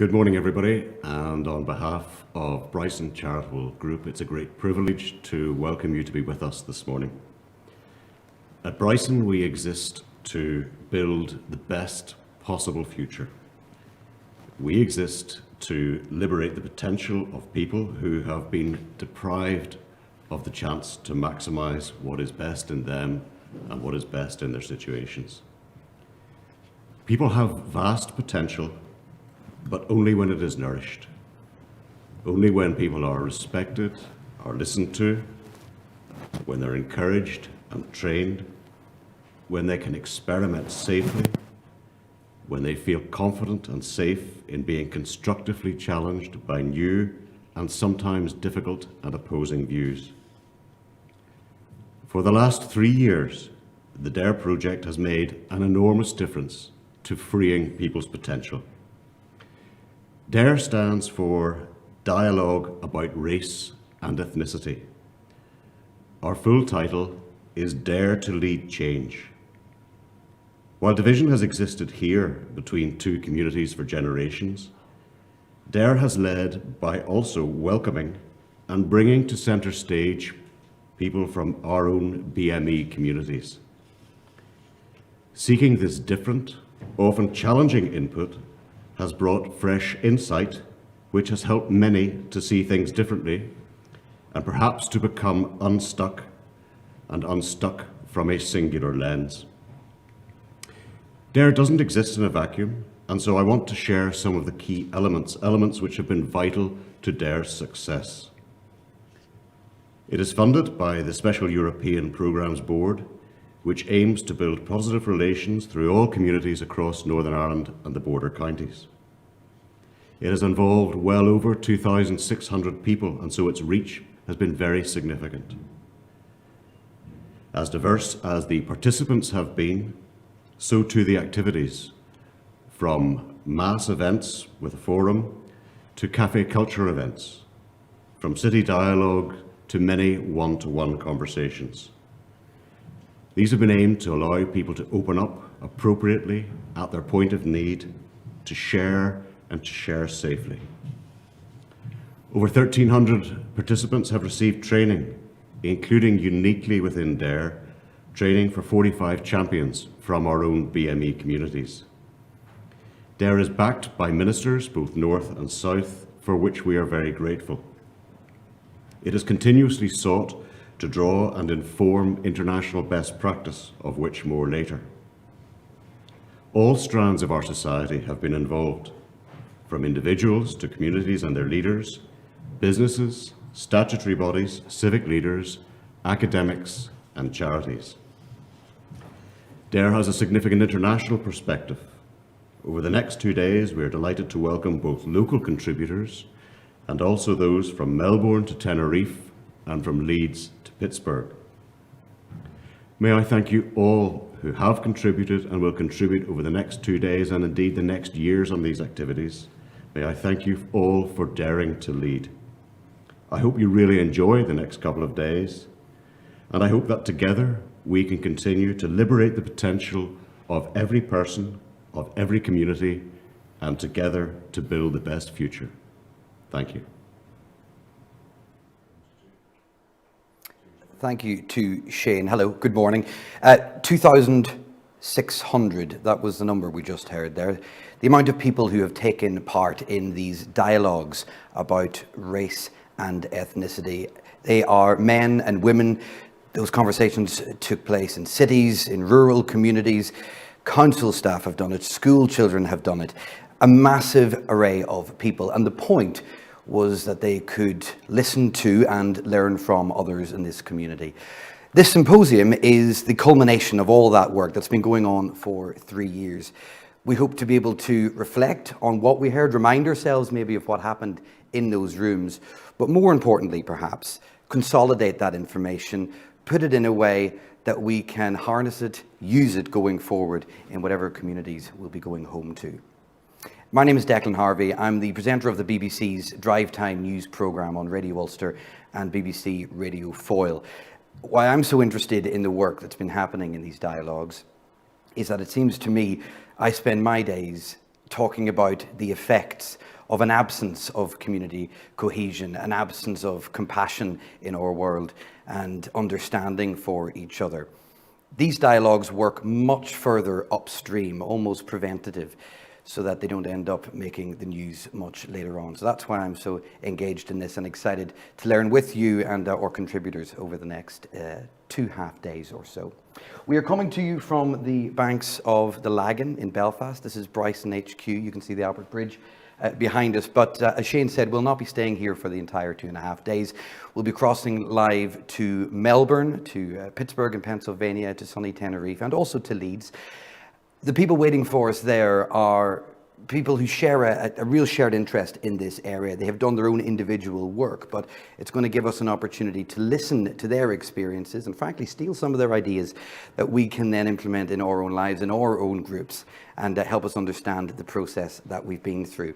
Good morning, everybody, and on behalf of Bryson Charitable Group, it's a great privilege to welcome you to be with us this morning. At Bryson, we exist to build the best possible future. We exist to liberate the potential of people who have been deprived of the chance to maximize what is best in them and what is best in their situations. People have vast potential, but only when it is nourished. Only when people are respected, are listened to, when they're encouraged and trained, when they can experiment safely, when they feel confident and safe in being constructively challenged by new and sometimes difficult and opposing views. For the last 3 years, the DARE project has made an enormous difference to freeing people's potential. DARE stands for Dialogue About Race and Ethnicity. Our full title is Dare to Lead Change. While division has existed here between two communities for generations, DARE has led by also welcoming and bringing to centre stage people from our own BME communities. Seeking this different, often challenging input has brought fresh insight, which has helped many to see things differently and perhaps to become unstuck from a singular lens. DARE doesn't exist in a vacuum, and so I want to share some of the key elements which have been vital to DARE's success. It is funded by the Special European Programmes Board, which aims to build positive relations through all communities across Northern Ireland and the border counties. It has involved well over 2,600 people, and so its reach has been very significant. As diverse as the participants have been, so too the activities, from mass events with a forum to cafe culture events, from city dialogue to many one-to-one conversations. These have been aimed to allow people to open up appropriately at their point of need, to share and to share safely. Over 1,300 participants have received training, including uniquely within DARE, training for 45 champions from our own BME communities. DARE is backed by ministers, both north and south, for which we are very grateful. It has continuously sought to draw and inform international best practice, of which more later. All strands of our society have been involved, from individuals to communities and their leaders, businesses, statutory bodies, civic leaders, academics, and charities. DARE has a significant international perspective. Over the next 2 days, we are delighted to welcome both local contributors and also those from Melbourne to Tenerife and from Leeds to Pittsburgh. May I thank you all who have contributed and will contribute over the next 2 days and indeed the next years on these activities. May I thank you all for daring to lead. I hope you really enjoy the next couple of days, and I hope that together we can continue to liberate the potential of every person, of every community, and together to build the best future. Thank you. Thank you to Shane. Hello, good morning. 2,600, that was the number we just heard there. The amount of people who have taken part in these dialogues about race and ethnicity. They are men and women. Those conversations took place in cities, in rural communities. Council staff have done it, school children have done it. A massive array of people. And the point was that they could listen to and learn from others in this community. This symposium is the culmination of all that work that's been going on for 3 years. We hope to be able to reflect on what we heard, remind ourselves maybe of what happened in those rooms, but more importantly perhaps, consolidate that information, put it in a way that we can harness it, use it going forward in whatever communities we'll be going home to. My name is Declan Harvey. I'm the presenter of the BBC's Drive Time news programme on Radio Ulster and BBC Radio Foyle. Why I'm so interested in the work that's been happening in these dialogues is that it seems to me I spend my days talking about the effects of an absence of community cohesion, an absence of compassion in our world and understanding for each other. These dialogues work much further upstream, almost preventative, so that they don't end up making the news much later on. So that's why I'm so engaged in this and excited to learn with you and our contributors over the next 2 half days or so. We are coming to you from the banks of the Lagan in Belfast. This is Bryson HQ. You can see the Albert Bridge behind us. But as Shane said, we'll not be staying here for the entire 2.5 days. We'll be crossing live to Melbourne, to Pittsburgh in Pennsylvania, to sunny Tenerife, and also to Leeds. The people waiting for us there are people who share a real shared interest in this area. They have done their own individual work, but it's going to give us an opportunity to listen to their experiences and frankly steal some of their ideas that we can then implement in our own lives, in our own groups, and help us understand the process that we've been through.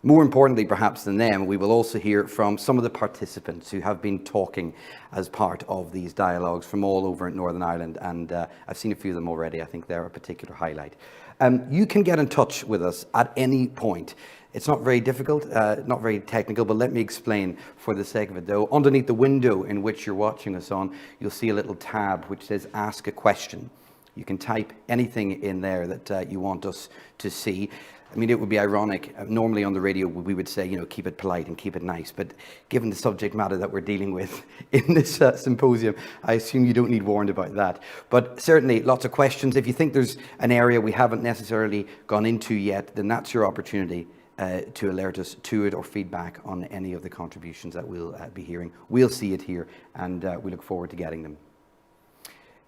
More importantly, perhaps than them, we will also hear from some of the participants who have been talking as part of these dialogues from all over Northern Ireland, and I've seen a few of them already. I think they're a particular highlight. You can get in touch with us at any point. It's not very difficult, not very technical, but let me explain for the sake of it though. Underneath the window in which you're watching us on, you'll see a little tab which says Ask a Question. You can type anything in there that you want us to see. I mean, it would be ironic. Normally on the radio, we would say, you know, keep it polite and keep it nice. But given the subject matter that we're dealing with in this symposium, I assume you don't need warned about that. But certainly lots of questions. If you think there's an area we haven't necessarily gone into yet, then that's your opportunity to alert us to it or feedback on any of the contributions that we'll be hearing. We'll see it here, and we look forward to getting them.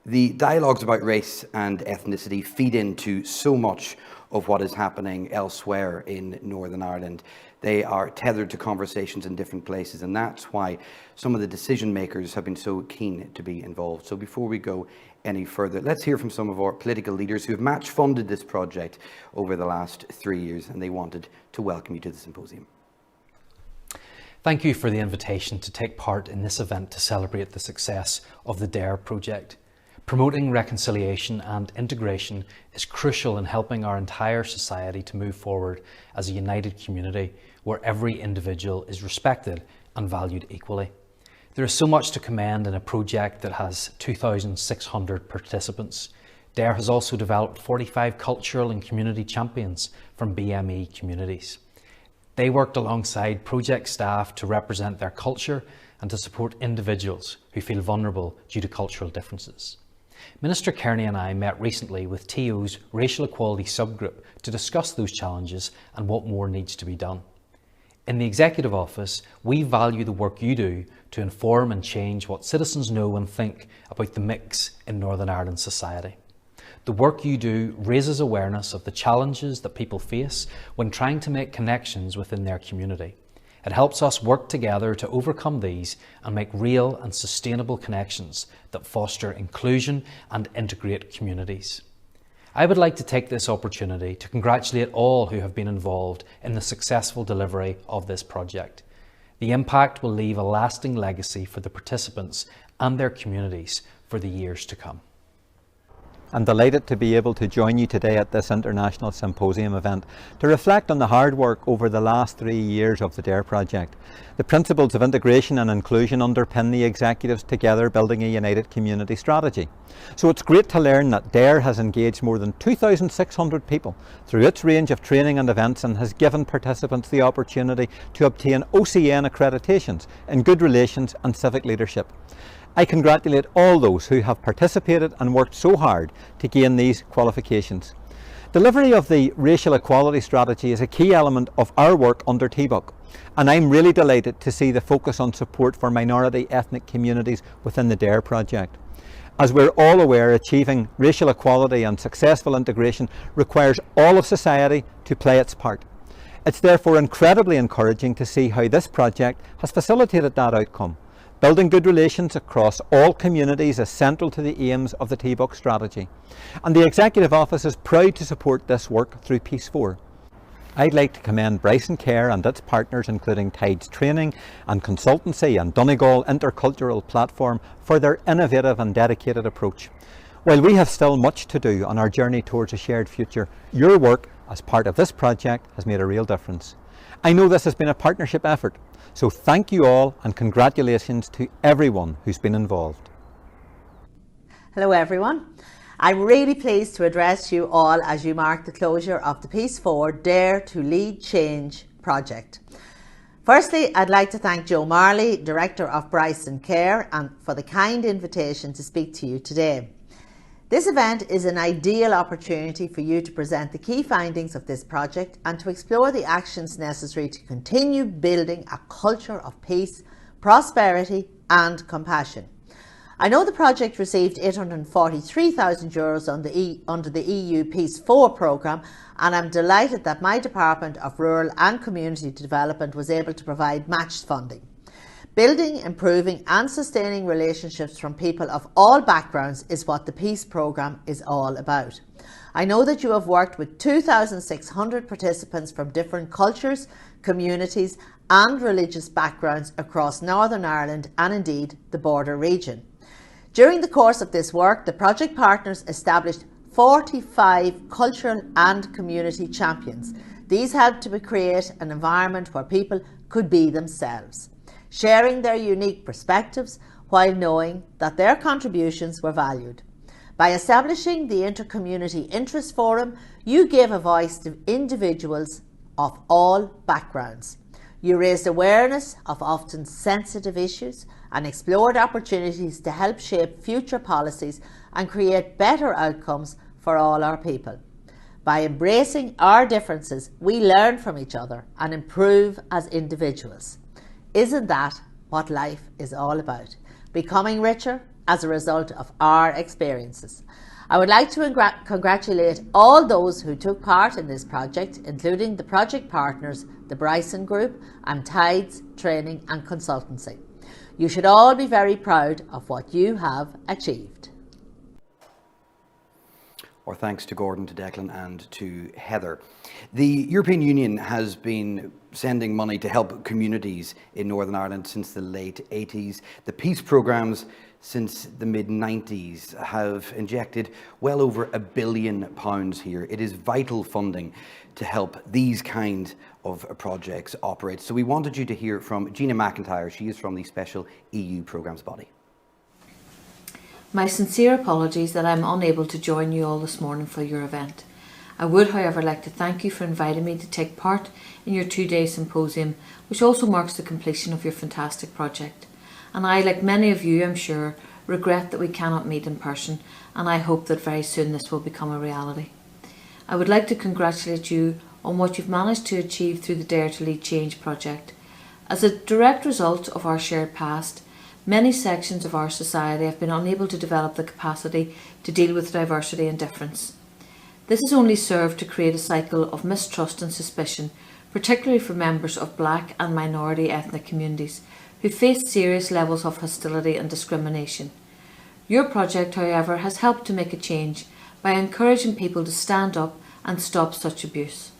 The dialogues about race and ethnicity feed into so much of what is happening elsewhere in Northern Ireland. They are tethered to conversations in different places, and that's why some of the decision makers have been so keen to be involved. So before we go any further, let's hear from some of our political leaders who have match funded this project over the last 3 years, and they wanted to welcome you to the symposium. Thank you for the invitation to take part in this event to celebrate the success of the DARE project. Promoting reconciliation and integration is crucial in helping our entire society to move forward as a united community where every individual is respected and valued equally. There is so much to commend in a project that has 2,600 participants. DARE has also developed 45 cultural and community champions from BME communities. They worked alongside project staff to represent their culture and to support individuals who feel vulnerable due to cultural differences. Minister Kearney and I met recently with TO's racial equality subgroup to discuss those challenges and what more needs to be done. In the Executive Office, we value the work you do to inform and change what citizens know and think about the mix in Northern Ireland society. The work you do raises awareness of the challenges that people face when trying to make connections within their community. It helps us work together to overcome these and make real and sustainable connections that foster inclusion and integrate communities. I would like to take this opportunity to congratulate all who have been involved in the successful delivery of this project. The impact will leave a lasting legacy for the participants and their communities for the years to come. I'm delighted to be able to join you today at this International Symposium event to reflect on the hard work over the last 3 years of the DARE project. The principles of integration and inclusion underpin the executives together building a united community strategy. So it's great to learn that DARE has engaged more than 2,600 people through its range of training and events and has given participants the opportunity to obtain OCN accreditations in good relations and civic leadership. I congratulate all those who have participated and worked so hard to gain these qualifications. Delivery of the racial equality strategy is a key element of our work under TBUC, and I'm really delighted to see the focus on support for minority ethnic communities within the DARE project. As we're all aware, achieving racial equality and successful integration requires all of society to play its part. It's therefore incredibly encouraging to see how this project has facilitated that outcome. Building good relations across all communities is central to the aims of the TBUC strategy, and the Executive Office is proud to support this work through Peace 4. I'd like to commend Bryson Care and its partners, including Tides Training and Consultancy and Donegal Intercultural Platform, for their innovative and dedicated approach. While we have still much to do on our journey towards a shared future, your work as part of this project has made a real difference. I know this has been a partnership effort, so thank you all and congratulations to everyone who's been involved. Hello everyone. I'm really pleased to address you all as you mark the closure of the Peace 4 Dare to Lead Change project. Firstly, I'd like to thank Joe Marley, Director of Bryson Care, and for the kind invitation to speak to you today. This event is an ideal opportunity for you to present the key findings of this project and to explore the actions necessary to continue building a culture of peace, prosperity and compassion. I know the project received €843,000 under the EU Peace 4 programme, and I'm delighted that my Department of Rural and Community Development was able to provide matched funding. Building, improving and sustaining relationships from people of all backgrounds is what the Peace programme is all about. I know that you have worked with 2,600 participants from different cultures, communities and religious backgrounds across Northern Ireland and indeed the border region. During the course of this work, the project partners established 45 cultural and community champions. These helped to create an environment where people could be themselves, sharing their unique perspectives while knowing that their contributions were valued. By establishing the Inter-Community Interest Forum, you gave a voice to individuals of all backgrounds. You raised awareness of often sensitive issues and explored opportunities to help shape future policies and create better outcomes for all our people. By embracing our differences, we learn from each other and improve as individuals. Isn't that what life is all about? Becoming richer as a result of our experiences. I would like to congratulate all those who took part in this project, including the project partners, the Bryson Group and Tides Training and Consultancy. You should all be very proud of what you have achieved. Our thanks to Gordon, to Declan and to Heather. The European Union has been sending money to help communities in Northern Ireland since the late 80s. The peace programmes since the mid-90s have injected well over £1 billion here. It is vital funding to help these kind of projects operate. So we wanted you to hear from Gina McIntyre. She is from the Special EU Programmes Body. My sincere apologies that I'm unable to join you all this morning for your event. I would, however, like to thank you for inviting me to take part in your two-day symposium, which also marks the completion of your fantastic project. And I, like many of you, I'm sure, regret that we cannot meet in person, and I hope that very soon this will become a reality. I would like to congratulate you on what you've managed to achieve through the Dare to Lead Change project. As a direct result of our shared past, many sections of our society have been unable to develop the capacity to deal with diversity and difference. This has only served to create a cycle of mistrust and suspicion, particularly for members of black and minority ethnic communities who face serious levels of hostility and discrimination. Your project, however, has helped to make a change by encouraging people to stand up and stop such abuse.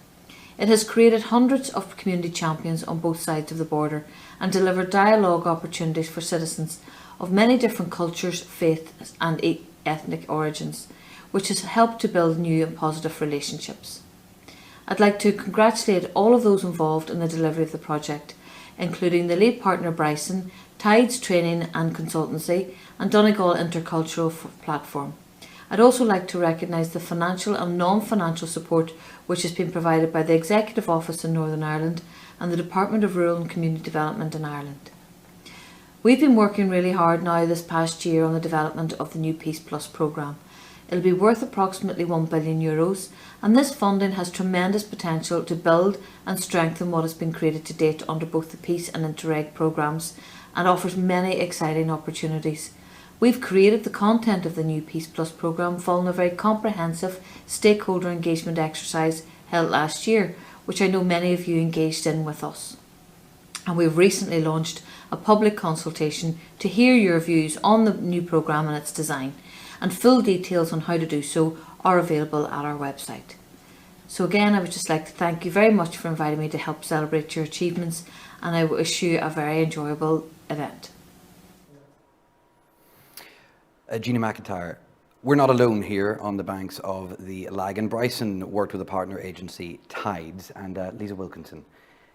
It has created hundreds of community champions on both sides of the border and delivered dialogue opportunities for citizens of many different cultures, faiths and ethnic origins, which has helped to build new and positive relationships. I'd like to congratulate all of those involved in the delivery of the project, including the lead partner Bryson, Tides Training and Consultancy and Donegal Intercultural Platform. I'd also like to recognise the financial and non-financial support which has been provided by the Executive Office in Northern Ireland and the Department of Rural and Community Development in Ireland. We've been working really hard now this past year on the development of the new Peace Plus programme. It'll be worth approximately €1 billion, and this funding has tremendous potential to build and strengthen what has been created to date under both the Peace and Interreg programmes and offers many exciting opportunities. We've created the content of the new Peace Plus programme following a very comprehensive stakeholder engagement exercise held last year, which I know many of you engaged in with us. And we've recently launched a public consultation to hear your views on the new programme and its design, and full details on how to do so are available at our website. So again, I would just like to thank you very much for inviting me to help celebrate your achievements, and I wish you a very enjoyable event. Gina McIntyre, We're not alone here on the banks of the Lagan. Bryson worked with a partner agency, Tides, and Lisa Wilkinson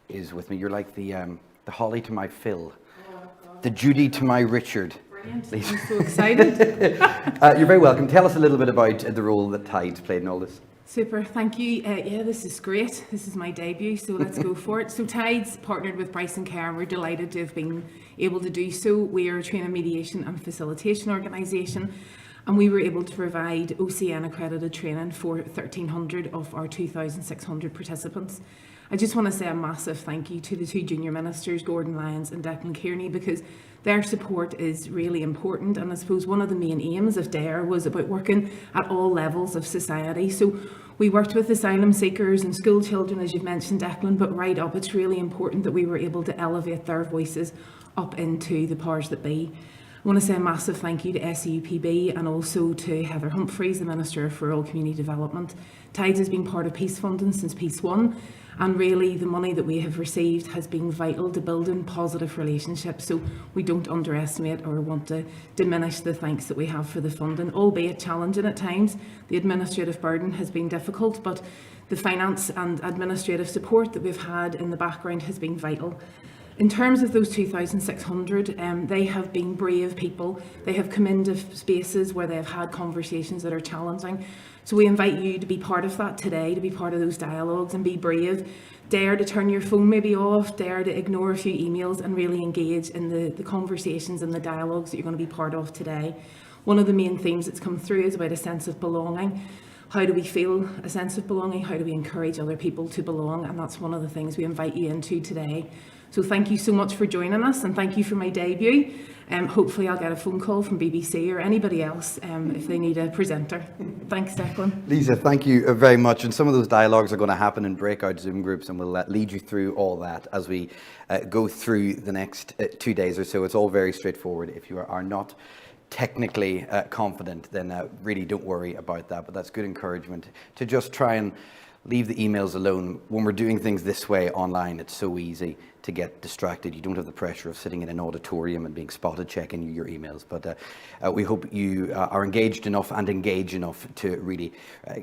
is with me. You're like the Holly to my Phil, the Judy to my Richard. Brilliant. I'm so excited. You're very welcome. Tell us a little bit about the role that Tides played in all this. Super, thank you. Yeah, this is great. This is my debut, so let's go for it. So Tides partnered with Bryson Care, and we're delighted to have been able to do so. We are a training, mediation and facilitation organisation, and we were able to provide OCN accredited training for 1,300 of our 2,600 participants. I just want to say a massive thank you to the two junior ministers, Gordon Lyons and Declan Kearney, because their support is really important. And I suppose one of the main aims of DARE was about working at all levels of society. So we worked with asylum seekers and school children, as you've mentioned, Declan, but right up, it's really important that we were able to elevate their voices up into the powers that be. I want to say a massive thank you to SEUPB and also to Heather Humphreys, the Minister for Rural Community Development. Tides has been part of Peace Funding since Peace 1, and really the money that we have received has been vital to building positive relationships, so we don't underestimate or want to diminish the thanks that we have for the funding, albeit challenging at times. The administrative burden has been difficult, but the finance and administrative support that we've had in the background has been vital. In terms of those 2,600, they have been brave people. They have come into spaces where they have had conversations that are challenging. So we invite you to be part of that today, to be part of those dialogues and be brave. Dare to turn your phone maybe off, dare to ignore a few emails and really engage in the conversations and the dialogues that you're going to be part of today. One of the main themes that's come through is about a sense of belonging. How do we feel a sense of belonging? How do we encourage other people to belong? And that's one of the things we invite you into today. So thank you so much for joining us, and thank you for my debut. Hopefully I'll get a phone call from BBC or anybody else if they need a presenter. Thanks, Declan. Lisa, thank you very much. And some of those dialogues are going to happen in breakout Zoom groups, and we'll lead you through all that as we go through the next 2 days or so. It's all very straightforward. If you are not technically confident, then really don't worry about that. But that's good encouragement to just try and leave the emails alone. When we're doing things this way online, it's so easy to get distracted. You don't have the pressure of sitting in an auditorium and being spotted checking your emails. But we hope you are engaged enough and engage enough to really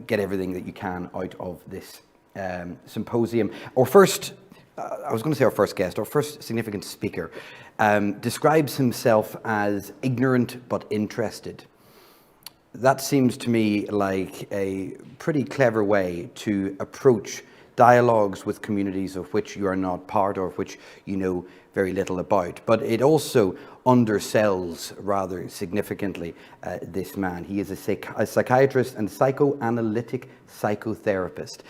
get everything that you can out of this symposium. Our first, I was going to say our first guest, our first significant speaker, describes himself as ignorant but interested. That seems to me like a pretty clever way to approach dialogues with communities of which you are not part or of which you know very little about. But it also undersells rather significantly this man. He is a psychiatrist and psychoanalytic psychotherapist.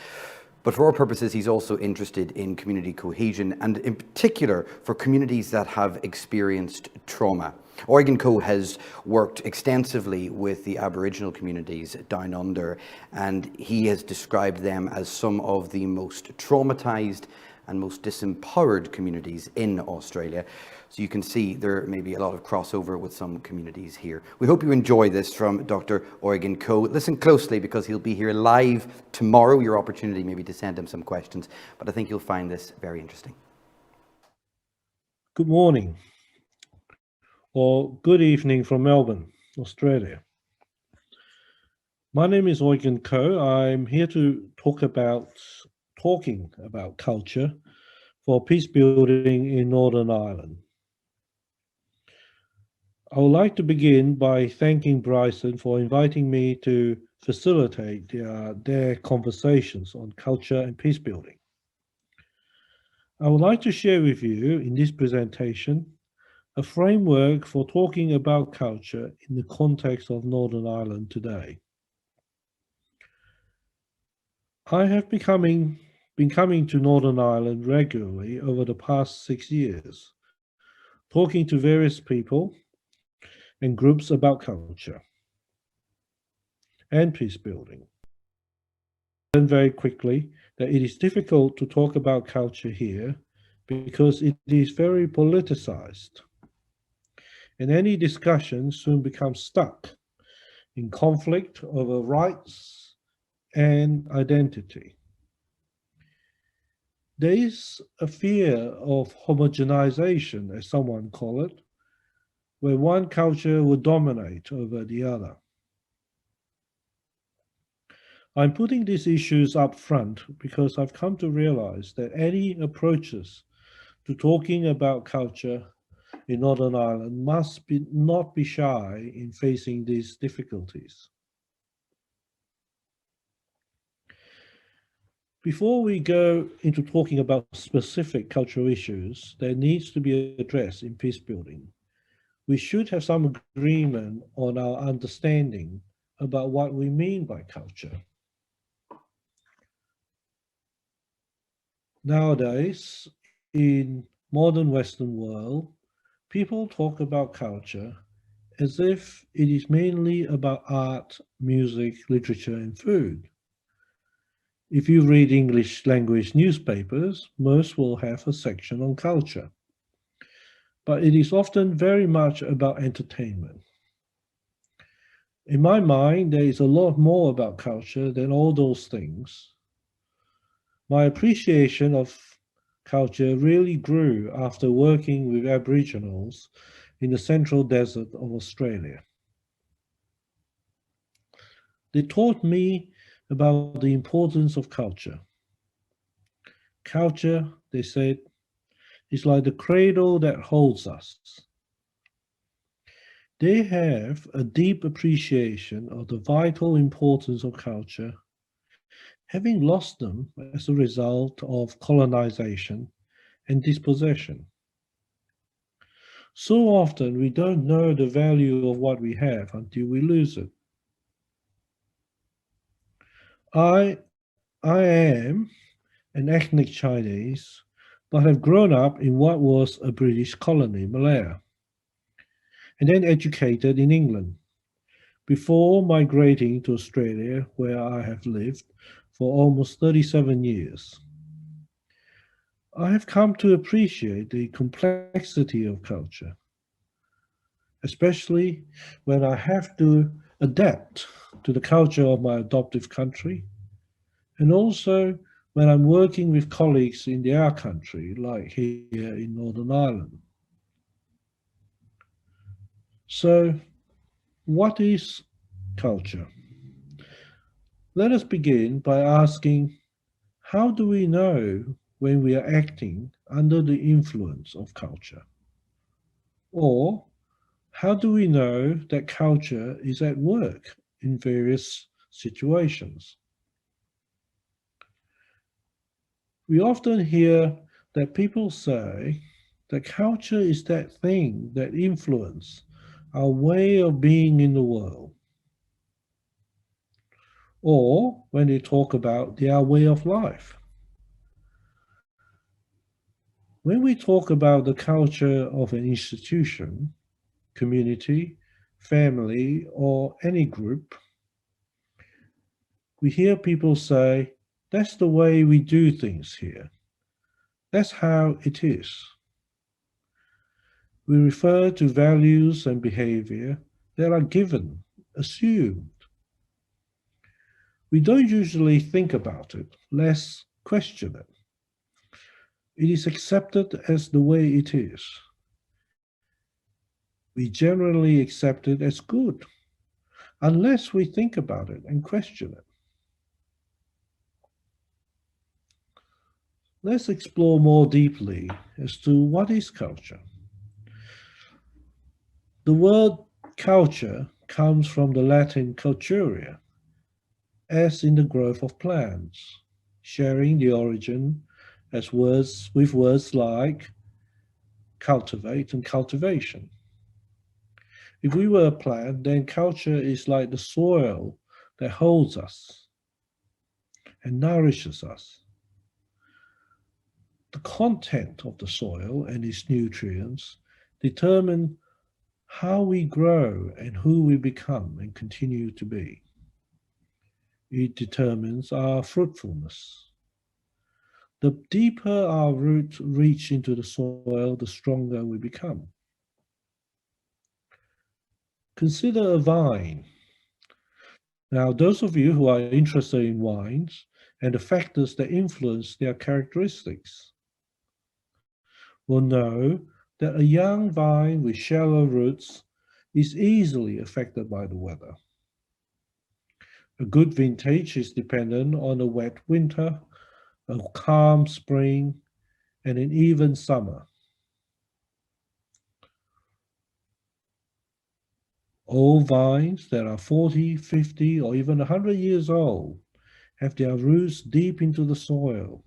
But for our purposes, he's also interested in community cohesion, and in particular for communities that have experienced trauma. Eugen Coe has worked extensively with the Aboriginal communities down under, and he has described them as some of the most traumatised and most disempowered communities in Australia. So you can see there may be a lot of crossover with some communities here. We hope you enjoy this from Dr. Eugen Coe. Listen closely because he'll be here live tomorrow. Your opportunity maybe to send him some questions, but I think you'll find this very interesting. Good morning, or good evening from Melbourne, Australia. My name is Eugen Coe. I'm here to talking about culture for peace building in Northern Ireland. I would like to begin by thanking Bryson for inviting me to facilitate their conversations on culture and peace building. I would like to share with you in this presentation a framework for talking about culture in the context of Northern Ireland today. I have been coming to Northern Ireland regularly over the past 6 years, talking to various people and groups about culture and peace building. I learned very quickly that it is difficult to talk about culture here because it is very politicized, and any discussion soon becomes stuck in conflict over rights and identity. There is a fear of homogenization, as someone call it, where one culture will dominate over the other. I'm putting these issues up front because I've come to realize that any approaches to talking about culture in Northern Ireland must not be shy in facing these difficulties. Before we go into talking about specific cultural issues that needs to be addressed in peace building, we should have some agreement on our understanding about what we mean by culture. Nowadays, in modern Western world, people talk about culture as if it is mainly about art, music, literature, and food. If you read English language newspapers, most will have a section on culture. But it is often very much about entertainment. In my mind, there is a lot more about culture than all those things. My appreciation of culture really grew after working with Aboriginals in the central desert of Australia. They taught me about the importance of culture. Culture, they said, is like the cradle that holds us. They have a deep appreciation of the vital importance of culture, having lost them as a result of colonization and dispossession. So often we don't know the value of what we have until we lose it. I am an ethnic Chinese, but have grown up in what was a British colony, Malaya, and then educated in England before migrating to Australia, where I have lived for almost 37 years. I have come to appreciate the complexity of culture, especially when I have to adapt to the culture of my adoptive country, and also when I'm working with colleagues in their country, like here in Northern Ireland. So, what is culture? Let us begin by asking, how do we know when we are acting under the influence of culture? Or how do we know that culture is at work in various situations? We often hear that people say that culture is that thing that influences our way of being in the world. Or when they talk about their way of life. When we talk about the culture of an institution, community, family, or any group, we hear people say, that's the way we do things here. That's how it is. We refer to values and behavior that are given, assumed. We don't usually think about it, less question it. It is accepted as the way it is. We generally accept it as good, unless we think about it and question it. Let's explore more deeply as to what is culture. The word culture comes from the Latin culturia, as in the growth of plants, sharing the origin as words with words like cultivate and cultivation. If we were a plant, then culture is like the soil that holds us and nourishes us. The content of the soil and its nutrients determine how we grow and who we become and continue to be. It determines our fruitfulness. The deeper our roots reach into the soil, the stronger we become. Consider a vine. Now, those of you who are interested in wines and the factors that influence their characteristics will know that a young vine with shallow roots is easily affected by the weather. A good vintage is dependent on a wet winter, a calm spring, and an even summer. Old vines that are 40, 50, or even 100 years old have their roots deep into the soil.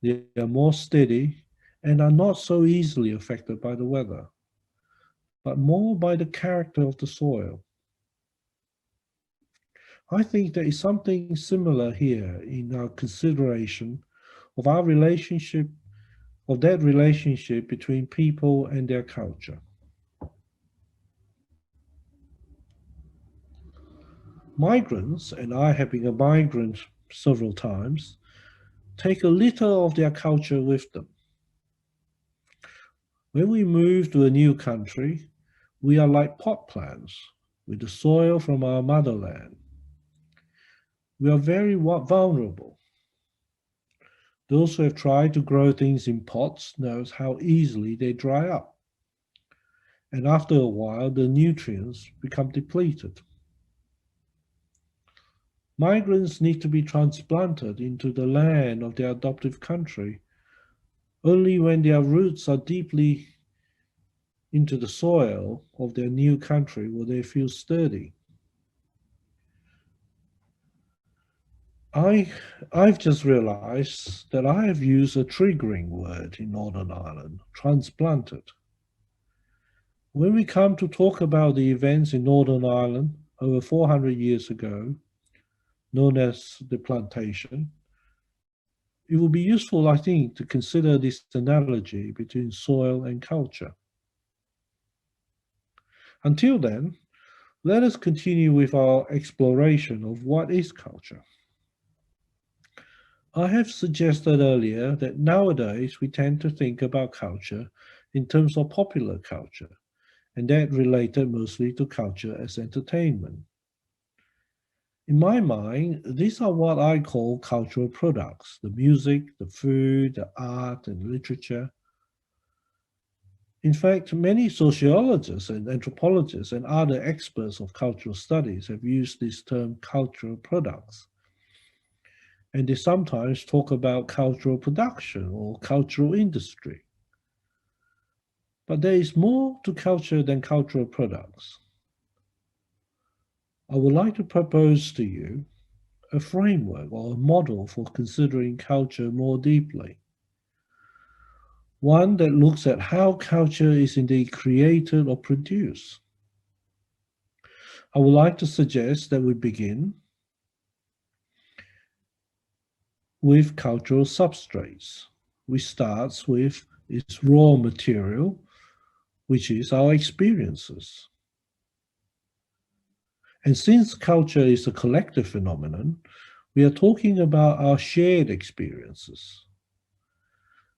They are more steady and are not so easily affected by the weather, but more by the character of the soil. I think there is something similar here in our consideration of our relationship, of that relationship between people and their culture. Migrants, and I have been a migrant several times, take a little of their culture with them. When we move to a new country, we are like pot plants with the soil from our motherland. We are very vulnerable. Those who have tried to grow things in pots knows how easily they dry up. And after a while, the nutrients become depleted. Migrants need to be transplanted into the land of their adoptive country. Only when their roots are deeply into the soil of their new country will they feel sturdy. I've just realized that I have used a triggering word in Northern Ireland, transplanted. When we come to talk about the events in Northern Ireland over 400 years ago, known as the plantation, it will be useful, I think, to consider this analogy between soil and culture. Until then, let us continue with our exploration of what is culture. I have suggested earlier that nowadays we tend to think about culture in terms of popular culture, and that related mostly to culture as entertainment. In my mind, these are what I call cultural products: the music, the food, the art, and literature. In fact, many sociologists and anthropologists and other experts of cultural studies have used this term cultural products. And they sometimes talk about cultural production or cultural industry. But there is more to culture than cultural products. I would like to propose to you a framework or a model for considering culture more deeply. One that looks at how culture is indeed created or produced. I would like to suggest that we begin with cultural substrates, which starts with its raw material, which is our experiences. And since culture is a collective phenomenon, we are talking about our shared experiences.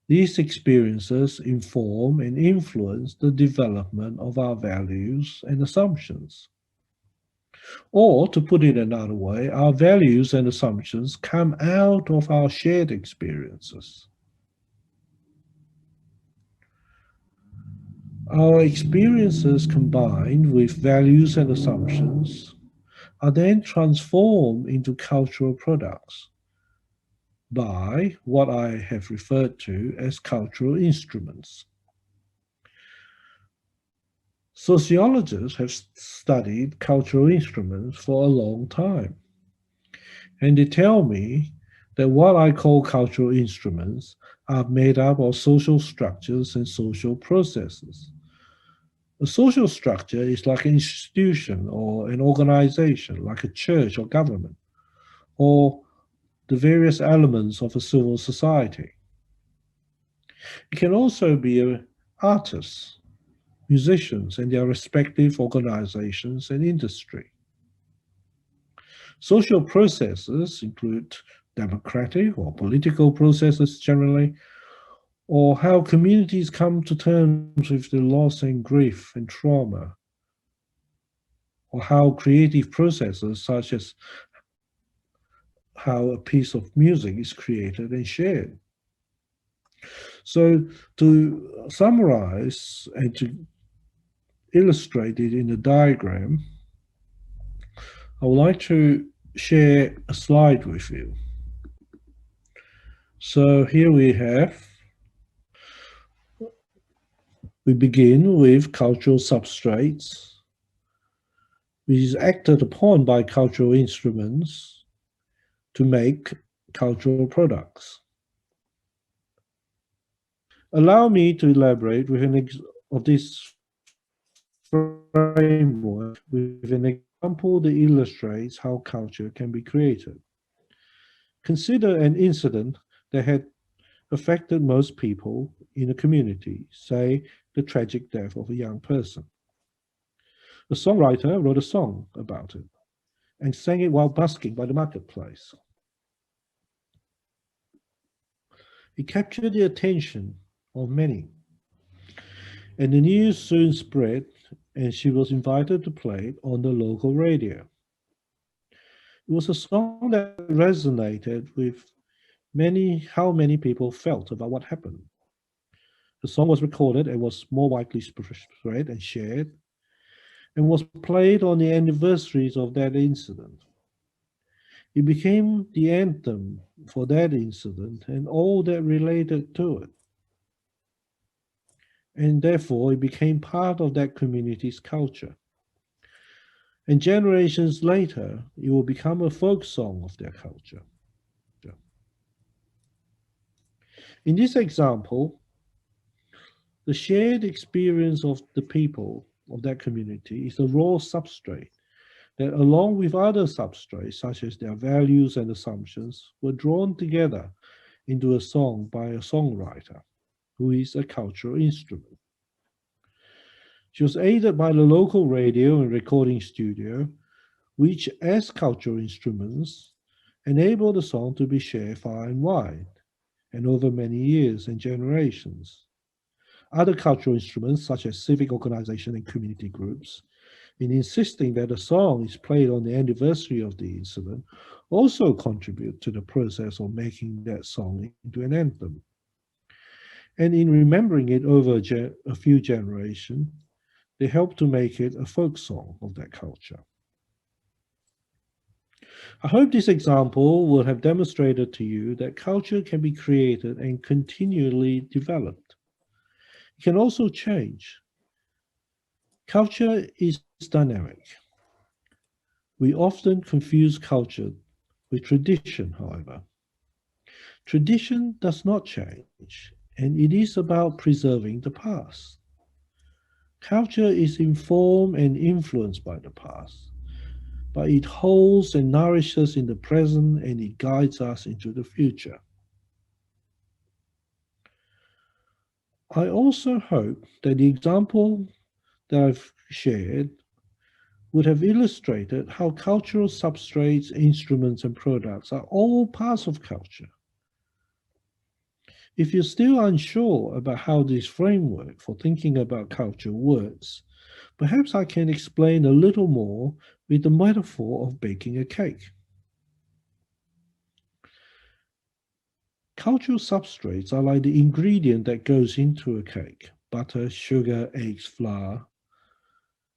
These experiences inform and influence the development of our values and assumptions. Or, to put it another way, our values and assumptions come out of our shared experiences. Our experiences combined with values and assumptions are then transformed into cultural products by what I have referred to as cultural instruments. Sociologists have studied cultural instruments for a long time, and they tell me that what I call cultural instruments are made up of social structures and social processes. A social structure is like an institution or an organization, like a church or government, or the various elements of a civil society. It can also be artists, musicians, and their respective organizations and industry. Social processes include democratic or political processes generally, or how communities come to terms with the loss and grief and trauma, or how creative processes such as how a piece of music is created and shared. So to summarize and to illustrate it in a diagram, I would like to share a slide with you. So here we begin with cultural substrates, which is acted upon by cultural instruments to make cultural products. Allow me to elaborate with of this framework with an example that illustrates how culture can be created. Consider an incident that had affected most people in a community, say the tragic death of a young person. A songwriter wrote a song about it and sang it while busking by the marketplace. It captured the attention of many, and the news soon spread, and she was invited to play it on the local radio. It was a song that resonated with how many people felt about what happened. The song was recorded and was more widely spread and shared, and was played on the anniversaries of that incident. It became the anthem for that incident and all that related to it. And therefore, it became part of that community's culture. And generations later, it will become a folk song of their culture. In this example, the shared experience of the people of that community is the raw substrate that, along with other substrates, such as their values and assumptions, were drawn together into a song by a songwriter, who is a cultural instrument. She was aided by the local radio and recording studio, which, as cultural instruments, enabled the song to be shared far and wide, and over many years and generations. Other cultural instruments, such as civic organization and community groups, in insisting that a song is played on the anniversary of the incident, also contribute to the process of making that song into an anthem. And in remembering it over a few generations, they help to make it a folk song of that culture. I hope this example will have demonstrated to you that culture can be created and continually developed. It can also change. Culture is dynamic. We often confuse culture with tradition, however. Tradition does not change, and it is about preserving the past. Culture is informed and influenced by the past, but it holds and nourishes in the present, and it guides us into the future. I also hope that the example that I've shared would have illustrated how cultural substrates, instruments, and products are all parts of culture. If you're still unsure about how this framework for thinking about culture works, perhaps I can explain a little more with the metaphor of baking a cake. Cultural substrates are like the ingredient that goes into a cake: butter, sugar, eggs, flour.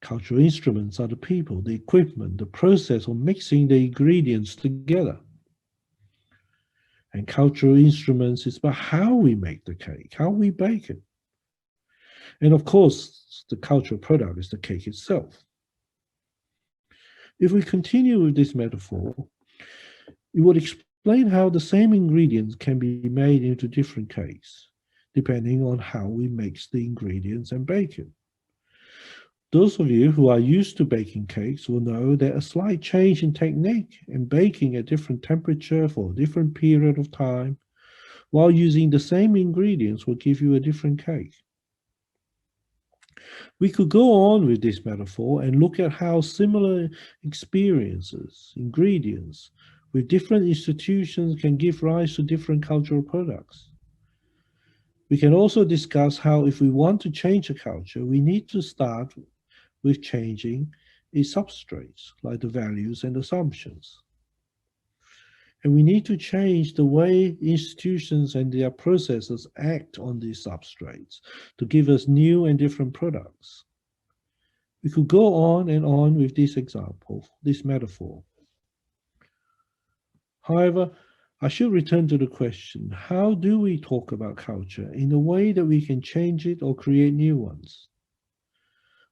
Cultural instruments are the people, the equipment, the process of mixing the ingredients together. And cultural instruments is about how we make the cake, how we bake it. And of course, the cultural product is the cake itself. If we continue with this metaphor, it would explain how the same ingredients can be made into different cakes, depending on how we mix the ingredients and bake it. Those of you who are used to baking cakes will know that a slight change in technique and baking at different temperature for a different period of time while using the same ingredients will give you a different cake. We could go on with this metaphor and look at how similar experiences, ingredients, with different institutions can give rise to different cultural products. We can also discuss how, if we want to change a culture, we need to start with changing its substrates, like the values and assumptions. And we need to change the way institutions and their processes act on these substrates to give us new and different products. We could go on and on with this example, this metaphor. However, I should return to the question, how do we talk about culture in a way that we can change it or create new ones?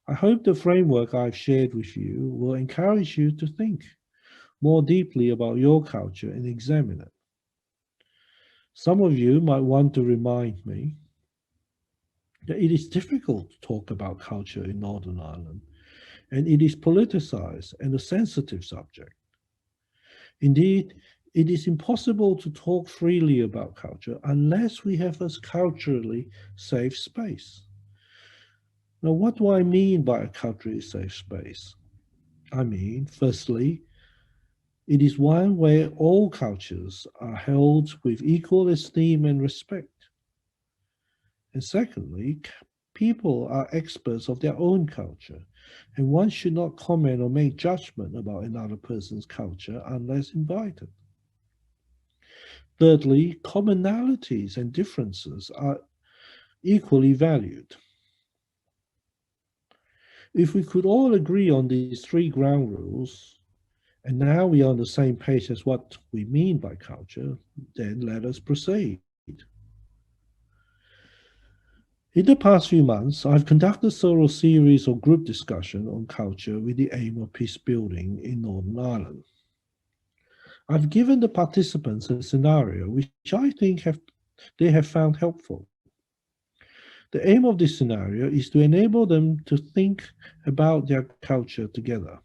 I hope the framework I've shared with you will encourage you to think more deeply about your culture and examine it. Some of you might want to remind me that it is difficult to talk about culture in Northern Ireland, and it is politicized and a sensitive subject. Indeed, it is impossible to talk freely about culture unless we have a culturally safe space. Now, what do I mean by a culturally safe space? I mean, firstly, it is one where all cultures are held with equal esteem and respect. And secondly, people are experts of their own culture, and one should not comment or make judgment about another person's culture unless invited. Thirdly, commonalities and differences are equally valued. If we could all agree on these three ground rules, and now we are on the same page as what we mean by culture, then let us proceed. In the past few months, I've conducted several series of group discussion on culture with the aim of peace building in Northern Ireland. I've given the participants a scenario which I think they have found helpful. The aim of this scenario is to enable them to think about their culture together.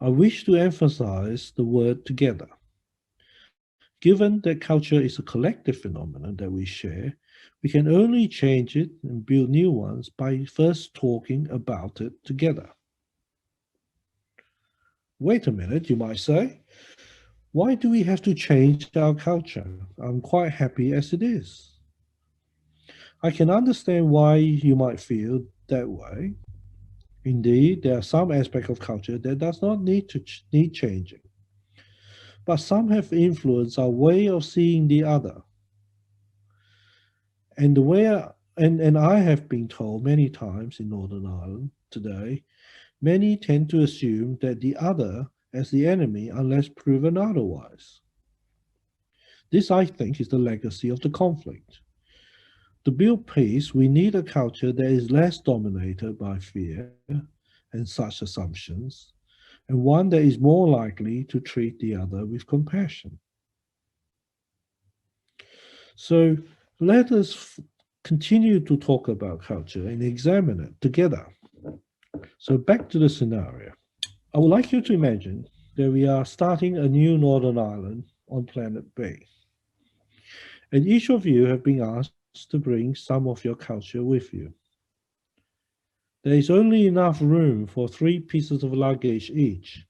I wish to emphasize the word together. Given that culture is a collective phenomenon that we share, we can only change it and build new ones by first talking about it together. Wait a minute, you might say. Why do we have to change our culture? I'm quite happy as it is. I can understand why you might feel that way. Indeed, there are some aspects of culture that does not need changing. But some have influenced our way of seeing the other. And I have been told many times in Northern Ireland today, many tend to assume that the other as the enemy unless proven otherwise. This, I think, is the legacy of the conflict. To build peace, we need a culture that is less dominated by fear and such assumptions, and one that is more likely to treat the other with compassion. So let us continue to talk about culture and examine it together. So back to the scenario. I would like you to imagine that we are starting a new Northern Ireland on planet B. And each of you have been asked to bring some of your culture with you. There is only enough room for 3 pieces of luggage each.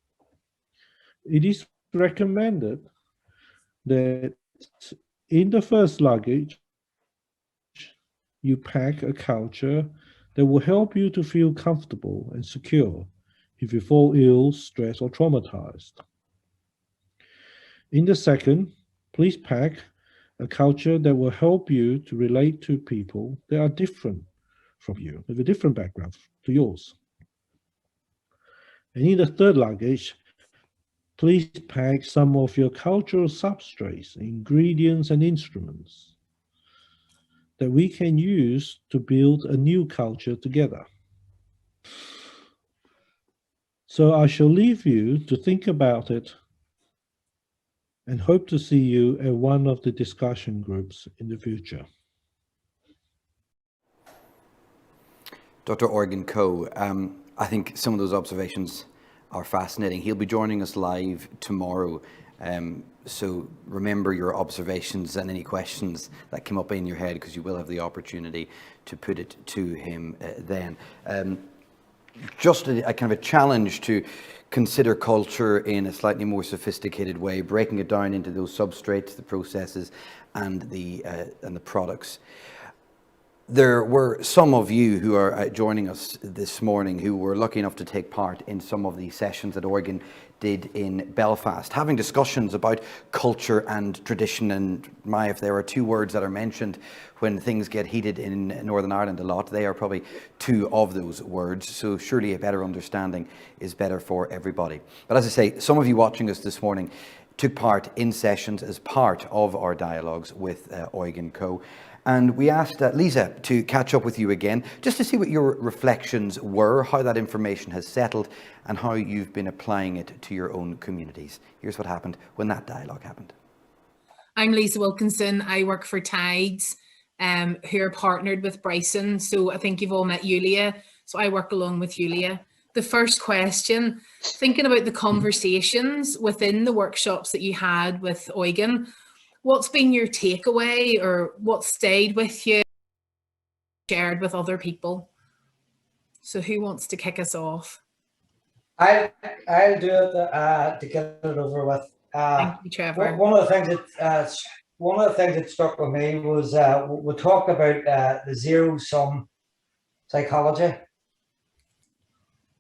It is recommended that in the first luggage, you pack a culture that will help you to feel comfortable and secure if you fall ill, stressed, or traumatized. In the second, please pack a culture that will help you to relate to people that are different from you, with a different background to yours. And in the third luggage, please pack some of your cultural substrates, ingredients, and instruments that we can use to build a new culture together. So I shall leave you to think about it and hope to see you at one of the discussion groups in the future. Dr. Organ Coe, I think some of those observations are fascinating. He'll be joining us live tomorrow. So remember your observations and any questions that came up in your head, because you will have the opportunity to put it to him then. Just a kind of a challenge to consider culture in a slightly more sophisticated way, breaking it down into those substrates, the processes, and the products. There were some of you who are joining us this morning who were lucky enough to take part in some of the sessions that Oregon did in Belfast, having discussions about culture and tradition. And if there are two words that are mentioned when things get heated in Northern Ireland a lot, they are probably two of those words. So surely a better understanding is better for everybody. But as I say, some of you watching us this morning took part in sessions as part of our dialogues with Oregon Co. And we asked Lisa to catch up with you again, just to see what your reflections were, how that information has settled, and how you've been applying it to your own communities. Here's what happened when that dialogue happened. I'm Lisa Wilkinson. I work for Tides, who are partnered with Bryson. So I think you've all met Yulia. So I work along with Yulia. The first question, thinking about the conversations within the workshops that you had with Oregon, what's been your takeaway, or what stayed with you, shared with other people? So who wants to kick us off? I'll do it to get it over with. Thank you, Trevor. One of the things that struck with me was we talked about the zero-sum psychology.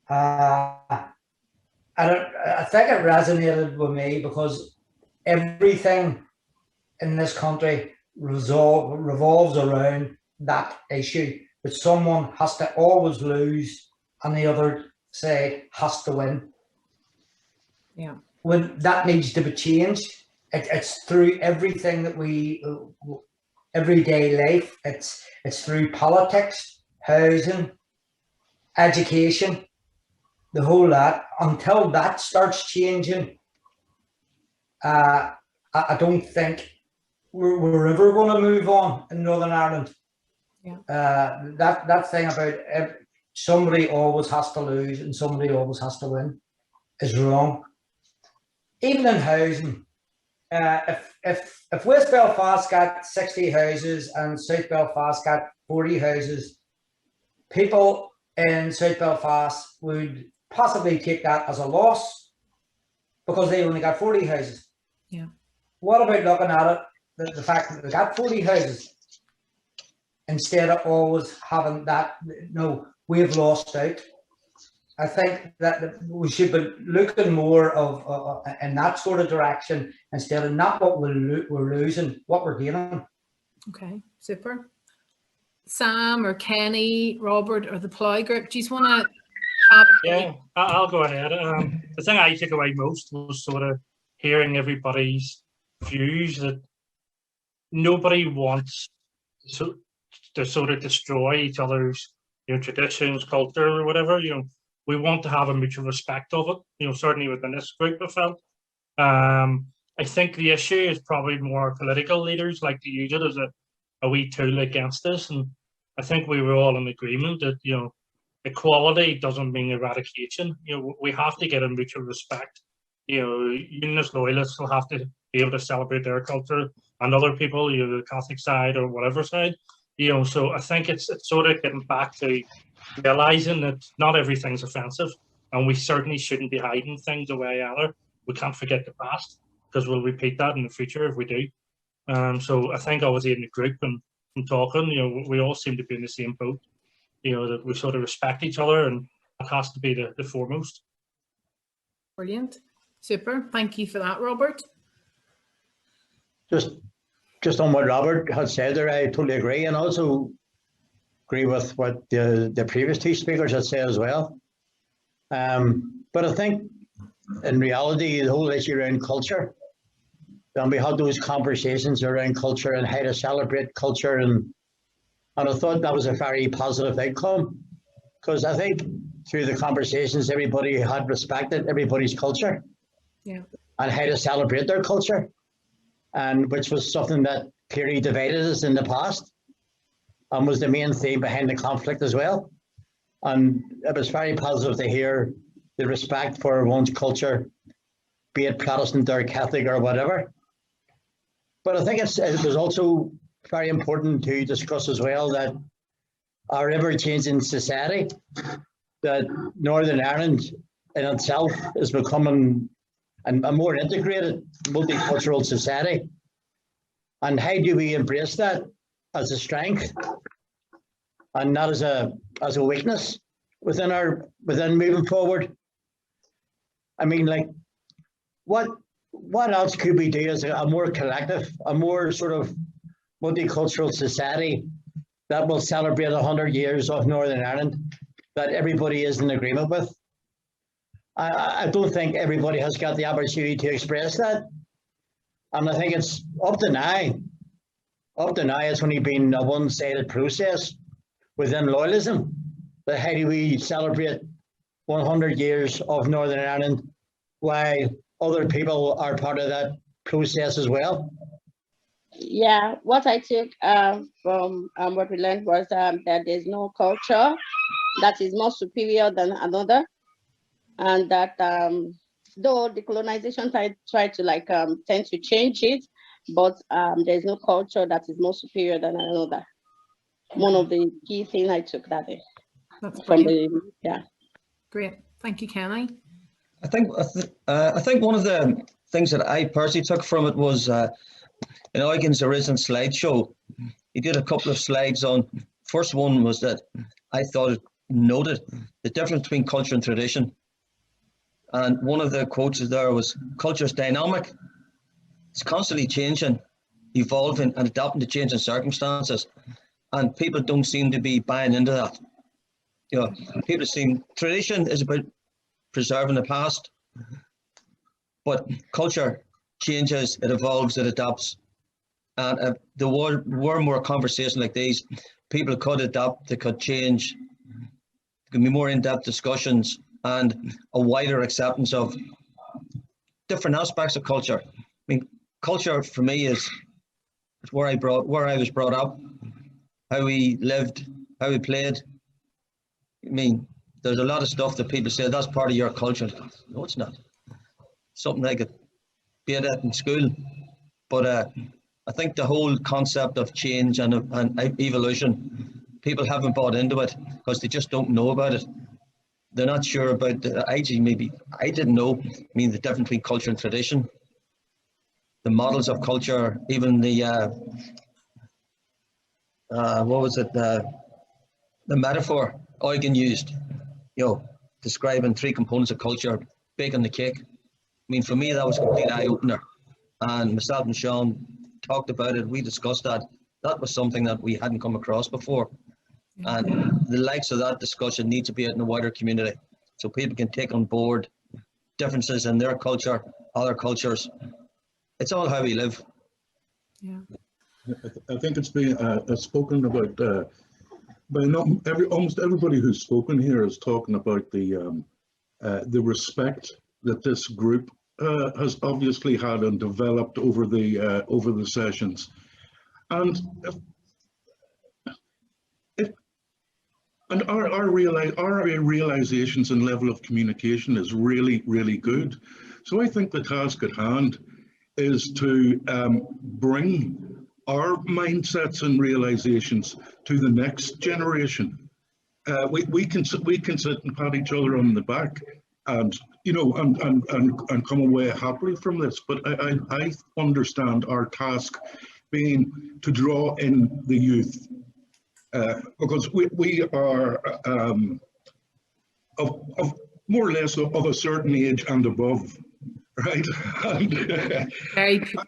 And I think it resonated with me because everything in this country revolves around that issue, that someone has to always lose and the other side has to win. Yeah. When that needs to be changed, it's through everything that everyday life. It's through politics, housing, education, the whole lot. Until that starts changing, I don't think we're ever going to move on in Northern Ireland. Yeah. That thing about somebody always has to lose and somebody always has to win is wrong. Even in housing, if West Belfast got 60 houses and South Belfast got 40 houses, people in South Belfast would possibly take that as a loss because they only got 40 houses. Yeah. What about looking at it, the fact that they got 40 houses, instead of always having that, no, we've lost out? I think that we should be looking more of in that sort of direction, instead of not what we're losing, what we're gaining. Okay, super. Sam or Kenny, Robert, or the Ploy Group, do you just want to chat? Yeah, I'll go ahead. The thing I took away most was sort of hearing everybody's views, that nobody wants to sort of destroy each other's, traditions, culture, or whatever. We want to have a mutual respect of it. Certainly within this group, I felt. I think the issue is probably more political leaders like to use it as a wee tool against us, and I think we were all in agreement that equality doesn't mean eradication. We have to get a mutual respect. Unionist loyalists will have to be able to celebrate their culture, and other people, the Catholic side or whatever side. So I think it's sort of getting back to realizing that not everything's offensive, and we certainly shouldn't be hiding things away either. We can't forget the past, because we'll repeat that in the future if we do. So I think obviously in the group and from talking, we all seem to be in the same boat. That we sort of respect each other, and that has to be the foremost. Brilliant. Super. Thank you for that, Robert. Just on what Robert had said there, I totally agree, and also agree with what the previous two speakers had said as well. But I think in reality, the whole issue around culture, and we had those conversations around culture and how to celebrate culture, and I thought that was a very positive outcome, because I think through the conversations, everybody had respected everybody's culture. Yeah. And how to celebrate their culture, and which was something that clearly divided us in the past, and was the main theme behind the conflict as well. And it was very positive to hear the respect for one's culture, be it Protestant or Catholic or whatever. But I think it was also very important to discuss as well that our ever-changing society, that Northern Ireland in itself is becoming a more integrated multicultural society. And how do we embrace that as a strength? and not as a weakness within moving forward. I mean, like, what else could we do as a more collective, a more sort of multicultural society that will celebrate 100 years of Northern Ireland that everybody is in agreement with? I don't think everybody has got the opportunity to express that. And I think it's up to now. It's only been a one-sided process within loyalism. But how do we celebrate 100 years of Northern Ireland while other people are part of that process as well? Yeah, what I took from what we learned was that there's no culture that is more superior than another, and that though the colonization tried to like tend to change it, but there's no culture that is more superior than another. One of the key things I took that day. That's from brilliant. yeah. Great, thank you, Kenny. I think one of the things that I personally took from it was in Eugen's original slideshow, he did a couple of slides on. First one was that I thought it noted the difference between culture and tradition. And one of the quotes there was, culture is dynamic. It's constantly changing, evolving and adapting to changing circumstances. And people don't seem to be buying into that. You know, people seem, tradition is about preserving the past, but culture changes, it evolves, it adapts. And if there were more conversations like these, people could adapt, they could change, there could be more in-depth discussions and a wider acceptance of different aspects of culture. I mean, culture for me is where I was brought up, how we lived, how we played. I mean, there's a lot of stuff that people say that's part of your culture. No, it's not. Something I could be at in school, but I think the whole concept of change and evolution, people haven't bought into it because they just don't know about it. They're not sure about I didn't know. I mean, the difference between culture and tradition, the models of culture, even the what was it? The metaphor Eugen used, you know, describing three components of culture, baking the cake. I mean, for me, that was a complete eye opener. And myself and Sean talked about it. We discussed that. That was something that we hadn't come across before. And the likes of that discussion need to be out in the wider community so people can take on board differences in their culture, other cultures. It's all how we live. Yeah. I think it's been spoken about by almost everybody who's spoken here is talking about the respect that this group has obviously had and developed over the sessions, and our realizations and level of communication is really good. So I think the task at hand is to bring our mindsets and realizations to the next generation. We can sit and pat each other on the back, and you know, and come away happily from this. But I understand our task being to draw in the youth, because we are of more or less of a certain age and above. Right.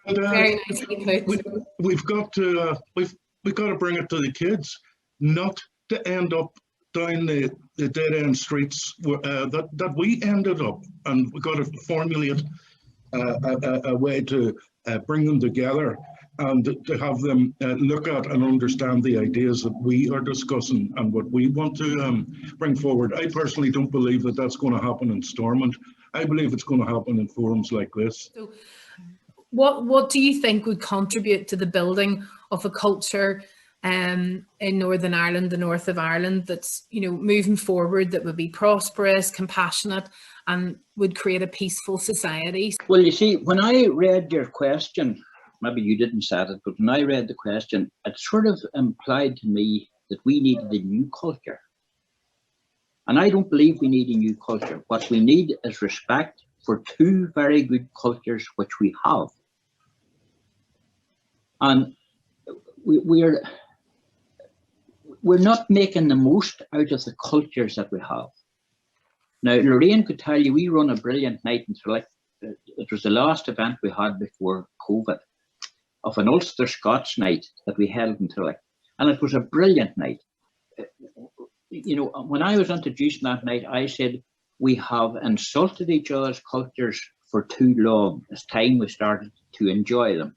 Very nicely put. We've got to bring it to the kids, not to end up down the dead end streets that we ended up, and we've got to formulate a way to bring them together and to have them look at and understand the ideas that we are discussing and what we want to bring forward. I personally don't believe that that's going to happen in Stormont. I believe it's going to happen in forums like this. So what do you think would contribute to the building of a culture in Northern Ireland, the north of Ireland, that's, you know, moving forward, that would be prosperous, compassionate, and would create a peaceful society? Well, you see, when I read your question, maybe you didn't say it, but when I read the question, it sort of implied to me that we needed a new culture. And I don't believe we need a new culture. What we need is respect for two very good cultures which we have. And we we're not making the most out of the cultures that we have. Now, Lorraine could tell you, we run a brilliant night in Select. It was the last event we had before COVID, of an Ulster Scots night that we held in Select. And it was a brilliant night. You know, when I was introduced that night, I said, we have insulted each other's cultures for too long. It's time we started to enjoy them.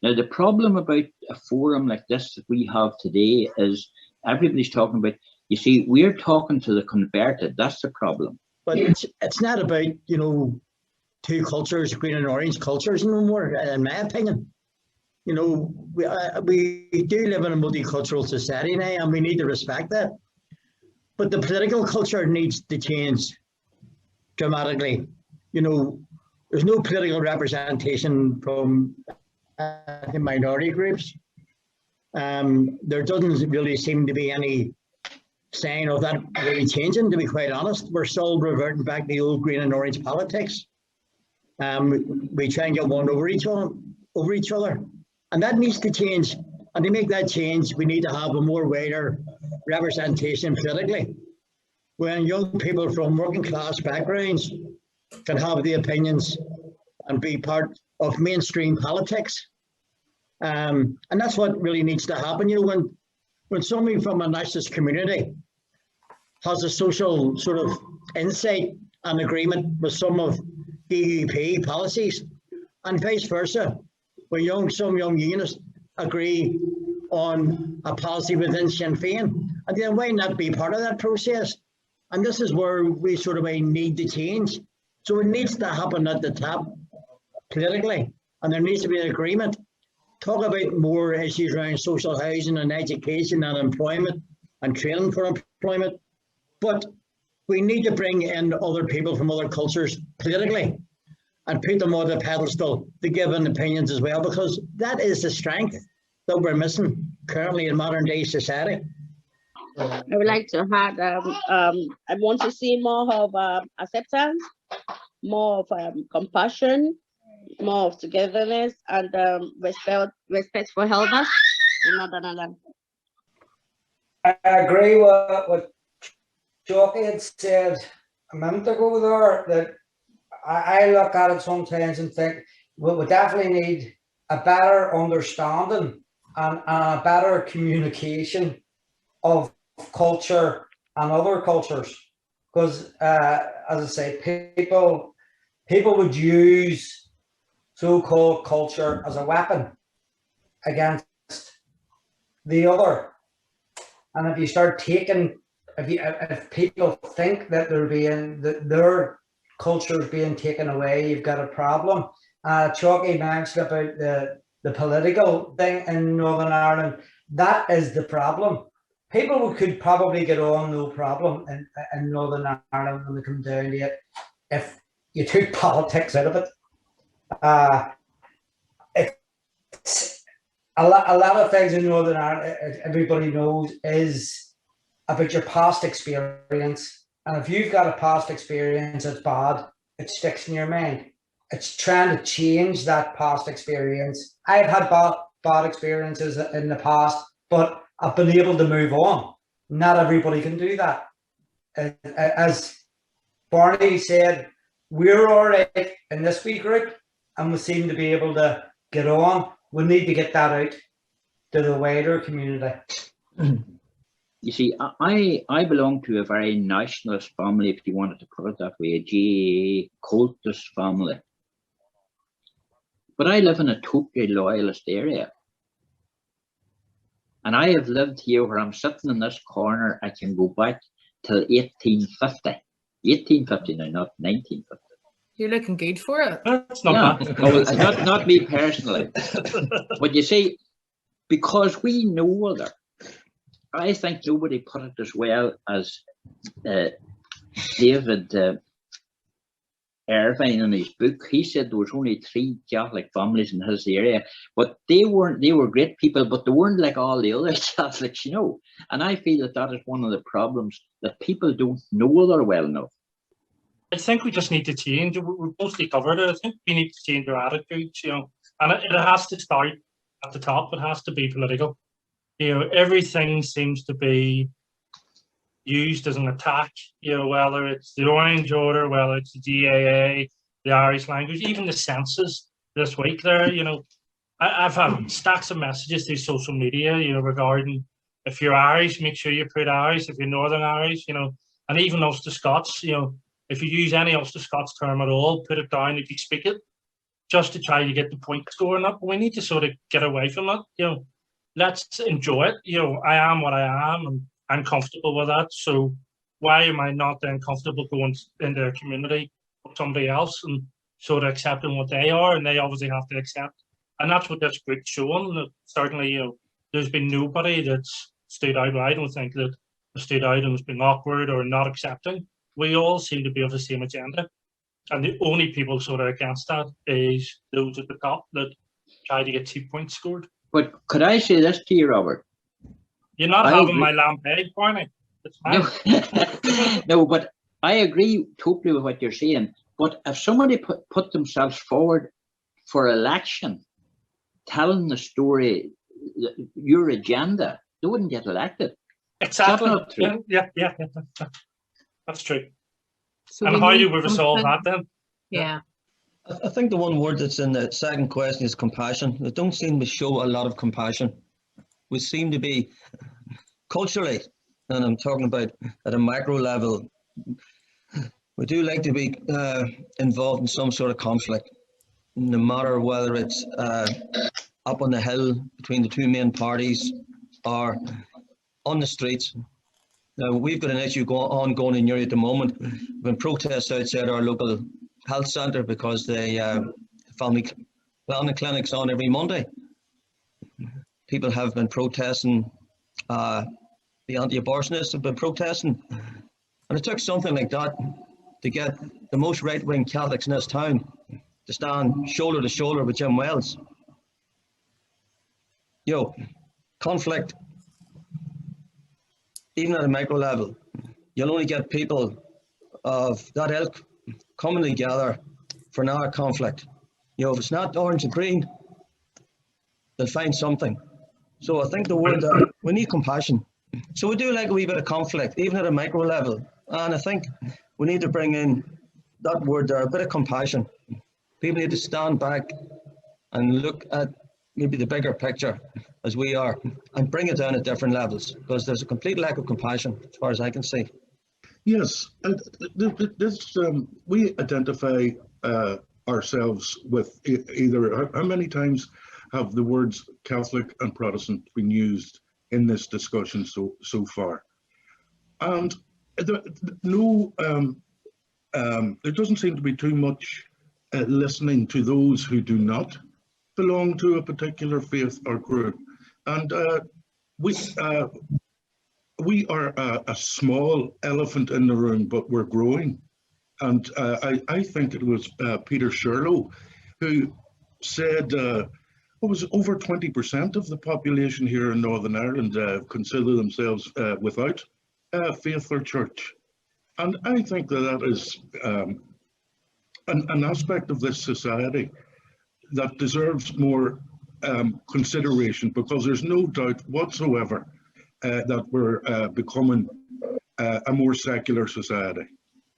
Now, the problem about a forum like this that we have today is everybody's talking about, you see, we're talking to the converted. That's the problem. But it's not about, you know, two cultures, green and orange cultures no more, in my opinion. You know, we do live in a multicultural society now, and we need to respect that. But the political culture needs to change dramatically. You know, there's no political representation from minority groups. There doesn't really seem to be any sign of that really changing, to be quite honest. We're still reverting back to the old green and orange politics. We try and get one over each other. And that needs to change. And to make that change, we need to have a more wider representation politically. When young people from working class backgrounds can have the opinions and be part of mainstream politics. And that's what really needs to happen. You know, when somebody from a nationalist community has a social sort of insight and agreement with some of DUP policies, and vice versa, when some young unionists agree on a policy within Sinn Féin, and then why not be part of that process? And this is where we sort of need to change. So it needs to happen at the top politically, and there needs to be an agreement. Talk about more issues around social housing and education and employment and training for employment. But we need to bring in other people from other cultures politically and put them on the pedestal to give an opinions as well, because that is the strength that we're missing currently in modern day society. I would like to add, I want to see more of acceptance, more of compassion, more of togetherness, and respect for elders in Northern Ireland. I agree with what Jockey had said a minute ago there, that I look at it sometimes and think we definitely need a better understanding and a better communication of culture and other cultures, because as I say, people would use so-called culture as a weapon against the other. And if you start taking, if people think that their culture is being taken away, you've got a problem. Chalky mentioned about the political thing in Northern Ireland. That is the problem. People could probably get on no problem in Northern Ireland when they come down to it, if you took politics out of it. It's a lot of things in Northern Ireland, everybody knows, is about your past experience. And if you've got a past experience that's bad, it sticks in your mind. It's trying to change that past experience. I've had bad experiences in the past, but I've been able to move on. Not everybody can do that. As Barney said, we're all right in this wee group, and we seem to be able to get on. We need to get that out to the wider community. You see, I belong to a very nationalist family, if you wanted to put it that way, a GAA cultist family. But I live in a totally loyalist area. And I have lived here where I'm sitting in this corner. I can go back till 1850. 1850 now, not 1950. You're looking good for it. That's not bad. Well, not me personally. But you see, because we know other, I think nobody put it as well as David Irvine in his book. He said there was only 3 Catholic families in his area, but they were great people, but they weren't like all the other Catholics, you know. And I feel that is one of the problems, that people don't know other well enough. I think we just need to change. We've mostly covered it. I think we need to change our attitudes, you know, and it has to start at the top. It has to be political. You know, everything seems to be used as an attack, you know, whether it's the Orange Order, whether it's the GAA, the Irish language, even the census this week there, you know, I've had stacks of messages through social media, you know, regarding if you're Irish, make sure you put Irish, if you're Northern Irish, you know, and even Ulster Scots, you know, if you use any Ulster Scots term at all, put it down if you speak it, just to try to get the point scoring up. We need to sort of get away from that, you know, let's enjoy it. You know, I am what I am, and I'm comfortable with that. So why am I not then comfortable going into a community with somebody else and sort of accepting what they are, and they obviously have to accept. And that's what this group's showing. That certainly, you know, there's been nobody that's stood out. I don't think that stood out and has been awkward or not accepting. We all seem to be of the same agenda. And the only people sort of against that is those at the top that try to get 2 points scored. But could I say this to you, Robert? You're not I having agree. my lamb egg, Barney. It's fine. No, but I agree totally with what you're saying. But if somebody put themselves forward for election, telling the story, your agenda, they wouldn't get elected. Exactly. That's not true. Yeah. That's true. So and how do we resolve that then? Yeah. I think the one word that's in the second question is compassion. They don't seem to show a lot of compassion. We seem to be culturally, and I'm talking about at a micro level, we do like to be involved in some sort of conflict, no matter whether it's up on the hill between the two main parties or on the streets. Now, we've got an issue ongoing in Uri at the moment. We've been protests outside our local health centre because the family planning clinic's on every Monday. People have been protesting, the anti-abortionists have been protesting. And it took something like that to get the most right-wing Catholics in this town to stand shoulder to shoulder with Jim Wells. You know, conflict, even at a micro level, you'll only get people of that ilk coming together for another conflict. You know, if it's not orange and green, they'll find something. So I think the word that we need compassion. So we do like a wee bit of conflict, even at a micro level. And I think we need to bring in that word there, a bit of compassion. People need to stand back and look at maybe the bigger picture as we are and bring it down at different levels, because there's a complete lack of compassion as far as I can see. Yes, we identify ourselves with either, how many times have the words Catholic and Protestant been used in this discussion so far? And there doesn't seem to be too much listening to those who do not belong to a particular faith or group. And we are a small elephant in the room, but we're growing. And I think it was Peter Shirlow who said it was over 20% of the population here in Northern Ireland consider themselves without faith or church. And I think that is an aspect of this society that deserves more consideration, because there's no doubt whatsoever that we're becoming a more secular society.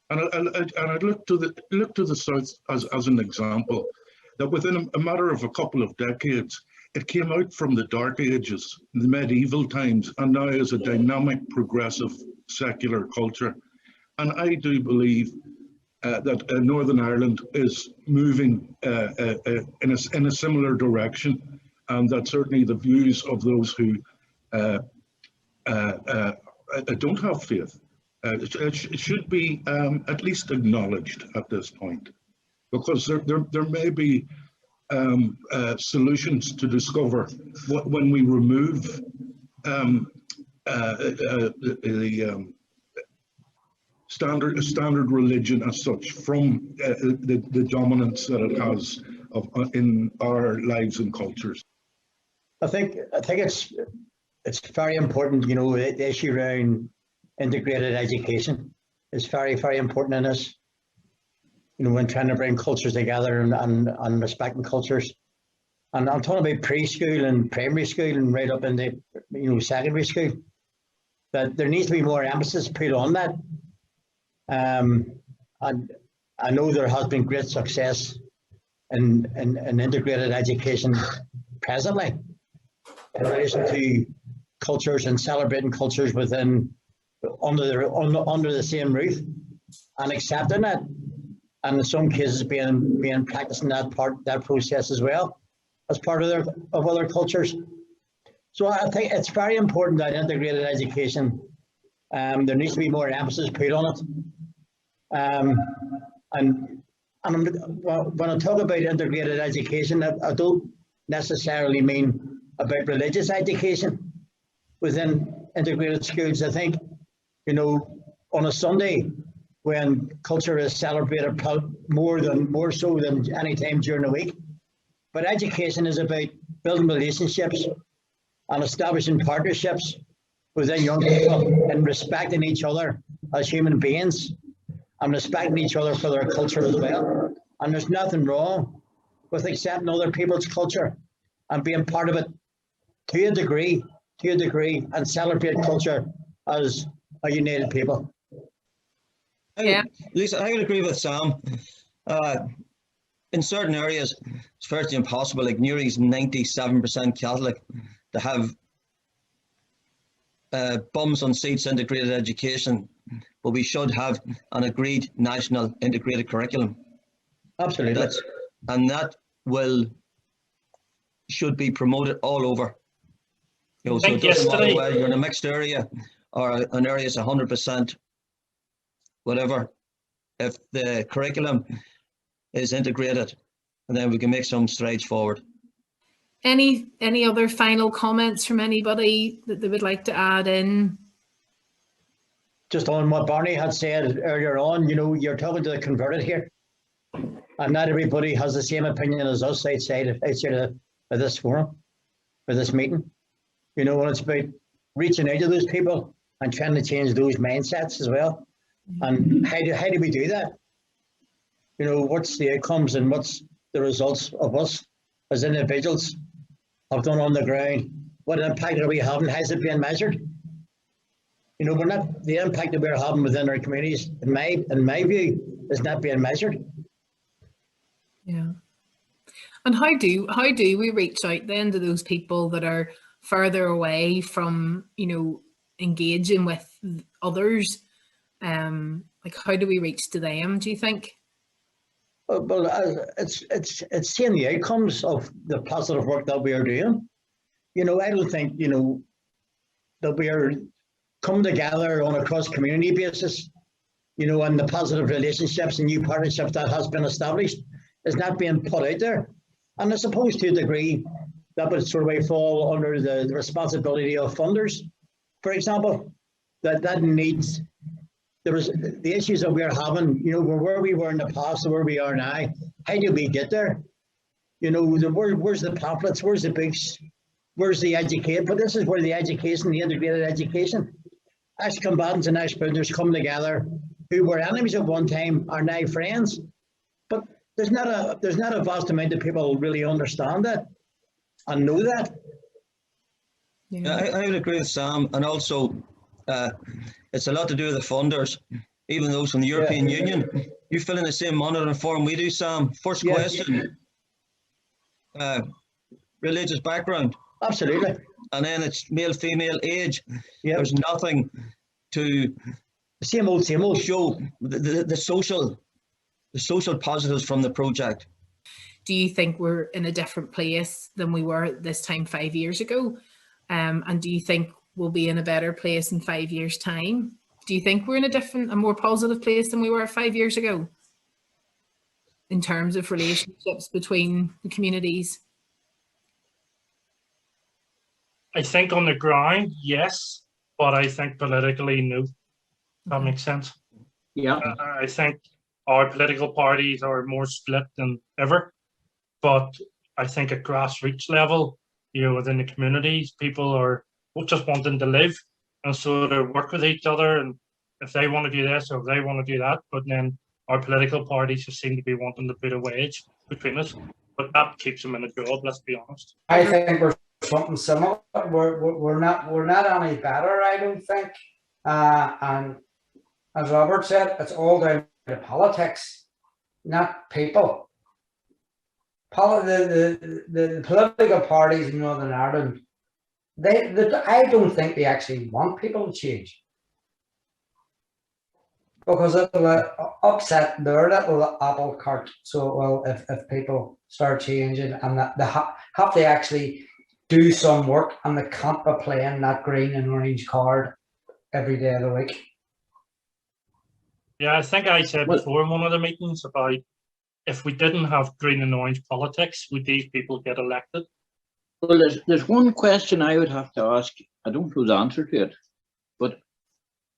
And I'd look to the South as an example, that within a matter of a couple of decades, it came out from the Dark Ages, the medieval times, and now is a dynamic, progressive, secular culture. And I do believe that Northern Ireland is moving in a similar direction, and that certainly the views of those who don't have faith, it should be at least acknowledged at this point, because there may be solutions to discover when we remove the standard religion as such from the dominance that it has in our lives and cultures. I think it's very important, you know, the issue around integrated education is very, very important in this. You know, when trying to bring cultures together and respecting cultures. And I'm talking about preschool and primary school and right up into, secondary school, that there needs to be more emphasis put on that. And I know there has been great success in integrated education presently in relation to cultures and celebrating cultures within under the same roof and accepting it, and in some cases being practicing that process as well as part of other cultures. So I think it's very important that integrated education, there needs to be more emphasis put on it. And when I talk about integrated education, I don't necessarily mean about religious education within integrated schools. I think, on a Sunday when culture is celebrated more so than any time during the week, but education is about building relationships and establishing partnerships within young people and respecting each other as human beings and respecting each other for their culture as well. And there's nothing wrong with accepting other people's culture and being part of it to a degree, and celebrate culture as a united people. Lisa, I would agree with Sam. In certain areas, it's virtually impossible. Like Newry's 97% Catholic, to have bums on seats integrated education, but we should have an agreed national integrated curriculum. Absolutely. That should be promoted all over. So it doesn't matter whether you're in a mixed area or an area is 100% whatever. If the curriculum is integrated, and then we can make some strides forward. Any other final comments from anybody that they would like to add in? Just on what Barney had said earlier on, you're talking to the converted here, and not everybody has the same opinion as us outside of this forum, or this meeting. And it's about reaching out to those people and trying to change those mindsets as well. And how do we do that? What's the outcomes and what's the results of us as individuals have done on the ground? What impact are we having? How's it being measured? We're not, the impact that we're having within our communities, in my view, is not being measured. Yeah. And how do we reach out then to those people that are further away from, engaging with others? Like, how do we reach to them, do you think? Well, it's seeing the outcomes of the positive work that we are doing. I don't think, that we are coming together on a cross-community basis, and the positive relationships and new partnerships that has been established is not being put out there. And I suppose to a degree that would sort of fall under the responsibility of funders, for example, that needs. There was the issues that we're having, where we were in the past and where we are now. How do we get there? Where's the pamphlets? Where's the books? Where's the education? But this is where the education, the integrated education, ex-combatants and ex-prisoners come together, who were enemies at one time are now friends. But there's not a vast amount of people who really understand that and know that. Yeah, I would agree with Sam, and also it's a lot to do with the funders, even those from the European Union. You fill in the same monitoring form we do, Sam. First question, religious background. Absolutely. And then it's male, female, age. Yep. There's nothing to same old show the social positives from the project. Do you think we're in a different place than we were at this time 5 years ago? And do you think we'll be in a better place in 5 years' time? Do you think we're in a more positive place than we were 5 years ago in terms of relationships between the communities? I think on the ground, yes, but I think politically, no. That makes sense. Yeah. I think our political parties are more split than ever, but I think at grassroots level, within the communities, people are just wanting to live and sort of work with each other, and if they want to do this or if they want to do that, but then our political parties just seem to be wanting to put a wedge between us. but that keeps them in a job, let's be honest. I think we're something similar. We're not any better, I don't think. And as Robert said, it's all down to politics, not people. The political parties in Northern Ireland, I don't think they actually want people to change, because it will upset their little apple cart. So, well, if people start changing and that they have to actually do some work, and they can't be playing that green and orange card every day of the week. Yeah, I think I said before in one of the meetings about if we didn't have green and orange politics, would these people get elected? Well, there's one question I would have to ask. I don't know the answer to it, but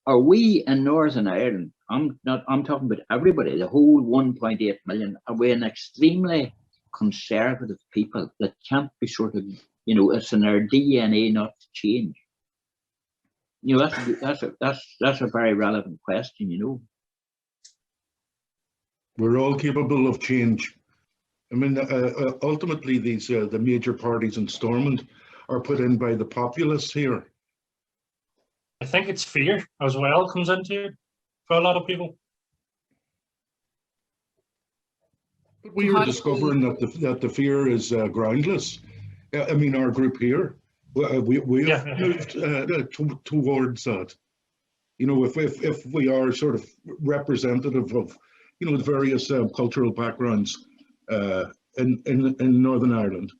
are we in Northern Ireland? I'm talking about everybody, the whole 1.8 million. Are we an extremely conservative people that can't be sort of, it's in our DNA not to change? That's a very relevant question. We're all capable of change. I mean, ultimately, these the major parties in Stormont are put in by the populace here. I think it's fear as well comes into it for a lot of people. But we are discovering that the fear is groundless. I mean, our group here, we have moved towards that. If we are sort of representative of, the various cultural backgrounds in Northern Ireland.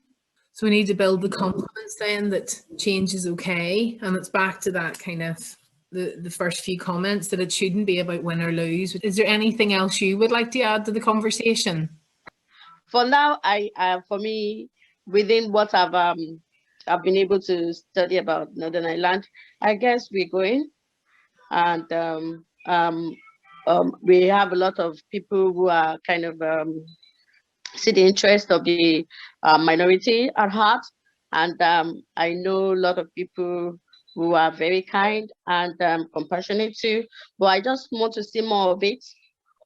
So we need to build the confidence then that change is okay, and it's back to that kind of the first few comments, that it shouldn't be about win or lose. Is there anything else you would like to add to the conversation? For now, for me, within what I've been able to study about Northern Ireland, I guess we're going, and we have a lot of people who are kind of see the interest of the minority at heart, and I know a lot of people who are very kind and compassionate too, but I just want to see more of it,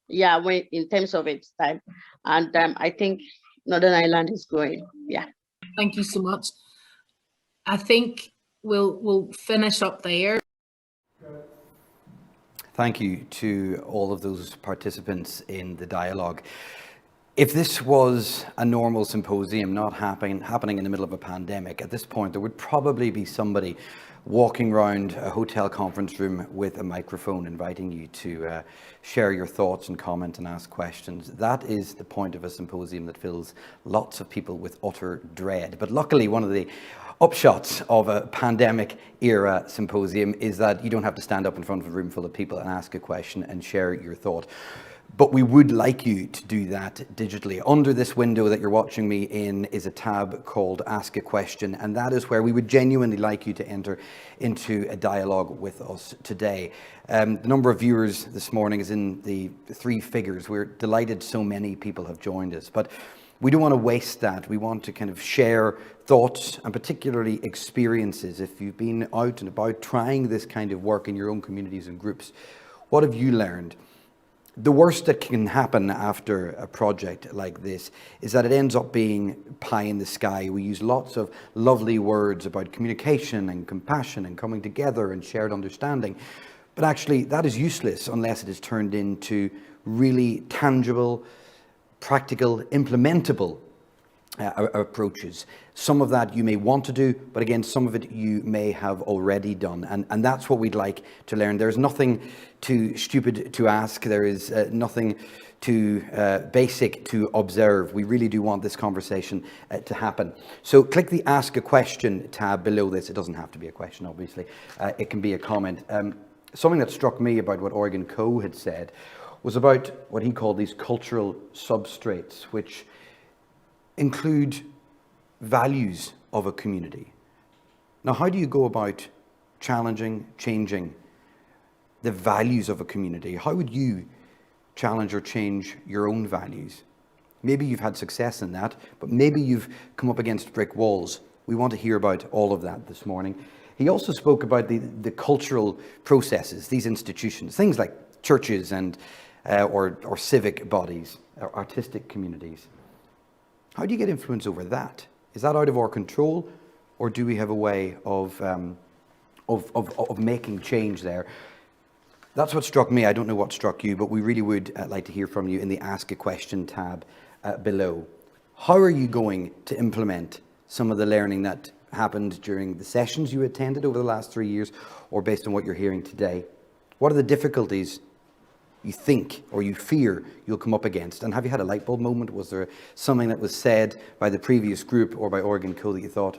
in terms of its time, and I think Northern Ireland is growing. Thank you so much. I think we'll finish up there. Thank you to all of those participants in the dialogue. If this was a normal symposium, not happening in the middle of a pandemic, at this point there would probably be somebody walking around a hotel conference room with a microphone inviting you to share your thoughts and comment and ask questions. That is the point of a symposium that fills lots of people with utter dread. But luckily, one of the upshots of a pandemic era symposium is that you don't have to stand up in front of a room full of people and ask a question and share your thought. But we would like you to do that digitally. Under this window that you're watching me in is a tab called Ask a Question, and that is where we would genuinely like you to enter into a dialogue with us today. The number of viewers this morning is in the 3 figures. We're delighted so many people have joined us, but we don't want to waste that. We want to kind of share thoughts and particularly experiences. If you've been out and about trying this kind of work in your own communities and groups, what have you learned? The worst that can happen after a project like this is that it ends up being pie in the sky. We use lots of lovely words about communication and compassion and coming together and shared understanding. But actually, that is useless unless it is turned into really tangible, practical, implementable approaches. Some of that you may want to do, but again, some of it you may have already done. And that's what we'd like to learn. There's nothing too stupid to ask. There is nothing too basic to observe. We really do want this conversation to happen. So click the Ask a Question tab below this. It doesn't have to be a question, obviously. It can be a comment. Something that struck me about what Oregon Coe had said was about what he called these cultural substrates, which include values of a community. Now, how do you go about challenging, changing the values of a community? How would you challenge or change your own values? Maybe you've had success in that, but maybe you've come up against brick walls. We want to hear about all of that this morning. He also spoke about the cultural processes, these institutions, things like churches and or civic bodies, or artistic communities. How do you get influence over that? Is that out of our control, or do we have a way of making change there? That's what struck me. I don't know what struck you, but we really would like to hear from you in the Ask a Question tab below. How are you going to implement some of the learning that happened during the sessions you attended over the last 3 years, or based on what you're hearing today? What are the difficulties you think or you fear you'll come up against? And have you had a light bulb moment? Was there something that was said by the previous group or by Oregon Co that you thought,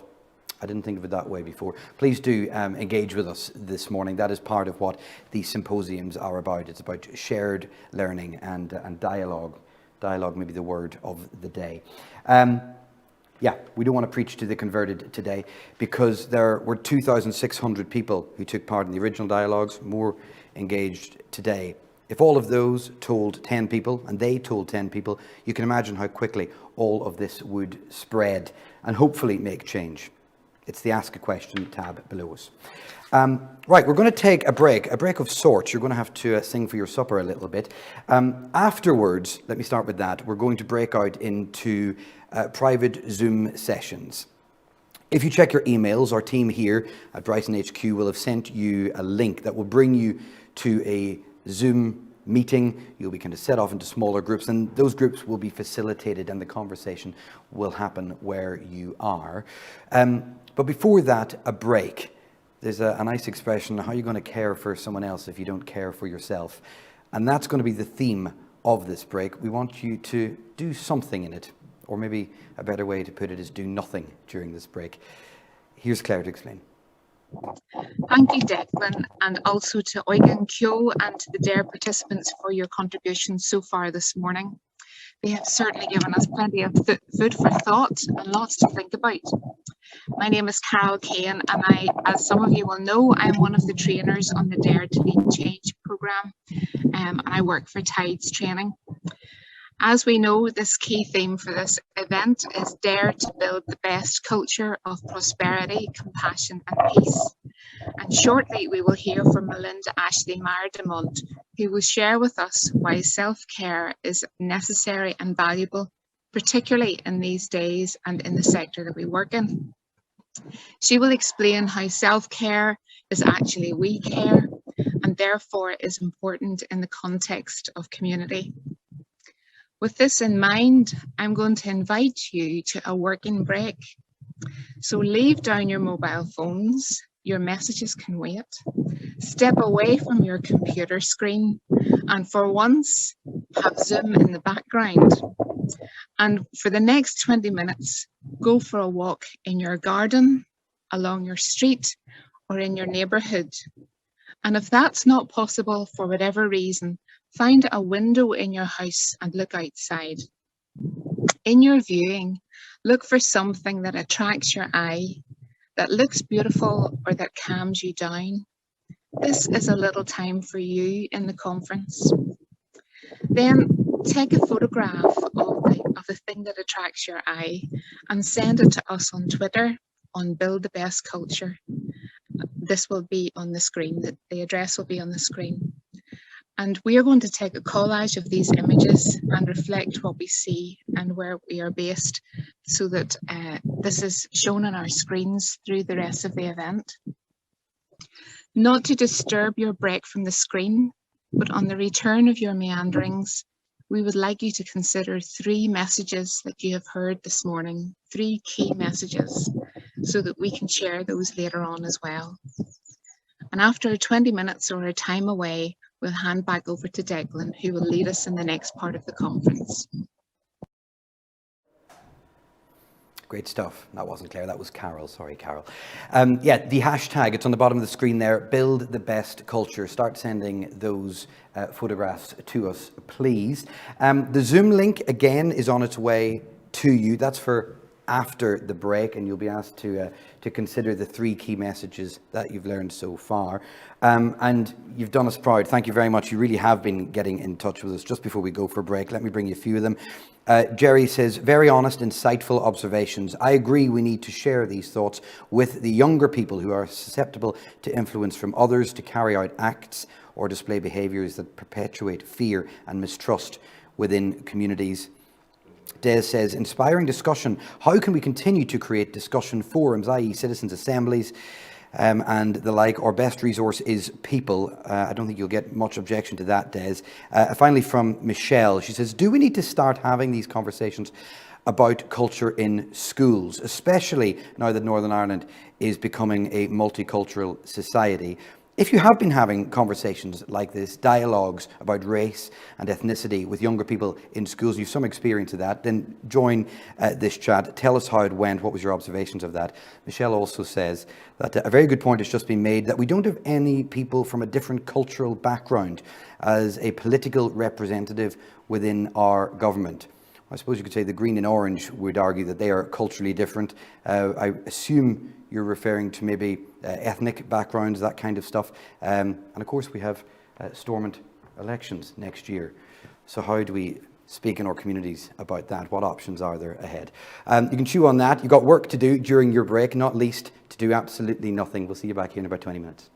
I didn't think of it that way before? Please do engage with us this morning. That is part of what these symposiums are about. It's about shared learning and dialogue. Dialogue may be the word of the day. Yeah, we don't want to preach to the converted today, because there were 2,600 people who took part in the original dialogues, more engaged today. If all of those told 10 people, and they told 10 people, you can imagine how quickly all of this would spread and hopefully make change. It's the Ask a Question tab below us. Right, we're going to take a break of sorts. You're going to have to sing for your supper a little bit. Afterwards, let me start with that, we're going to break out into private Zoom sessions. If you check your emails, our team here at Brighton HQ will have sent you a link that will bring you to a Zoom meeting. You'll be kind of set off into smaller groups, and those groups will be facilitated and the conversation will happen where you are. But before that, a break. There's a nice expression, how are you going to care for someone else if you don't care for yourself? And that's going to be the theme of this break. We want you to do something in it, or maybe a better way to put it is do nothing during this break. Here's Claire to explain. Thank you, Declan, and also to Oregon Co and to the DARE participants for your contributions so far this morning. They have certainly given us plenty of food for thought and lots to think about. My name is Carol Kane, and as some of you will know, I'm one of the trainers on the DARE to Lead Change programme, and I work for Tides Training. As we know, this key theme for this event is Dare to build the best culture of prosperity, compassion and peace. And shortly we will hear from Melinda Ashley Meyer-Demont, who will share with us why self-care is necessary and valuable, particularly in these days and in the sector that we work in. She will explain how self-care is actually we care, and therefore is important in the context of community. With this in mind, I'm going to invite you to a working break. So leave down your mobile phones, your messages can wait. Step away from your computer screen, and for once, have Zoom in the background. And for the next 20 minutes, go for a walk in your garden, along your street, or in your neighbourhood. And if that's not possible for whatever reason, find a window in your house and look outside. In your viewing, look for something that attracts your eye, that looks beautiful or that calms you down. This is a little time for you in the conference. Then take a photograph of the thing that attracts your eye and send it to us on Twitter on Build the Best Culture. This will be on the screen, the address will be on the screen. And we are going to take a collage of these images and reflect what we see and where we are based, so that this is shown on our screens through the rest of the event. Not to disturb your break from the screen, but on the return of your meanderings, we would like you to consider 3 messages that you have heard this morning, 3 key messages, so that we can share those later on as well. And after 20 minutes or a time away, we'll hand back over to Declan, who will lead us in the next part of the conference. Great stuff. That wasn't Claire, that was Carol. Sorry, Carol. Yeah, the hashtag, it's on the bottom of the screen there, Build the Best Culture. Start sending those photographs to us, please. The Zoom link, again, is on its way to you. That's for after the break, and you'll be asked to consider the 3 key messages that you've learned so far. And you've done us proud. Thank you very much. You really have been getting in touch with us just before we go for a break. Let me bring you a few of them. Jerry says, very honest, insightful observations. I agree we need to share these thoughts with the younger people who are susceptible to influence from others to carry out acts or display behaviours that perpetuate fear and mistrust within communities. Des says, inspiring discussion. How can we continue to create discussion forums, i.e. citizens' assemblies, and the like? Our best resource is people. I don't think you'll get much objection to that, Des. Finally, from Michelle, she says, do we need to start having these conversations about culture in schools, especially now that Northern Ireland is becoming a multicultural society? If you have been having conversations like this, dialogues about race and ethnicity with younger people in schools, you have some experience of that, then join this chat. Tell us how it went. What was your observations of that? Michelle also says that a very good point has just been made, that we don't have any people from a different cultural background as a political representative within our government. I suppose you could say the Green and Orange would argue that they are culturally different. I assume you're referring to maybe ethnic backgrounds, that kind of stuff. And of course we have Stormont elections next year. So how do we speak in our communities about that? What options are there ahead? You can chew on that. You've got work to do during your break, not least to do absolutely nothing. We'll see you back here in about 20 minutes.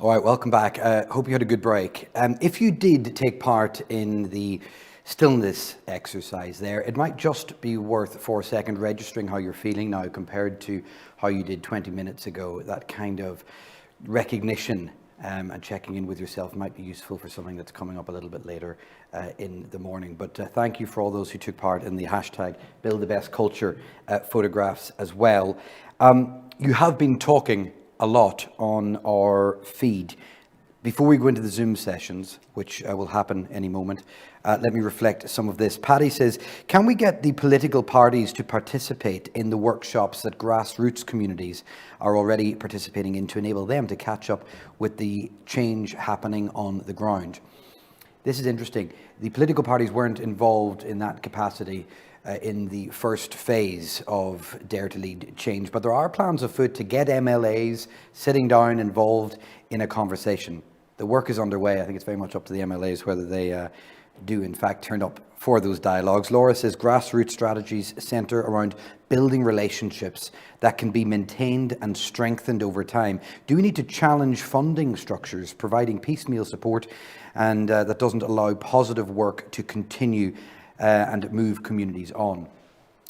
All right, welcome back. Hope you had a good break. If you did take part in the stillness exercise there, it might just be worth for a second registering how you're feeling now compared to how you did 20 minutes ago. That kind of recognition and checking in with yourself might be useful for something that's coming up a little bit later in the morning. But thank you for all those who took part in the hashtag Build the Best Culture photographs as well. You have been talking a lot on our feed. Before we go into the Zoom sessions, which will happen any moment, let me reflect some of this. Paddy says, can we get the political parties to participate in the workshops that grassroots communities are already participating in to enable them to catch up with the change happening on the ground? This is interesting. The political parties weren't involved in that capacity in the first phase of Dare to Lead Change, but there are plans afoot to get MLAs sitting down involved in a conversation. The work is underway. I think it's very much up to the MLAs whether they do in fact turn up for those dialogues. Laura says grassroots strategies centre around building relationships that can be maintained and strengthened over time. Do we need to challenge funding structures providing piecemeal support and that doesn't allow positive work to continue and move communities on?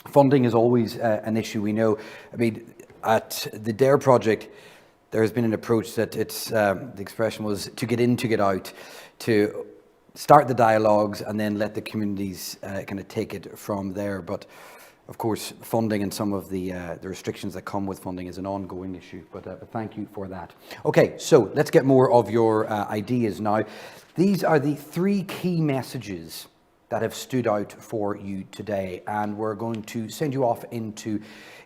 Funding is always an issue, we know. I mean, at the DARE project, there has been an approach that it's, the expression was to get in, to get out, to start the dialogues and then let the communities kind of take it from there. But of course, funding and some of the restrictions that come with funding is an ongoing issue, but thank you for that. Okay, so let's get more of your ideas now. These are the 3 key messages that have stood out for you today, and we're going to send you off into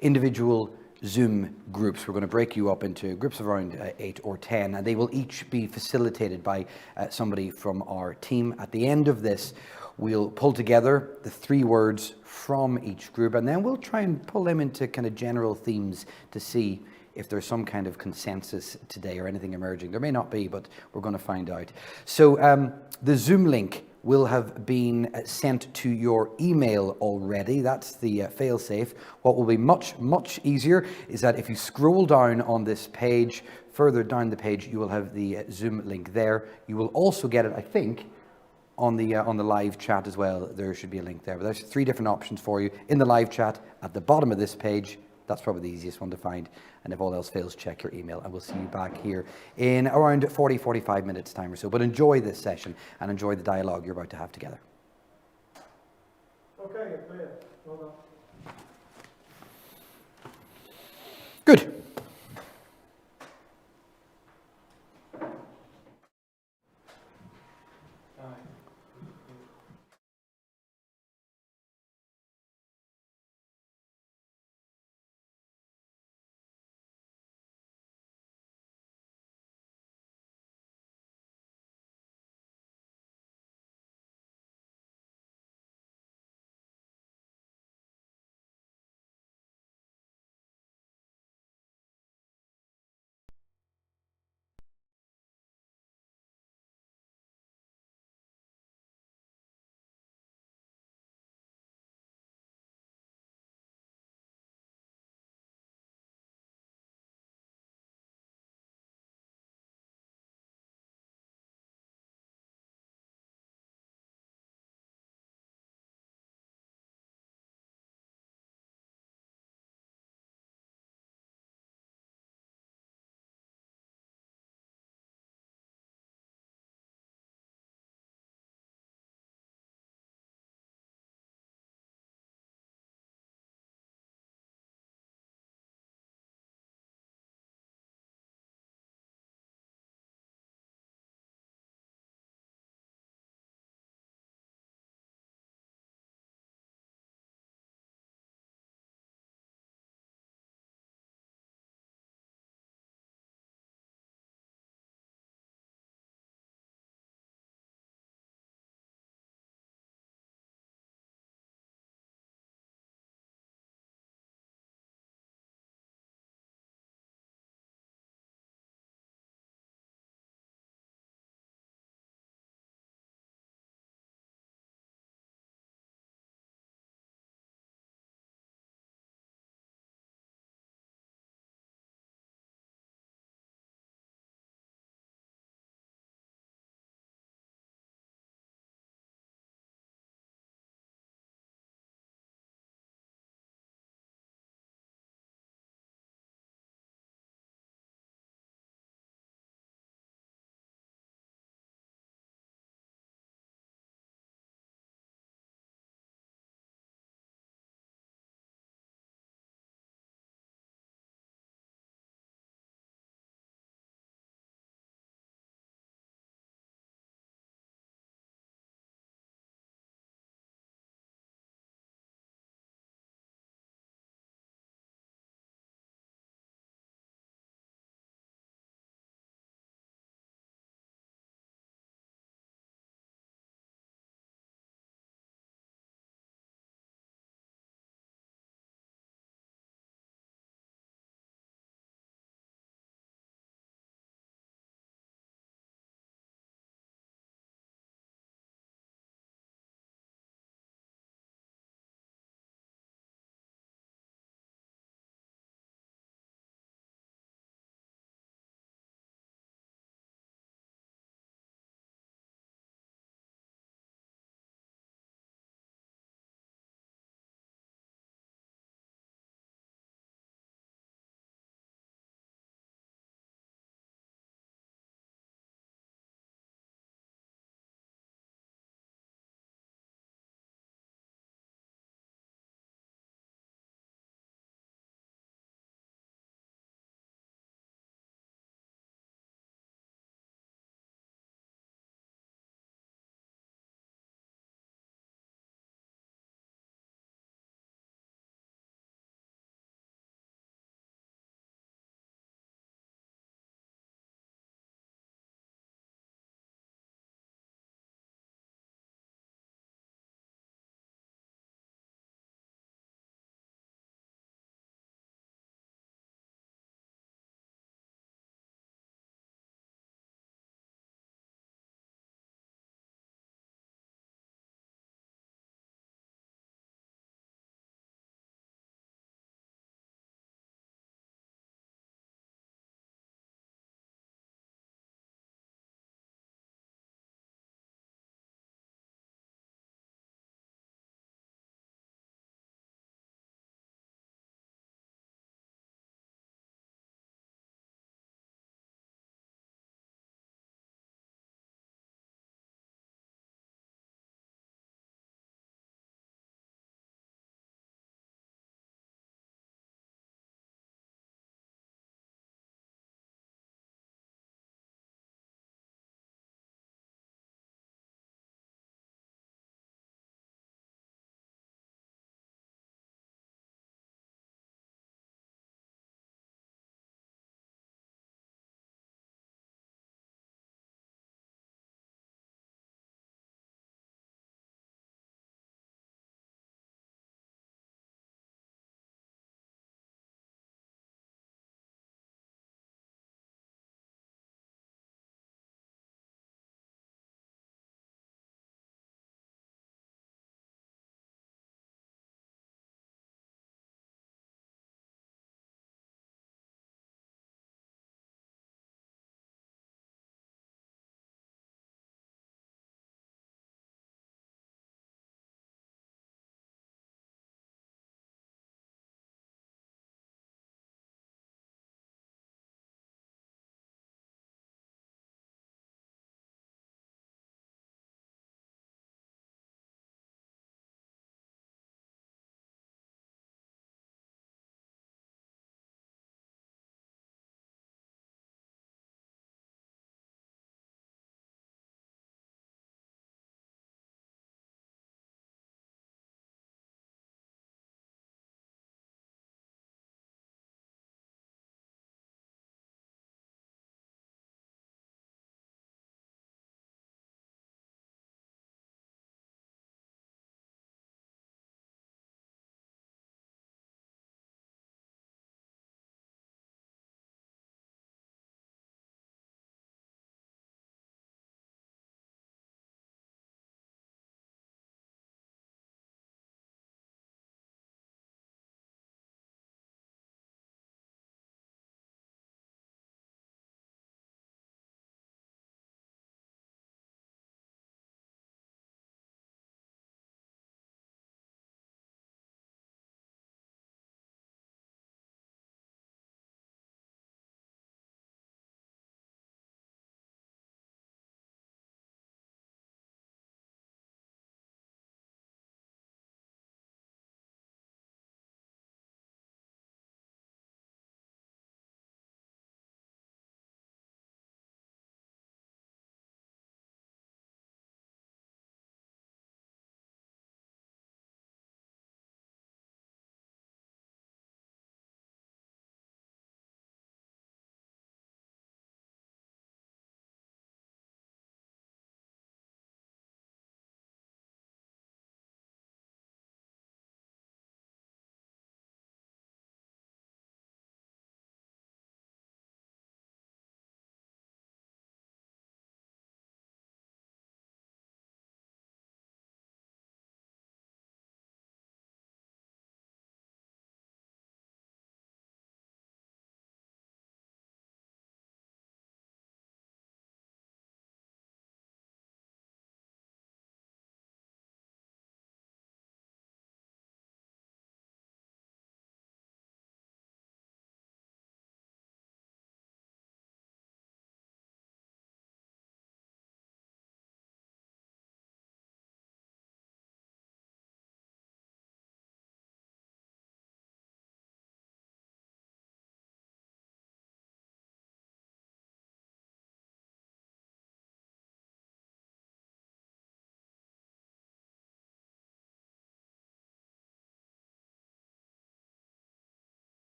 individual Zoom groups. We're going to break you up into groups of around 8 or 10, and they will each be facilitated by somebody from our team. At the end of this, we'll pull together the 3 words from each group, and then we'll try and pull them into kind of general themes to see if there's some kind of consensus today or anything emerging. There may not be, but we're going to find out. So the Zoom link will have been sent to your email already. That's the fail-safe. What will be much, much easier is that if you scroll down on this page, further down the page, you will have the Zoom link there. You will also get it, I think, on the live chat as well. There should be a link there. But there's 3 different options for you in the live chat at the bottom of this page. That's probably the easiest one to find. And if all else fails, check your email, and we'll see you back here in around 45 minutes time or so. But enjoy this session and enjoy the dialogue you're about to have together. Okay, clear. Well done. Good.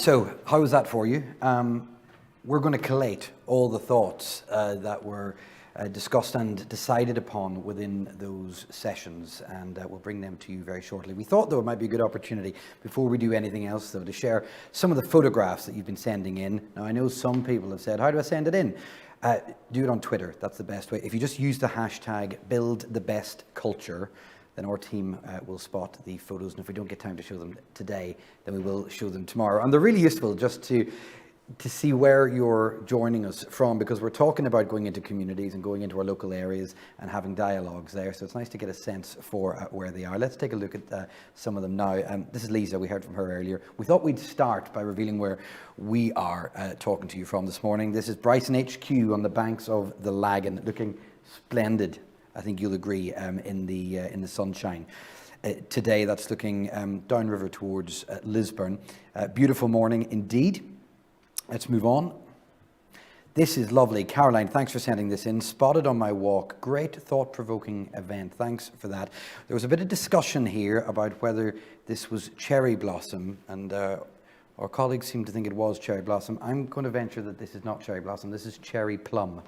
So how was that for you? We're going to collate all the thoughts that were discussed and decided upon within those sessions, and we'll bring them to you very shortly. We thought, though, it might be a good opportunity, before we do anything else, though, to share some of the photographs that you've been sending in. Now, I know some people have said, how do I send it in? Do it on Twitter. That's the best way. If you just use the hashtag #BuildTheBestCulture, then our team will spot the photos, and if we don't get time to show them today, then we will show them tomorrow. And they're really useful just to see where you're joining us from, because we're talking about going into communities and going into our local areas and having dialogues there. So it's nice to get a sense for where they are. Let's take a look at some of them now. This is Lisa. We heard from her earlier. We thought we'd start by revealing where we are talking to you from this morning. This is Bryson HQ on the banks of the Lagan, looking splendid. I think you'll agree, in the sunshine. Today, that's looking downriver towards Lisburn. Beautiful morning indeed. Let's move on. This is lovely. Caroline, thanks for sending this in. Spotted on my walk. Great thought-provoking event. Thanks for that. There was a bit of discussion here about whether this was cherry blossom, and our colleagues seem to think it was cherry blossom. I'm going to venture that this is not cherry blossom. This is cherry plum.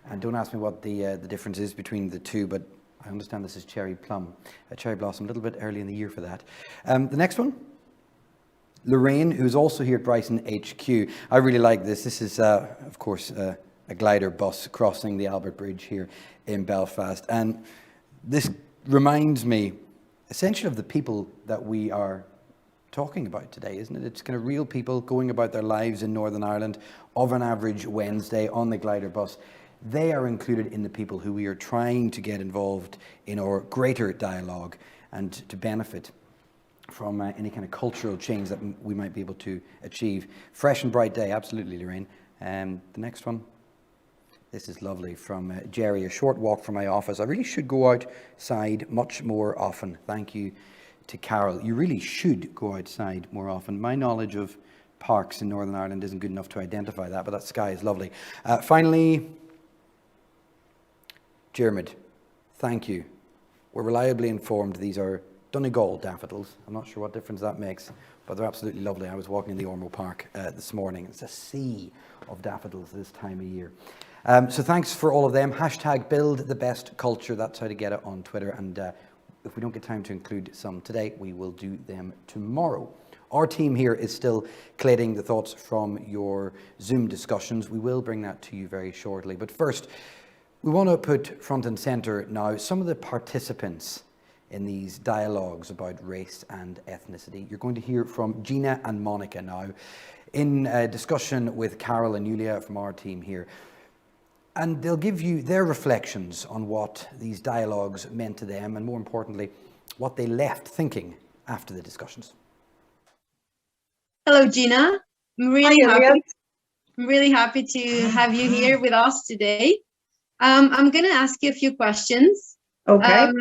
And don't ask me what the difference is between the two, but I understand this is cherry plum. Cherry blossom, a little bit early in the year for that. The next one. Lorraine, who's also here at Bryson HQ. I really like this. This is, of course, a glider bus crossing the Albert Bridge here in Belfast. And this reminds me essentially of the people that we are talking about today, isn't it? It's kind of real people going about their lives in Northern Ireland of an average Wednesday on the glider bus. They are included in the people who we are trying to get involved in our greater dialogue and to benefit from any kind of cultural change that we might be able to achieve. Fresh and bright day, absolutely, Lorraine. The next one. This is lovely from Jerry, a short walk from my office. I really should go outside much more often. Thank you to Carol. You really should go outside more often. My knowledge of parks in Northern Ireland isn't good enough to identify that, but that sky is lovely. Finally, Jermid, thank you. We're reliably informed these are Donegal daffodils. I'm not sure what difference that makes, but they're absolutely lovely. I was walking in the Ormeau Park this morning. It's a sea of daffodils this time of year. So thanks for all of them. Hashtag #BuildTheBestCulture. That's how to get it on Twitter. And if we don't get time to include some today, we will do them tomorrow. Our team here is still collating the thoughts from your Zoom discussions. We will bring that to you very shortly. But first, we want to put front and centre now some of the participants in these dialogues about race and ethnicity. You're going to hear from Gina and Monica now in a discussion with Carol and Julia from our team here. And they'll give you their reflections on what these dialogues meant to them and, more importantly, what they left thinking after the discussions. Hello, Gina. I'm really happy to have you here with us today. I'm going to ask you a few questions. Okay.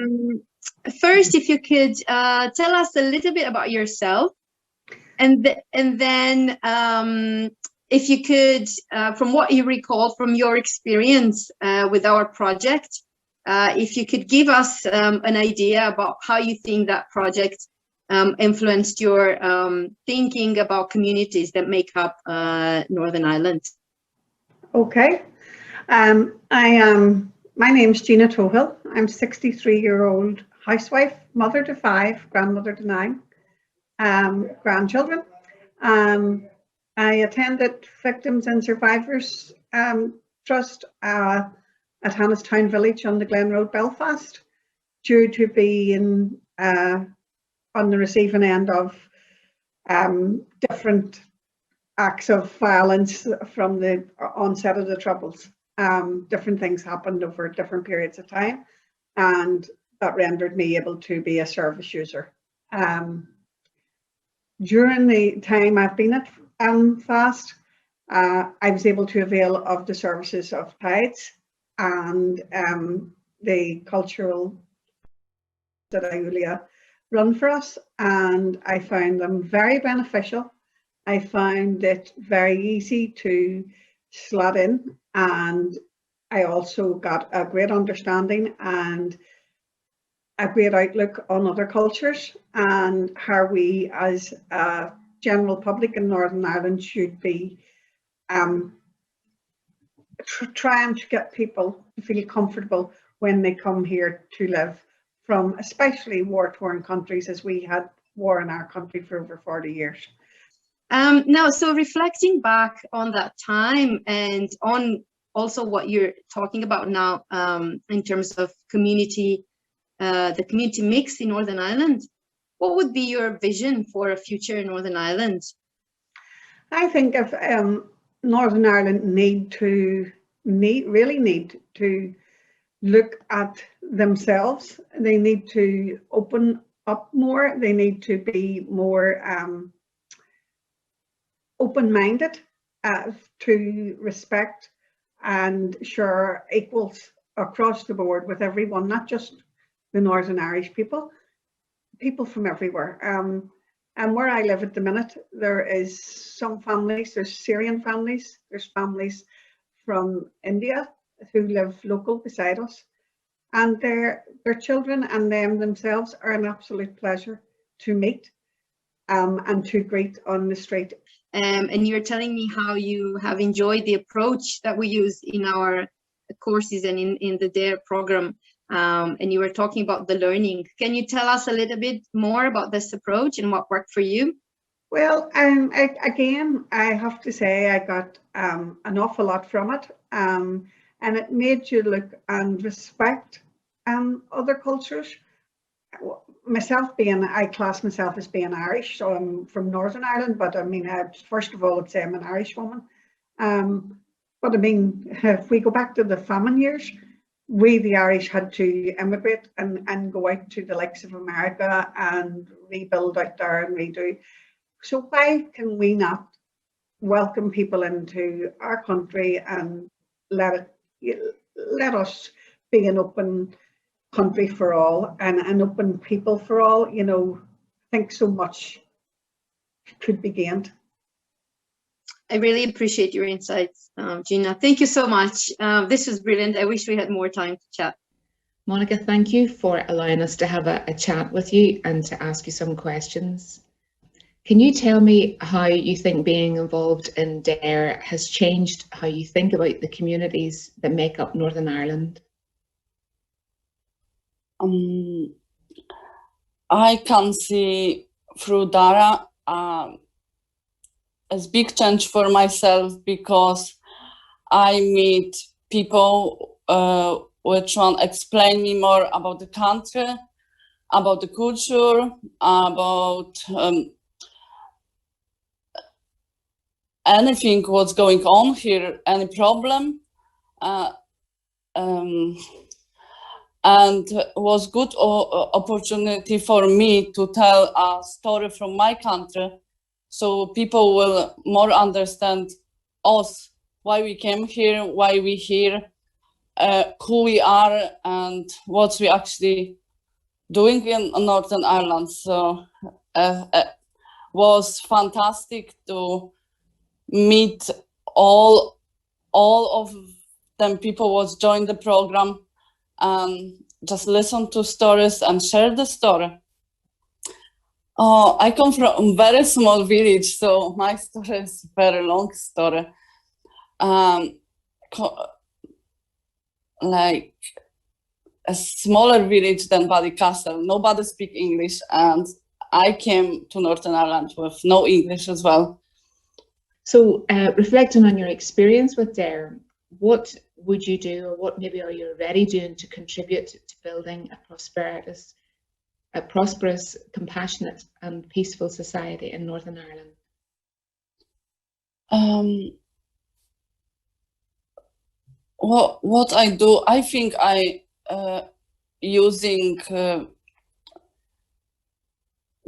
First, if you could tell us a little bit about yourself, and then if you could, from what you recall from your experience with our project, if you could give us an idea about how you think that project influenced your thinking about communities that make up Northern Ireland. Okay. My name's Gina Tohill. I'm 63-year-old housewife, mother to 5, grandmother to 9 grandchildren. I attended Victims and Survivors Trust at Hannistown Village on the Glen Road, Belfast, due to being on the receiving end of different acts of violence from the onset of the Troubles. Different things happened over different periods of time, and that rendered me able to be a service user. During the time I've been at FAST, I was able to avail of the services of Tides and the cultural that Julia run for us, and I found them very beneficial. I found it very easy to slot in, and I also got a great understanding and a great outlook on other cultures and how we as a general public in Northern Ireland should be trying to get people to feel comfortable when they come here to live from especially war-torn countries, as we had war in our country for over 40 years. Now, so reflecting back on that time and on also what you're talking about now in terms of community, the community mix in Northern Ireland, what would be your vision for a future in Northern Ireland? I think if Northern Ireland really need to look at themselves. They need to open up more. They need to be more open-minded to respect and share equals across the board with everyone, not just the Northern Irish people from everywhere. And where I live at the minute, there is some families, there's Syrian families, there's families from India who live local beside us, and their children and them themselves are an absolute pleasure to meet and to greet on the street. And you're telling me how you have enjoyed the approach that we use in our courses and in the DARE program. And you were talking about the learning. Can you tell us a little bit more about this approach and what worked for you? Well, again, I have to say I got an awful lot from it. And it made you look and respect other cultures. I class myself as being Irish, so I'm from Northern Ireland, but I mean, first of all, I'd say I'm an Irish woman. But I mean, if we go back to the famine years, we, the Irish, had to immigrate and go out to the likes of America and rebuild out there and redo. So why can we not welcome people into our country and let us be an open country for all and an open people for all? You know, I think so much could be gained. I really appreciate your insights, Gina. Thank you so much. This was brilliant. I wish we had more time to chat. Monica, thank you for allowing us to have a chat with you and to ask you some questions. Can you tell me how you think being involved in DARE has changed how you think about the communities that make up Northern Ireland? I can see through DARE as big change for myself, because I meet people which one explain me more about the country, about the culture, about anything what's going on here, any problem, and was good opportunity for me to tell a story from my country, so people will more understand us, why we came here, why we here, who we are, and what we actually doing in Northern Ireland. So was fantastic to meet all of them people was join the program and just listen to stories and share the story. I come from a very small village, so my story is a very long story. Like a smaller village than Ballycastle, nobody speak English, and I came to Northern Ireland with no English as well. So reflecting on your experience with DARE, what would you do, or what maybe are you already doing to contribute to building a prosperous, compassionate and peaceful society in Northern Ireland? What I do, I think I using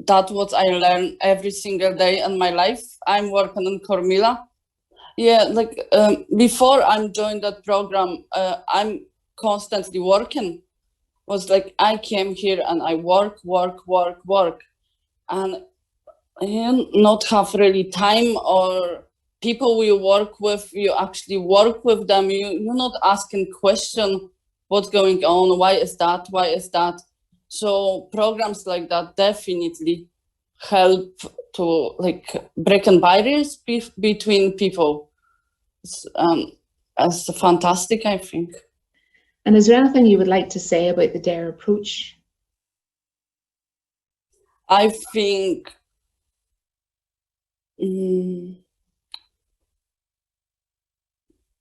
that what I learn every single day in my life. I'm working in Cormilla. Yeah, like before I joined that program, I'm constantly working. Was like I came here and I work, and you not have really time, or people you work with, you actually work with them. You're not asking question, what's going on, why is that? So programs like that definitely help to like breaking barriers between people. It's fantastic, I think. And is there anything you would like to say about the DARE approach? I think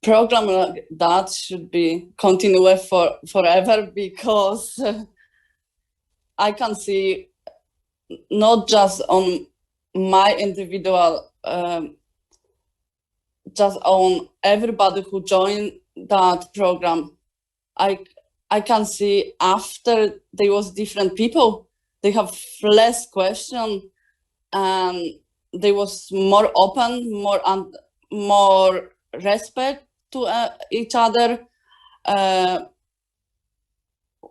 program like that should be continued forever, because I can see not just on my individual, just on everybody who joined that program. I can see after there was different people, they have less question, and they was more open, more respect to each other,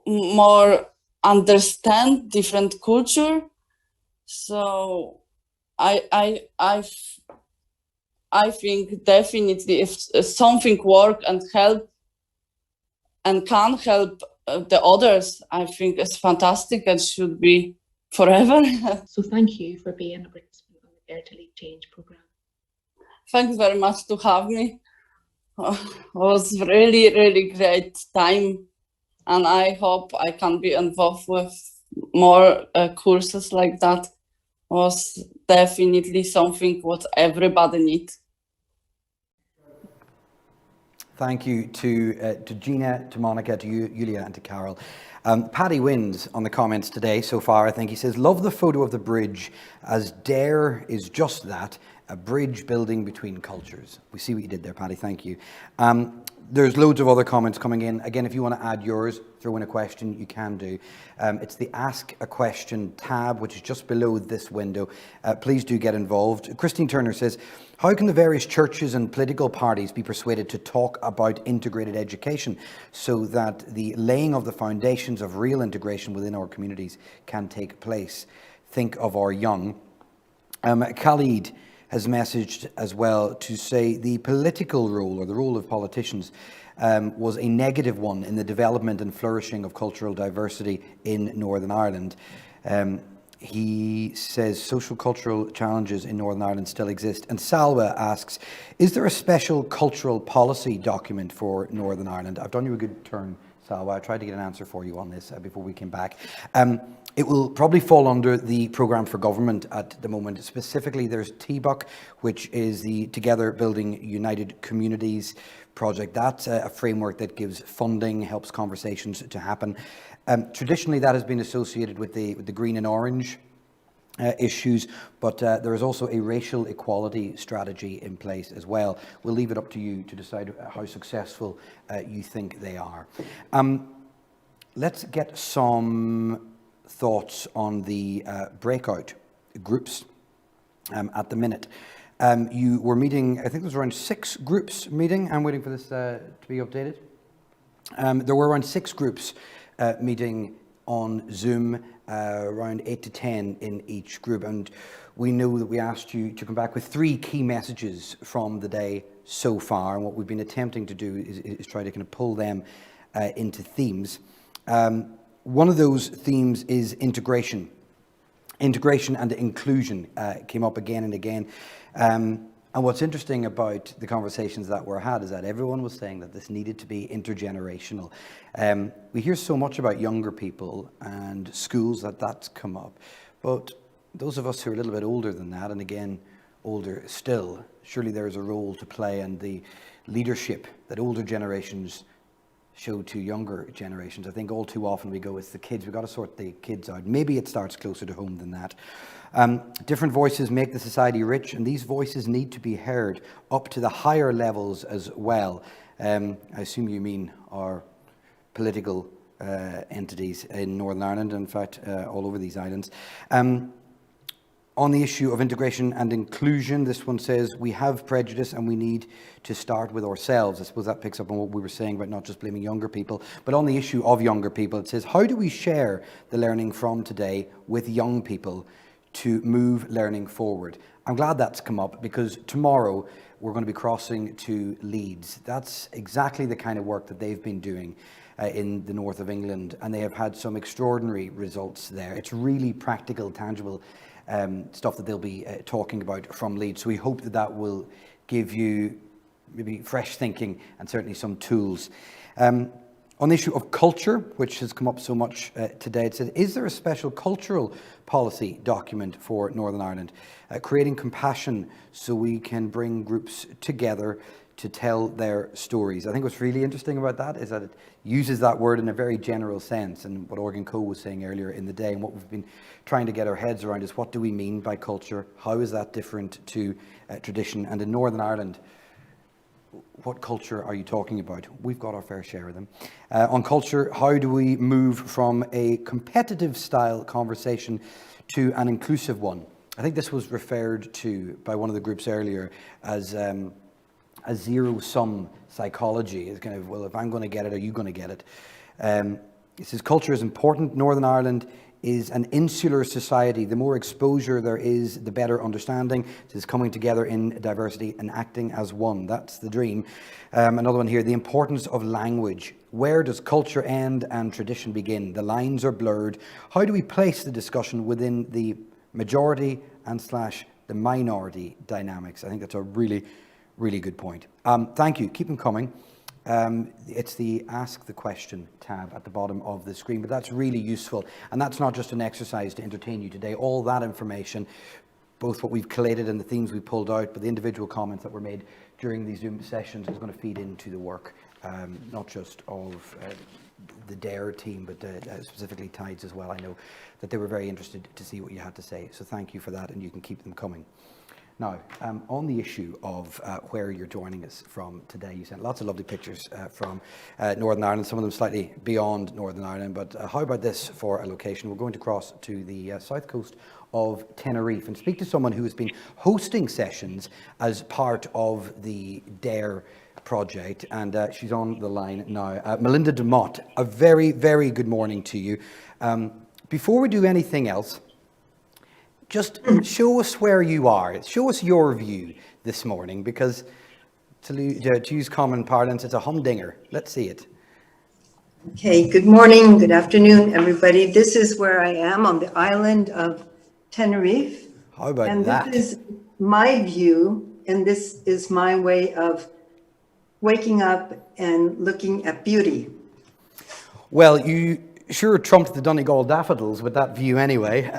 more understand different culture. So I think definitely if something work and help and can help the others, I think it's fantastic and should be forever. So thank you for being a participant on the Dare to Lead Change program. Thanks very much to have me. It was really, really great time, and I hope I can be involved with more courses like that. It was definitely something what everybody needs. Thank you to Gina, to Monica, to Julia, and to Carol. Paddy wins on the comments today so far, I think. He says, love the photo of the bridge, as DARE is just that, a bridge building between cultures. We see what you did there, Paddy. Thank you. There's loads of other comments coming in. Again, if you want to add yours, throw in a question, you can do. It's the Ask a Question tab, which is just below this window. Please do get involved. Christine Turner says, how can the various churches and political parties be persuaded to talk about integrated education so that the laying of the foundations of real integration within our communities can take place? Think of our young. Khalid has messaged as well to say the political role, or the role of politicians, was a negative one in the development and flourishing of cultural diversity in Northern Ireland. He says social cultural challenges in Northern Ireland still exist. And Salwa asks, is there a special cultural policy document for Northern Ireland? I've done you a good turn, Salwa. I tried to get an answer for you on this before we came back. It will probably fall under the programme for government at the moment. Specifically, there's TBUC, which is the Together Building United Communities project. That's a framework that gives funding, helps conversations to happen. Traditionally, that has been associated with the green and orange issues, but there is also a racial equality strategy in place as well. We'll leave it up to you to decide how successful you think they are. Let's get some thoughts on the breakout groups at the minute. You were meeting, I think there was around 6 groups meeting. I'm waiting for this to be updated. There were around 6 groups meeting on Zoom, around 8 to 10 in each group. And we know that we asked you to come back with 3 key messages from the day so far. And what we've been attempting to do is try to kind of pull them into themes. One of those themes is integration. Integration and inclusion came up again and again. And what's interesting about the conversations that were had is that everyone was saying that this needed to be intergenerational. We hear so much about younger people and schools that's come up. But those of us who are a little bit older than that, and again, older still, surely there is a role to play, and the leadership that older generations show to younger generations. I think all too often we go, it's the kids, we've got to sort the kids out. Maybe it starts closer to home than that. Different voices make the society rich, and these voices need to be heard up to the higher levels as well. I assume you mean our political entities in Northern Ireland, in fact, all over these islands. On the issue of integration and inclusion, this one says, we have prejudice and we need to start with ourselves. I suppose that picks up on what we were saying about not just blaming younger people, but on the issue of younger people, it says, how do we share the learning from today with young people to move learning forward? I'm glad that's come up, because tomorrow we're going to be crossing to Leeds. That's exactly the kind of work that they've been doing in the north of England, and they have had some extraordinary results there. It's really practical, tangible stuff that they'll be talking about from Leeds. So we hope that that will give you maybe fresh thinking and certainly some tools. On the issue of culture, which has come up so much today, it said, is there a special cultural policy document for Northern Ireland? Creating compassion so we can bring groups together to tell their stories. I think what's really interesting about that is that it uses that word in a very general sense, and what Organ Co was saying earlier in the day, and what we've been trying to get our heads around is, what do we mean by culture? How is that different to tradition? And in Northern Ireland, what culture are you talking about? We've got our fair share of them. On culture, how do we move from a competitive style conversation to an inclusive one? I think this was referred to by one of the groups earlier as a zero-sum psychology. It's kind of, well, if I'm going to get it, are you going to get it? It says culture is important. Northern Ireland is an insular society. The more exposure there is, the better understanding. It is coming together in diversity and acting as one. That's the dream. Another one here, the importance of language. Where does culture end and tradition begin? The lines are blurred. How do we place the discussion within the majority and / the minority dynamics? I think that's a really, really good point. Thank you. Keep them coming. It's the Ask the Question tab at the bottom of the screen, but that's really useful. And that's not just an exercise to entertain you today. All that information, both what we've collated and the themes we pulled out, but the individual comments that were made during these Zoom sessions is going to feed into the work, not just of the DARE team, but specifically Tides as well. I know that they were very interested to see what you had to say. So thank you for that, and you can keep them coming. Now, on the issue of where you're joining us from today, you sent lots of lovely pictures from Northern Ireland, some of them slightly beyond Northern Ireland, but how about this for a location? We're going to cross to the south coast of Tenerife and speak to someone who has been hosting sessions as part of the DARE project, and she's on the line now. Melinda DeMott, a very, very good morning to you. Before we do anything else, just show us where you are. Show us your view this morning, because to use common parlance, it's a humdinger. Let's see it. Okay, good morning, good afternoon, everybody. This is where I am on the island of Tenerife. How about and that? And this is my view, and this is my way of waking up and looking at beauty. Well, you sure trumped the Donegal daffodils with that view anyway.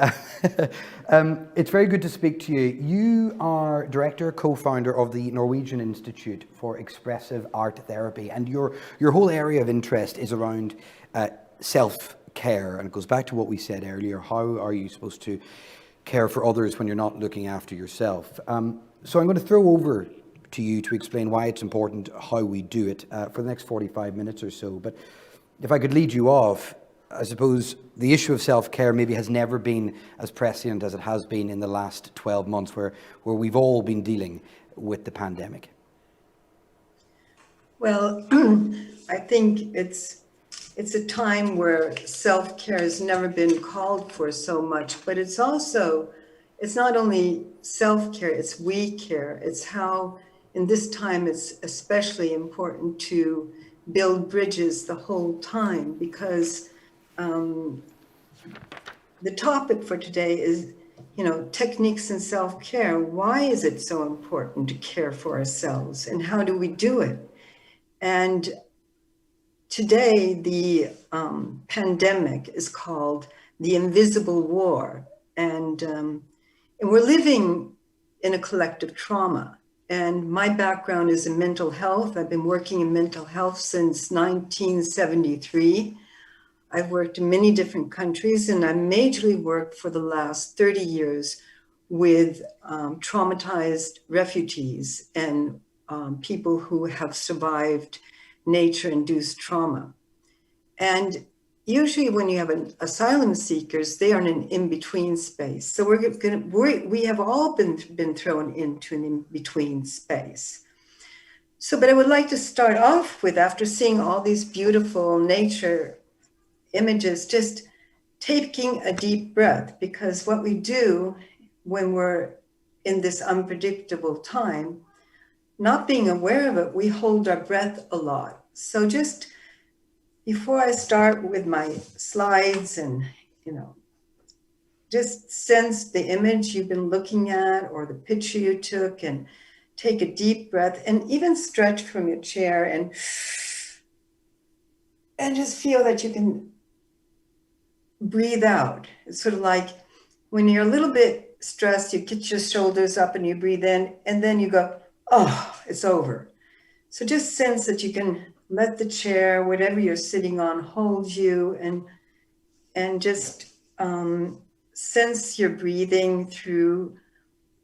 It's very good to speak to you. You are director, co-founder of the Norwegian Institute for Expressive Art Therapy, and your whole area of interest is around self-care, and it goes back to what we said earlier. How are you supposed to care for others when you're not looking after yourself? So I'm going to throw over to you to explain why it's important, how we do it for the next 45 minutes or so. But if I could lead you off, I suppose the issue of self-care maybe has never been as prescient as it has been in the last 12 months, where we've all been dealing with the pandemic. Well, I think it's a time where self-care has never been called for so much, but it's not only self-care, it's we care. It's how in this time it's especially important to build bridges the whole time, because the topic for today is, techniques in self-care. Why is it so important to care for ourselves, and how do we do it? And today, the pandemic is called the invisible war, and we're living in a collective trauma. And my background is in mental health. I've been working in mental health since 1973. I've worked in many different countries, and I majorly worked for the last 30 years with traumatized refugees and people who have survived nature-induced trauma. And usually when you have asylum seekers, they are in an in-between space. So we have all been thrown into an in-between space. But I would like to start off with, after seeing all these beautiful nature images, just taking a deep breath, because what we do when we're in this unpredictable time, not being aware of it, we hold our breath a lot. So just before I start with my slides and, just sense the image you've been looking at or the picture you took, and take a deep breath and even stretch from your chair and just feel that you can breathe out. It's sort of like when you're a little bit stressed, you get your shoulders up and you breathe in, and then you go, oh, it's over. So just sense that you can let the chair, whatever you're sitting on, hold you, and just sense your breathing through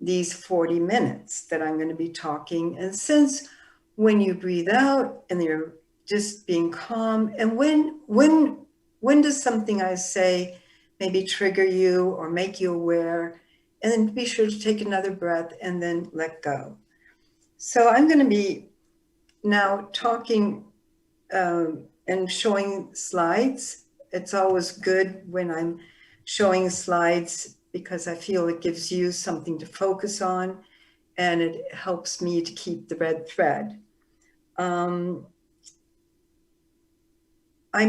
these 40 minutes that I'm going to be talking, and sense when you breathe out and you're just being calm, and when does something I say maybe trigger you or make you aware, and then be sure to take another breath and then let go. So I'm going to be now talking and showing slides. It's always good when I'm showing slides because I feel it gives you something to focus on, and it helps me to keep the red thread. I'm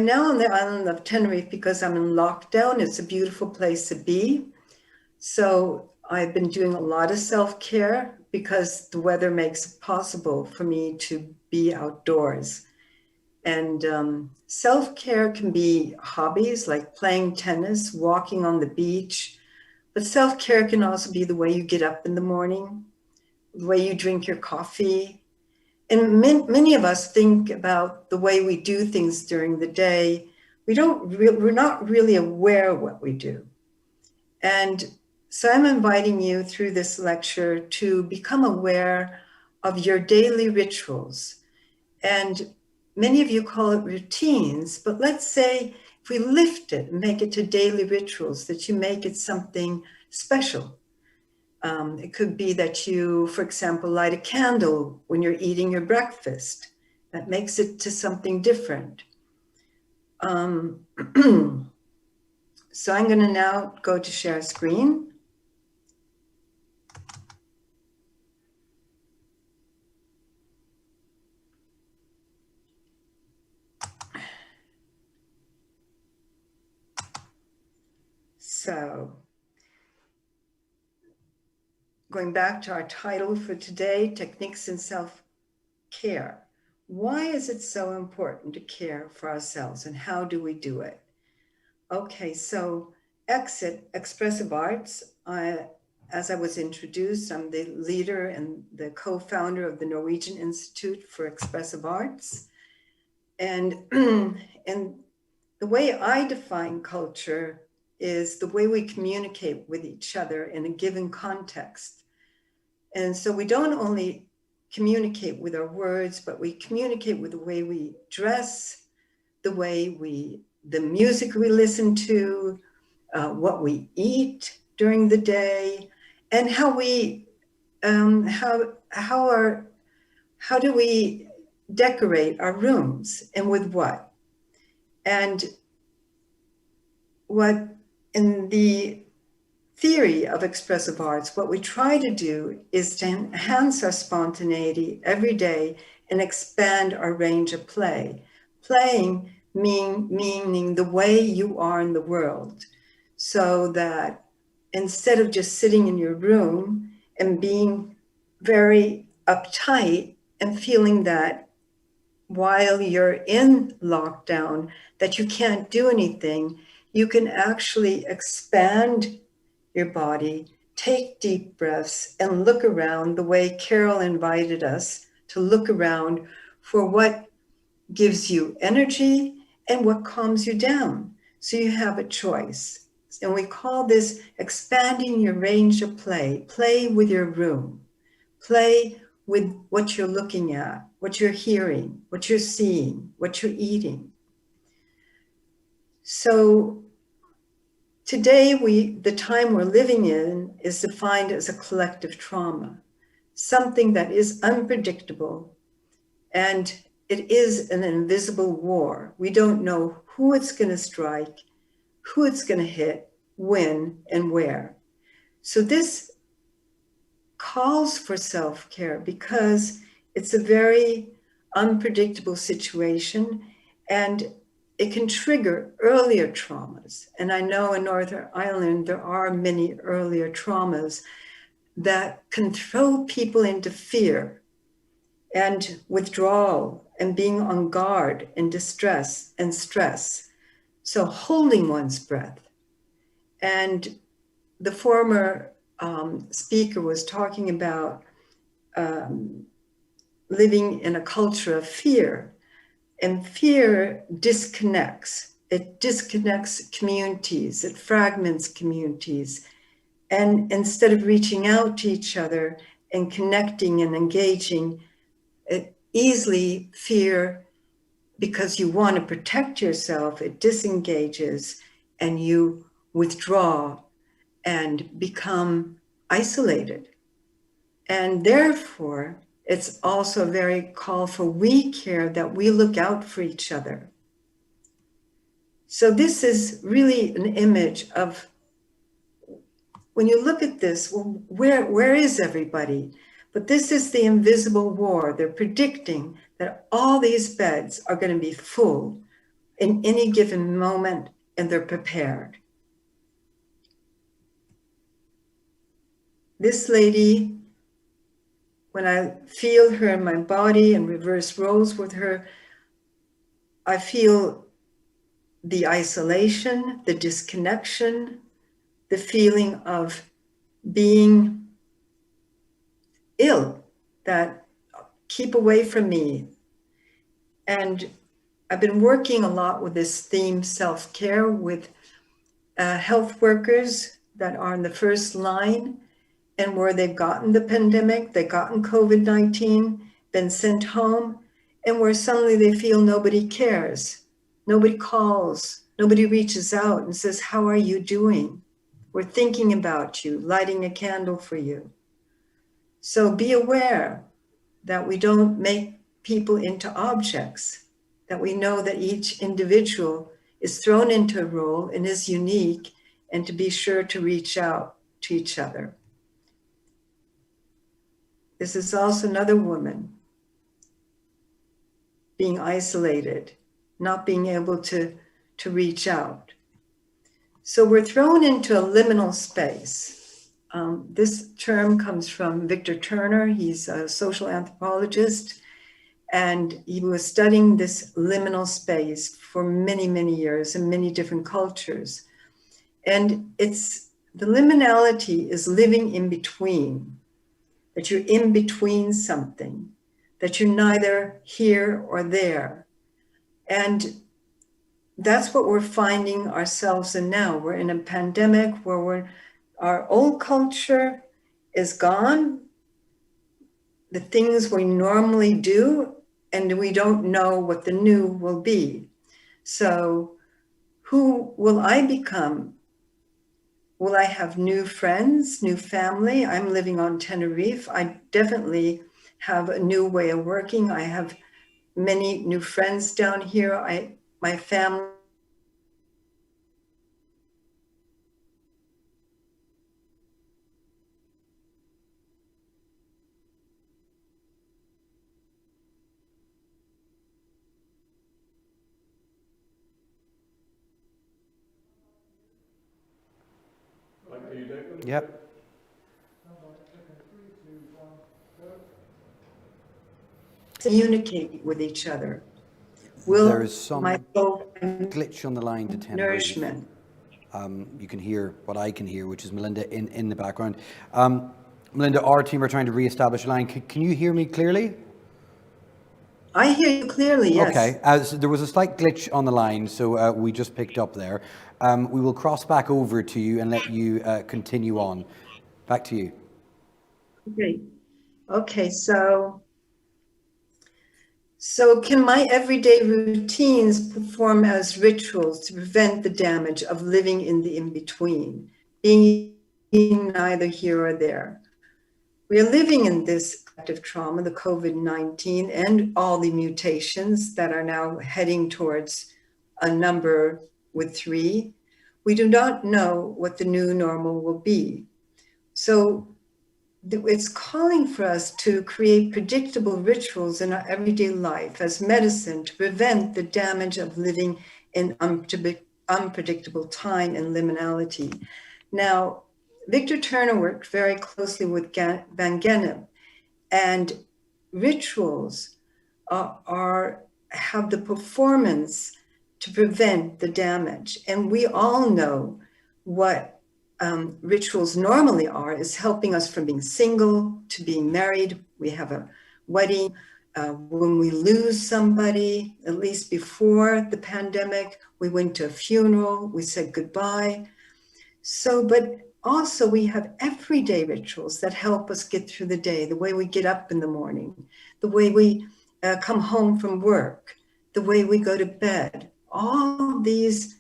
now on the island of Tenerife because I'm in lockdown. It's a beautiful place to be. So I've been doing a lot of self-care because the weather makes it possible for me to be outdoors. And self-care can be hobbies like playing tennis, walking on the beach, but self-care can also be the way you get up in the morning, the way you drink your coffee. And many of us think about the way we do things during the day. We're not really aware of what we do. And so I'm inviting you through this lecture to become aware of your daily rituals. And many of you call it routines, but let's say if we lift it and make it to daily rituals, that you make it something special. It could be that you, for example, light a candle when you're eating your breakfast. That makes it to something different. So I'm going to now go to share screen. So going back to our title for today, Techniques in Self-Care. Why is it so important to care for ourselves, and how do we do it? Okay, so Expressive Arts, as I was introduced, I'm the leader and the co-founder of the Norwegian Institute for Expressive Arts. And the way I define culture is the way we communicate with each other in a given context. And so we don't only communicate with our words, but we communicate with the way we dress, the music we listen to, what we eat during the day, and how do we decorate our rooms, and with what? And what in the theory of expressive arts, what we try to do is to enhance our spontaneity every day and expand our range of play. Playing meaning the way you are in the world, so that instead of just sitting in your room and being very uptight and feeling that while you're in lockdown that you can't do anything, you can actually expand your body, take deep breaths, and look around the way Carol invited us to look around for what gives you energy and what calms you down. So you have a choice. And we call this expanding your range of play. Play with your room. Play with what you're looking at, what you're hearing, what you're seeing, what you're eating. So today, the time we're living in is defined as a collective trauma, something that is unpredictable, and it is an invisible war. We don't know who it's going to strike, who it's going to hit, when, and where. So this calls for self-care because it's a very unpredictable situation, and it can trigger earlier traumas. And I know in Northern Ireland, there are many earlier traumas that can throw people into fear and withdrawal and being on guard and distress and stress. So holding one's breath. And the former speaker was talking about living in a culture of fear. And fear disconnects. It disconnects communities. It fragments communities. And instead of reaching out to each other and connecting and engaging, it easily fear, because you want to protect yourself, it disengages and you withdraw and become isolated. And therefore, it's also a very call for we care, that we look out for each other. So this is really an image of, when you look at this, well, where is everybody? But this is the invisible war. They're predicting that all these beds are going to be full in any given moment, and they're prepared. This lady, when I feel her in my body and reverse roles with her, I feel the isolation, the disconnection, the feeling of being ill, that keep away from me. And I've been working a lot with this theme, self-care, with health workers that are in the first line, and where they've gotten the pandemic, they've gotten COVID-19, been sent home, and where suddenly they feel nobody cares, nobody calls, nobody reaches out and says, how are you doing? We're thinking about you, lighting a candle for you. So be aware that we don't make people into objects, that we know that each individual is thrown into a role and is unique, and to be sure to reach out to each other. This is also another woman being isolated, not being able to reach out. So we're thrown into a liminal space. This term comes from Victor Turner. He's a social anthropologist, and he was studying this liminal space for many, many years in many different cultures. And the liminality is living in between, that you're in between something, that you're neither here or there. And that's what we're finding ourselves in now. We're in a pandemic where our old culture is gone, the things we normally do, and we don't know what the new will be. So who will I become? Will I have new friends, new family? I'm living on Tenerife. I definitely have a new way of working. I have many new friends down here. My family. Yep. Communicate with each other. Will There's some glitch on the line to Tenerife. Nourishment. You can hear what I can hear, which is Melinda in the background. Melinda, our team are trying to re-establish a line. Can you hear me clearly? I hear you clearly, yes. Okay, so there was a slight glitch on the line, so we just picked up there. We will cross back over to you and let you continue on. Back to you. Great. Okay, so can my everyday routines perform as rituals to prevent the damage of living in the in-between, being neither here or there? We are living in this collective trauma, the COVID-19, and all the mutations that are now heading towards a number with 3. We do not know what the new normal will be. So it's calling for us to create predictable rituals in our everyday life as medicine to prevent the damage of living in unpredictable time and liminality. Now, Victor Turner worked very closely with Van Gennep, and rituals have the performance to prevent the damage. And we all know what rituals normally are, is helping us from being single to being married. We have a wedding. When we lose somebody, at least before the pandemic, we went to a funeral, we said goodbye. So, but also we have everyday rituals that help us get through the day, the way we get up in the morning, the way we come home from work, the way we go to bed. All these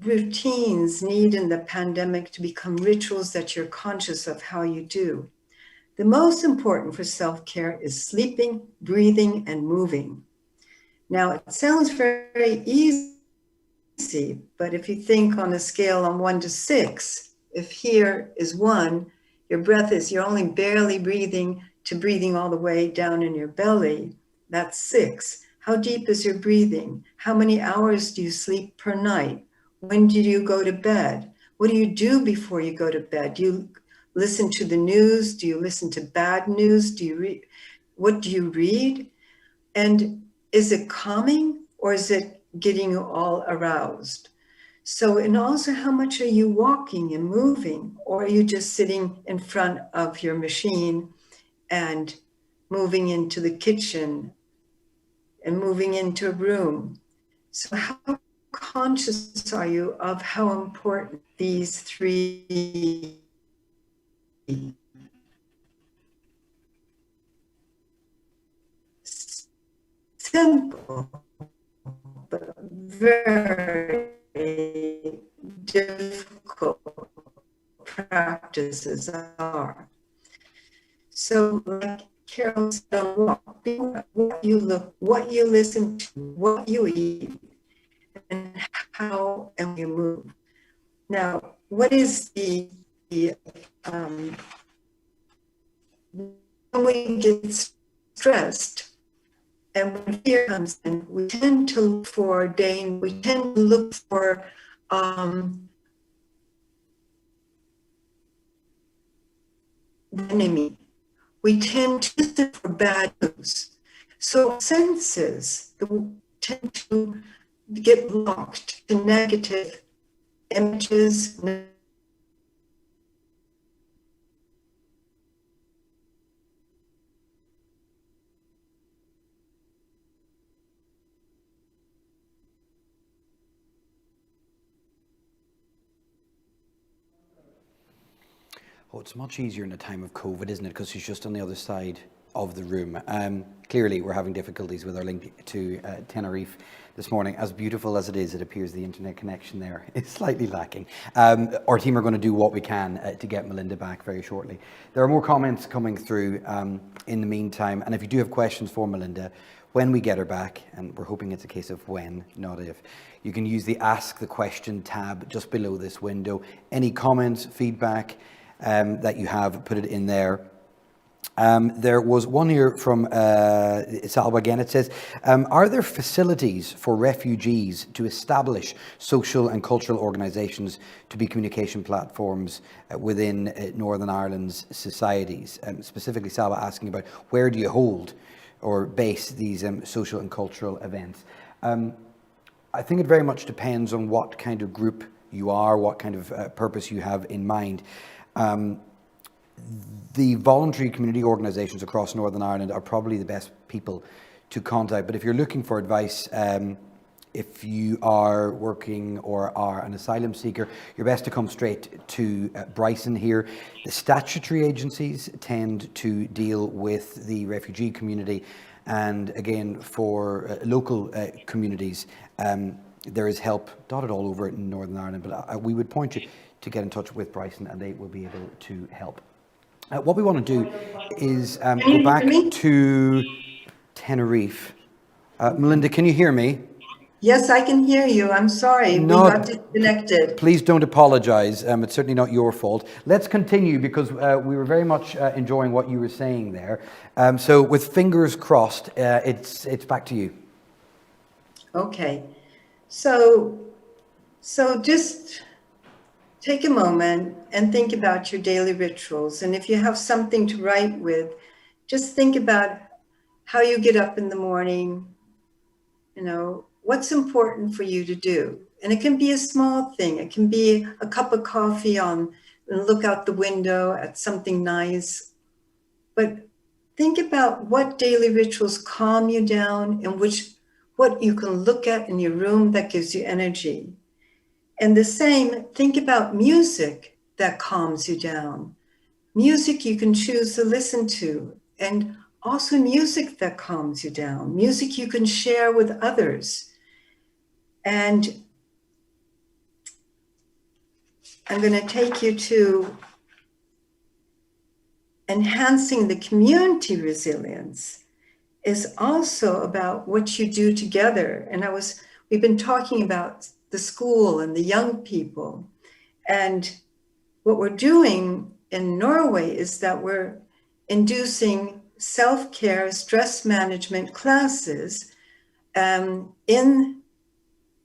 routines need in the pandemic to become rituals that you're conscious of how you do. The most important for self-care is sleeping, breathing, and moving. Now, it sounds very easy, but if you think on a scale on 1 to 6, if here is 1, your breath is, you're only barely breathing to breathing all the way down in your belly, that's 6. How deep is your breathing? How many hours do you sleep per night? When do you go to bed? What do you do before you go to bed? Do you listen to the news? Do you listen to bad news? Do you read? What do you read? And is it calming or is it getting you all aroused? So, and also how much are you walking and moving, or are you just sitting in front of your machine and moving into the kitchen and moving into a room? So how conscious are you of how important these 3 simple but very difficult practices are? So, like Carol said, what you look, what you listen to, what you eat, and how and you move. Now, what is when we get stressed and when fear comes in, we tend to look for danger, we tend to look for the enemy. We tend to listen for bad news. So senses tend to get locked to negative images. Oh, it's much easier in a time of COVID, isn't it? Because she's just on the other side of the room. Clearly, we're having difficulties with our link to Tenerife this morning. As beautiful as it is, it appears the internet connection there is slightly lacking. Our team are going to do what we can to get Melinda back very shortly. There are more comments coming through in the meantime, and if you do have questions for Melinda, when we get her back, and we're hoping it's a case of when, not if, you can use the Ask the Question tab just below this window. Any comments, feedback that you have, put it in there. There was one here from Salwa again. It says, are there facilities for refugees to establish social and cultural organisations to be communication platforms within Northern Ireland's societies? Specifically, Salwa asking about where do you hold or base these social and cultural events? I think it very much depends on what kind of group you are, what kind of purpose you have in mind. The voluntary community organisations across Northern Ireland are probably the best people to contact. But if you're looking for advice, if you are working or are an asylum seeker, you're best to come straight to Bryson here. The statutory agencies tend to deal with the refugee community. And again, for local communities, there is help dotted all over in Northern Ireland. But we would point you to get in touch with Bryson and they will be able to help. What we want to do is go back to Tenerife. Melinda, can you hear me? Yes, I can hear you. I'm sorry. We got disconnected. Please don't apologize. It's certainly not your fault. Let's continue because we were very much enjoying what you were saying there. So with fingers crossed, it's back to you. Okay. So just take a moment and think about your daily rituals. And if you have something to write with, just think about how you get up in the morning, you know, what's important for you to do. And it can be a small thing. It can be a cup of coffee and look out the window at something nice. But think about what daily rituals calm you down and what you can look at in your room that gives you energy. And the same, think about music that calms you down. Music you can choose to listen to, and also music that calms you down, music you can share with others. And I'm going to take you to enhancing the community resilience is also about what you do together. And we've been talking about the school and the young people. And what we're doing in Norway is that we're inducing self-care, stress management classes in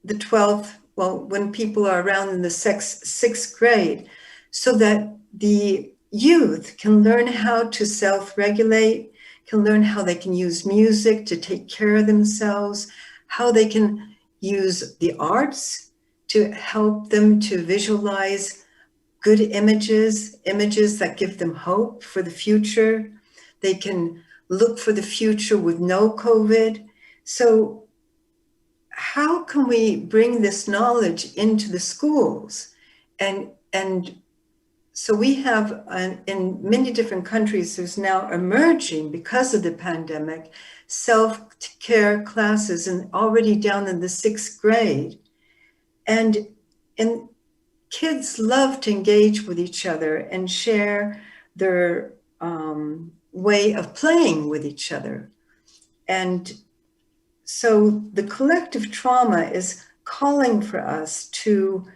the 12th, well, when people are around in the sixth grade, so that the youth can learn how to self-regulate, can learn how they can use music to take care of themselves, how they can use the arts to help them to visualize good images that give them hope for the future. They can look for the future with no COVID. So how can we bring this knowledge into the schools? And so we have, in many different countries, there's now emerging, because of the pandemic, self-care classes, and already down in the 6th grade. And kids love to engage with each other and share their way of playing with each other. And so the collective trauma is calling for us to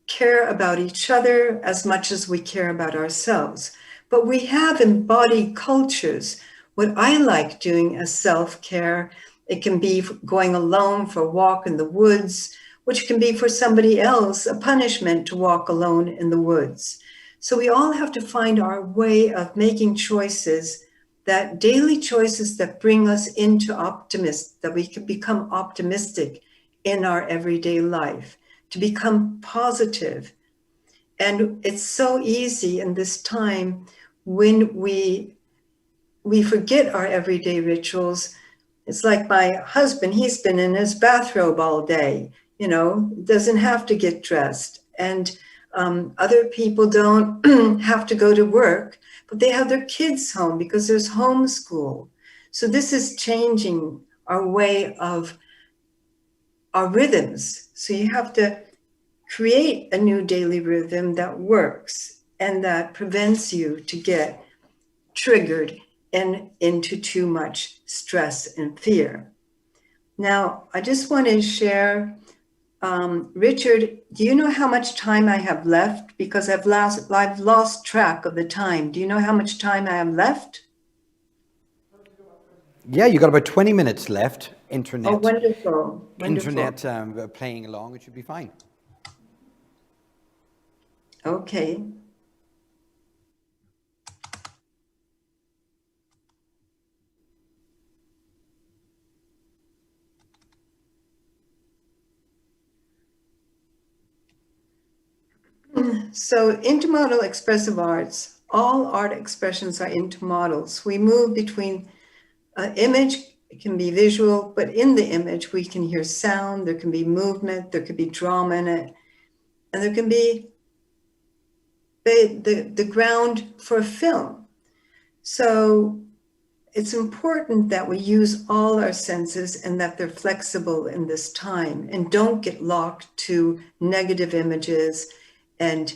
care about each other as much as we care about ourselves. But we have embodied cultures. What I like doing as self-care, it can be going alone for a walk in the woods, which can be for somebody else a punishment to walk alone in the woods. So we all have to find our way of making choices, that daily choices that bring us into optimism, that we can become optimistic in our everyday life, to become positive. And it's so easy in this time when we forget our everyday rituals. It's like my husband, he's been in his bathrobe all day, you know, doesn't have to get dressed. And other people don't have to go to work, but they have their kids home because there's homeschool. So this is changing our way of our rhythms. So you have to create a new daily rhythm that works and that prevents you to get triggered into too much stress and fear. Now, I just want to share, Richard, do you know how much time I have left? Because I've lost track of the time. Do you know how much time I have left? Yeah, you got about 20 minutes left. Internet. Oh, wonderful. Internet playing along, it should be fine. Okay. So intermodal expressive arts, all art expressions are intermodals. We move between image, it can be visual, but in the image we can hear sound, there can be movement, there could be drama in it, and there can be the ground for a film. So it's important that we use all our senses and that they're flexible in this time and don't get locked to negative images and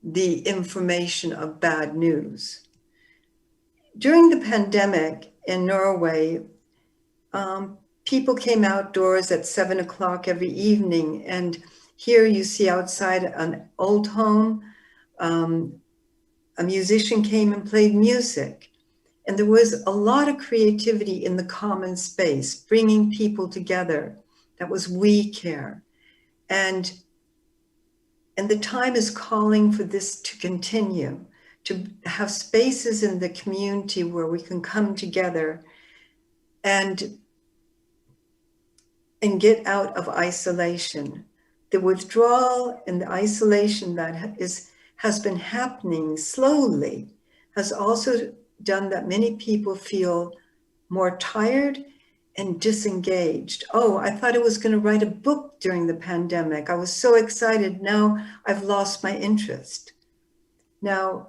the information of bad news. During the pandemic in Norway, people came outdoors at 7 o'clock every evening, and here you see outside an old home, a musician came and played music. And there was a lot of creativity in the common space, bringing people together. That was we care. And the time is calling for this to continue, to have spaces in the community where we can come together and get out of isolation. The withdrawal and the isolation that has been happening slowly has also done that many people feel more tired and disengaged. Oh, I thought I was going to write a book during the pandemic. I was so excited. Now I've lost my interest. Now,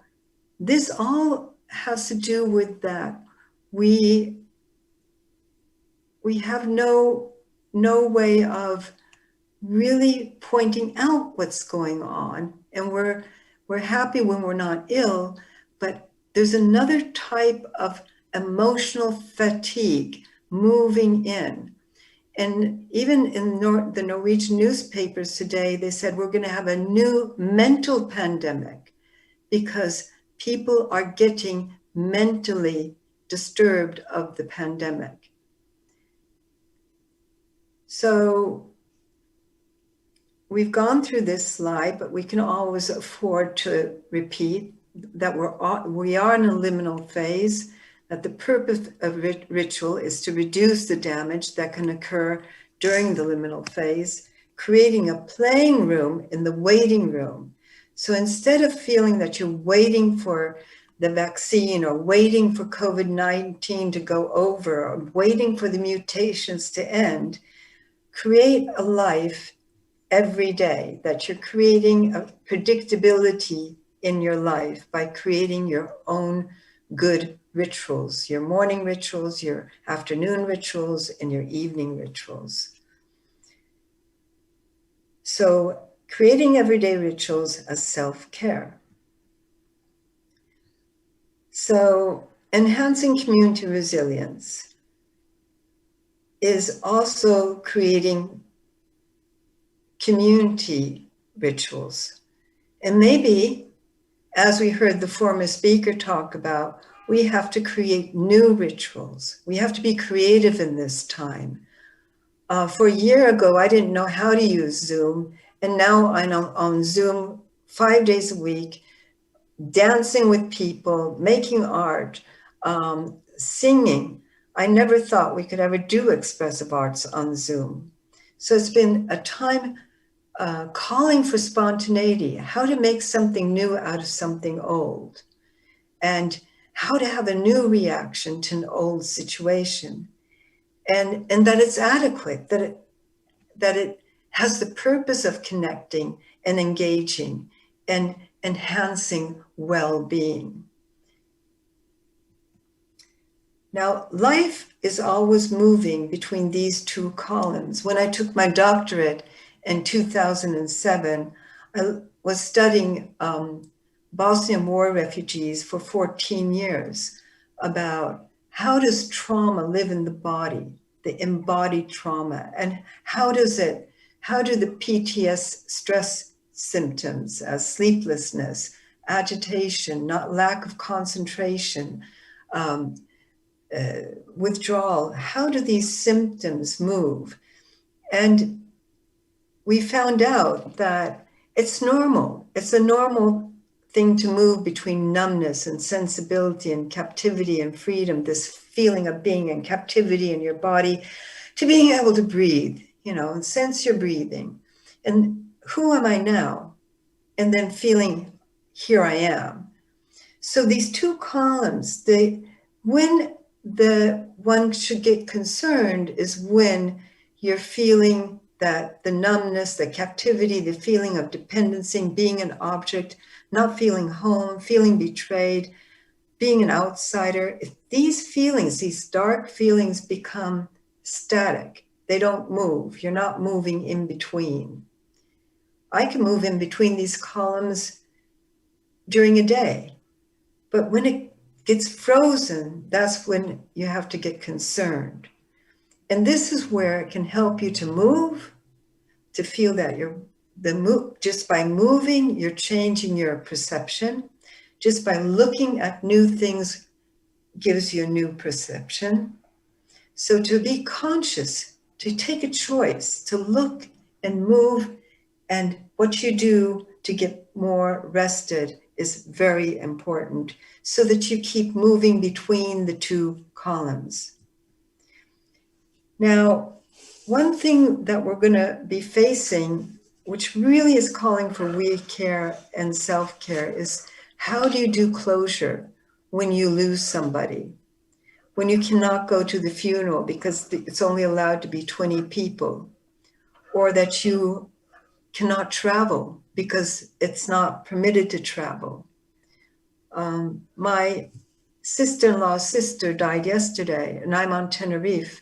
this all has to do with that. We have no way of really pointing out what's going on. And we're happy when we're not ill, but there's another type of emotional fatigue moving in. And even in the Norwegian newspapers today, they said we're going to have a new mental pandemic because people are getting mentally disturbed of the pandemic. So we've gone through this slide, but we can always afford to repeat that we are in a liminal phase, that the purpose of ritual is to reduce the damage that can occur during the liminal phase, creating a playing room in the waiting room. So instead of feeling that you're waiting for the vaccine or waiting for COVID-19 to go over or waiting for the mutations to end, create a life every day, that you're creating a predictability in your life by creating your own good rituals, your morning rituals, your afternoon rituals, and your evening rituals. So creating everyday rituals as self-care. So enhancing community resilience is also creating community rituals. And maybe, as we heard the former speaker talk about, we have to create new rituals. We have to be creative in this time. For a year ago, I didn't know how to use Zoom, and now I'm on Zoom 5 days a week, dancing with people, making art, singing. I never thought we could ever do expressive arts on Zoom. So it's been a time calling for spontaneity, how to make something new out of something old, and how to have a new reaction to an old situation, and that it's adequate, that it has the purpose of connecting and engaging and enhancing well-being. Now, life is always moving between these two columns. When I took my doctorate in 2007, I was studying Bosnian war refugees for 14 years about how does trauma live in the body, the embodied trauma, and how do the PTS stress symptoms as sleeplessness, agitation, lack of concentration, withdrawal, how do these symptoms move? And we found out that it's normal. It's a normal thing to move between numbness and sensibility and captivity and freedom, this feeling of being in captivity in your body, to being able to breathe, and sense your breathing. And who am I now? And then feeling, here I am. So these two columns, when the one should get concerned is when you're feeling that the numbness, the captivity, the feeling of dependency, being an object, not feeling home, feeling betrayed, being an outsider. If these feelings, these dark feelings become static, they don't move. You're not moving in between. I can move in between these columns during a day, but when it gets frozen, that's when you have to get concerned. And this is where it can help you to move, to feel that just by moving, you're changing your perception. Just by looking at new things gives you a new perception. So to be conscious, to take a choice, to look and move, and what you do to get more rested is very important, so that you keep moving between the two columns. Now, one thing that we're going to be facing, which really is calling for we-care and self-care, is how do you do closure when you lose somebody? When you cannot go to the funeral because it's only allowed to be 20 people, or that you cannot travel because it's not permitted to travel. My sister-in-law's sister died yesterday, and I'm on Tenerife,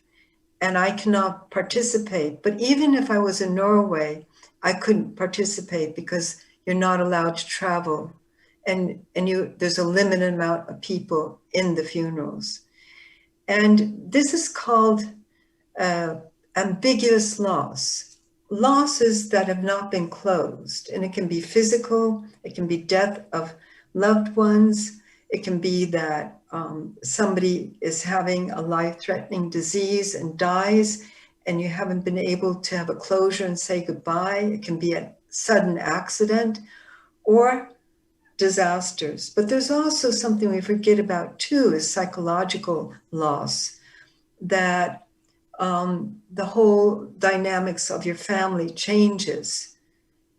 and I cannot participate. But even if I was in Norway, I couldn't participate because you're not allowed to travel, and there's a limited amount of people in the funerals. And this is called ambiguous loss. Losses that have not been closed. And it can be physical, it can be death of loved ones, it can be that somebody is having a life-threatening disease and dies, and you haven't been able to have a closure and say goodbye. It can be a sudden accident or disasters. But there's also something we forget about too, is psychological loss, that the whole dynamics of your family changes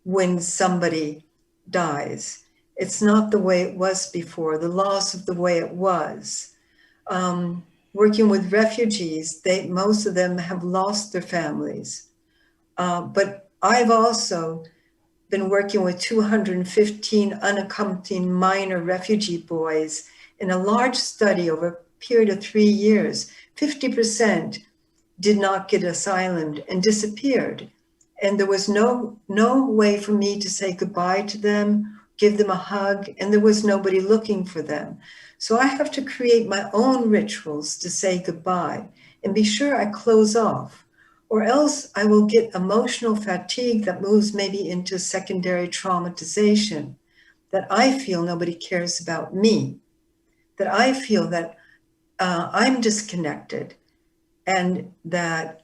when somebody dies. It's not the way it was before, the loss of the way it was. Working with refugees, most of them have lost their families. But I've also been working with 215 unaccompanied minor refugee boys in a large study over a period of 3 years. 50% did not get asylum and disappeared. And there was no way for me to say goodbye to them, give them a hug, and there was nobody looking for them. So I have to create my own rituals to say goodbye and be sure I close off, or else I will get emotional fatigue that moves maybe into secondary traumatization, that I feel nobody cares about me, that I feel that I'm disconnected, and that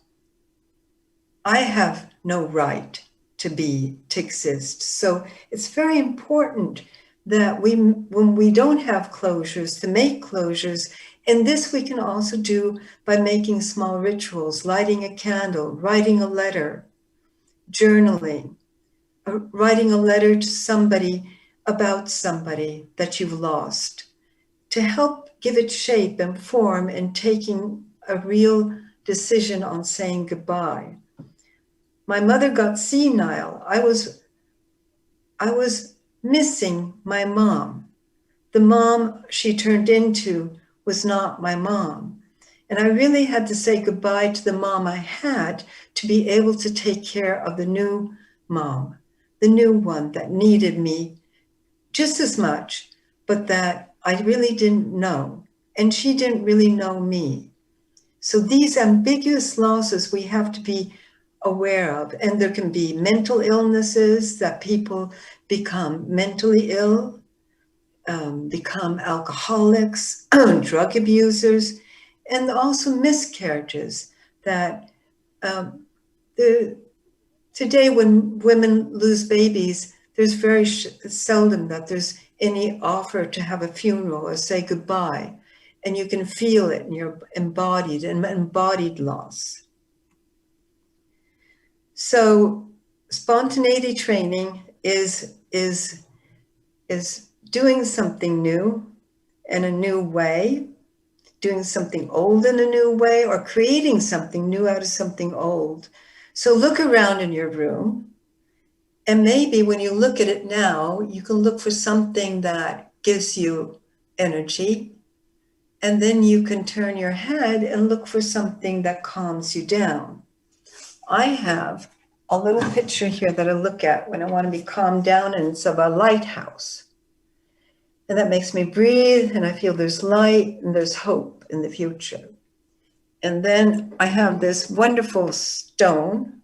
I have no right to exist. So it's very important that when we don't have closures, to make closures. And this we can also do by making small rituals, lighting a candle, writing a letter, journaling, writing a letter to somebody about somebody that you've lost, to help give it shape and form and taking a real decision on saying goodbye. My mother got senile. I was missing my mom. The mom she turned into was not my mom. And I really had to say goodbye to the mom I had to be able to take care of the new mom, the new one that needed me just as much, but that I really didn't know. And she didn't really know me. So these ambiguous losses we have to be aware of. And there can be mental illnesses, that people become mentally ill, become alcoholics, drug abusers, and also miscarriages. That today when women lose babies, there's very seldom that there's any offer to have a funeral or say goodbye. And you can feel it in your embodied loss. So spontaneity training is doing something new in a new way, doing something old in a new way, or creating something new out of something old. So look around in your room, and maybe when you look at it now, you can look for something that gives you energy, and then you can turn your head and look for something that calms you down. I have a little picture here that I look at when I want to be calmed down, and it's of a lighthouse. And that makes me breathe, and I feel there's light and there's hope in the future. And then I have this wonderful stone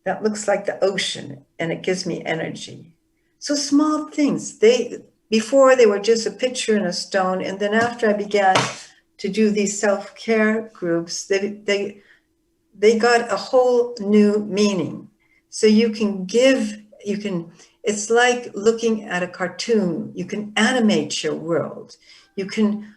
that looks like the ocean, and it gives me energy. So small things, before they were just a picture in a stone. And then after I began to do these self-care groups, they got a whole new meaning. So you can give, it's like looking at a cartoon. You can animate your world. You can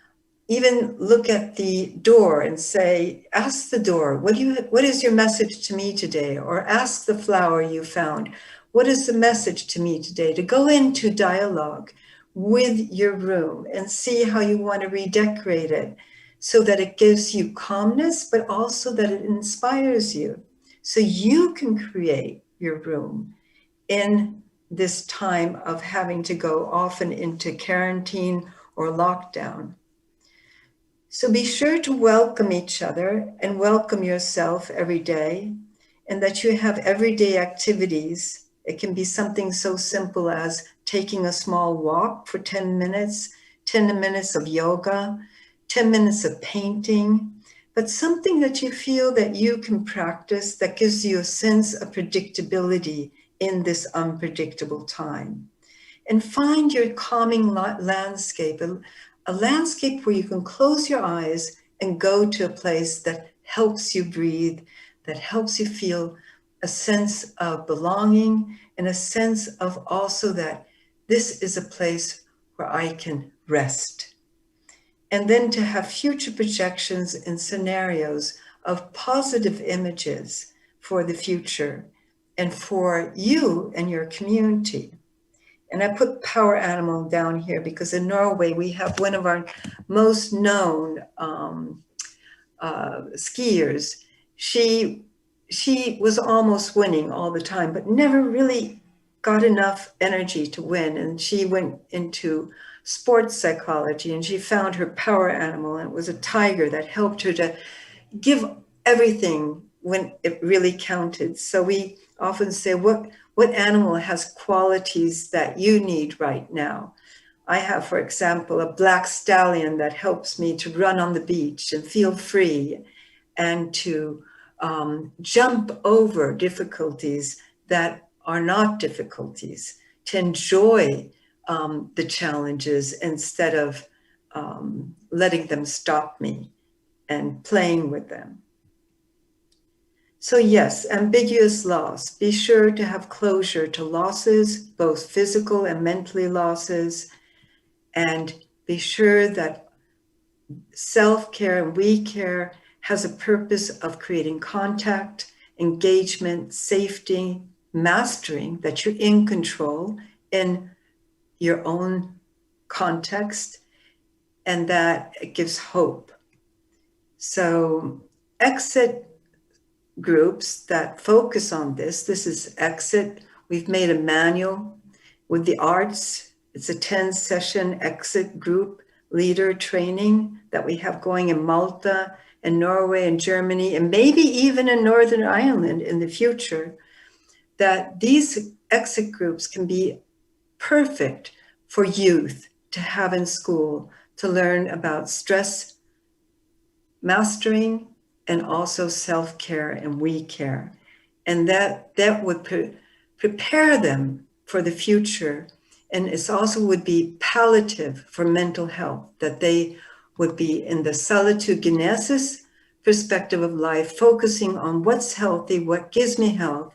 even look at the door and say, ask the door, what is your message to me today? Or ask the flower you found, what is the message to me today? To go into dialogue with your room and see how you want to redecorate it so that it gives you calmness, but also that it inspires you. So you can create your room in this time of having to go often into quarantine or lockdown. So be sure to welcome each other and welcome yourself every day, and that you have everyday activities. It can be something so simple as taking a small walk for 10 minutes, 10 minutes of yoga, 10 minutes of painting, but something that you feel that you can practice that gives you a sense of predictability in this unpredictable time. And find your calming landscape, a landscape where you can close your eyes and go to a place that helps you breathe, that helps you feel a sense of belonging and a sense of also that this is a place where I can rest. And then to have future projections and scenarios of positive images for the future and for you and your community. And I put power animal down here because in Norway, we have one of our most known skiers. She was almost winning all the time, but never really got enough energy to win. And she went into sports psychology and she found her power animal, and it was a tiger that helped her to give everything when it really counted. So we often say, what animal has qualities that you need right now? I have, for example, a black stallion that helps me to run on the beach and feel free and to jump over difficulties that are not difficulties, to enjoy the challenges instead of letting them stop me and playing with them. So yes, ambiguous loss. Be sure to have closure to losses, both physical and mentally losses, and be sure that self-care and we care has a purpose of creating contact, engagement, safety, mastering, that you're in control in your own context, and that it gives hope. So exit groups that focus on this is exit. We've made a manual with the arts. It's a 10-session exit group leader training that we have going in Malta and Norway and Germany, and maybe even in Northern Ireland in the future, that these exit groups can be perfect for youth to have in school, to learn about stress mastering and also self-care and we care. And that would prepare them for the future. And it also would be palliative for mental health, that they would be in the salutogenesis perspective of life, focusing on what's healthy, what gives me health,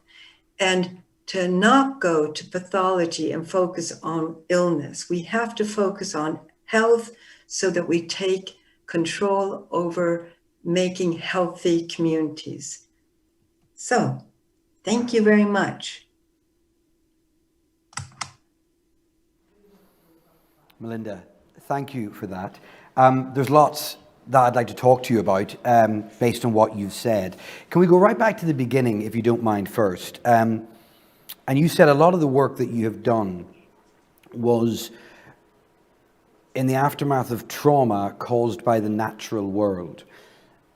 and to not go to pathology and focus on illness. We have to focus on health so that we take control over making healthy communities. So, thank you very much. Melinda, thank you for that. There's lots that I'd like to talk to you about based on what you've said. Can we go right back to the beginning, if you don't mind first? And you said a lot of the work that you have done was in the aftermath of trauma caused by the natural world.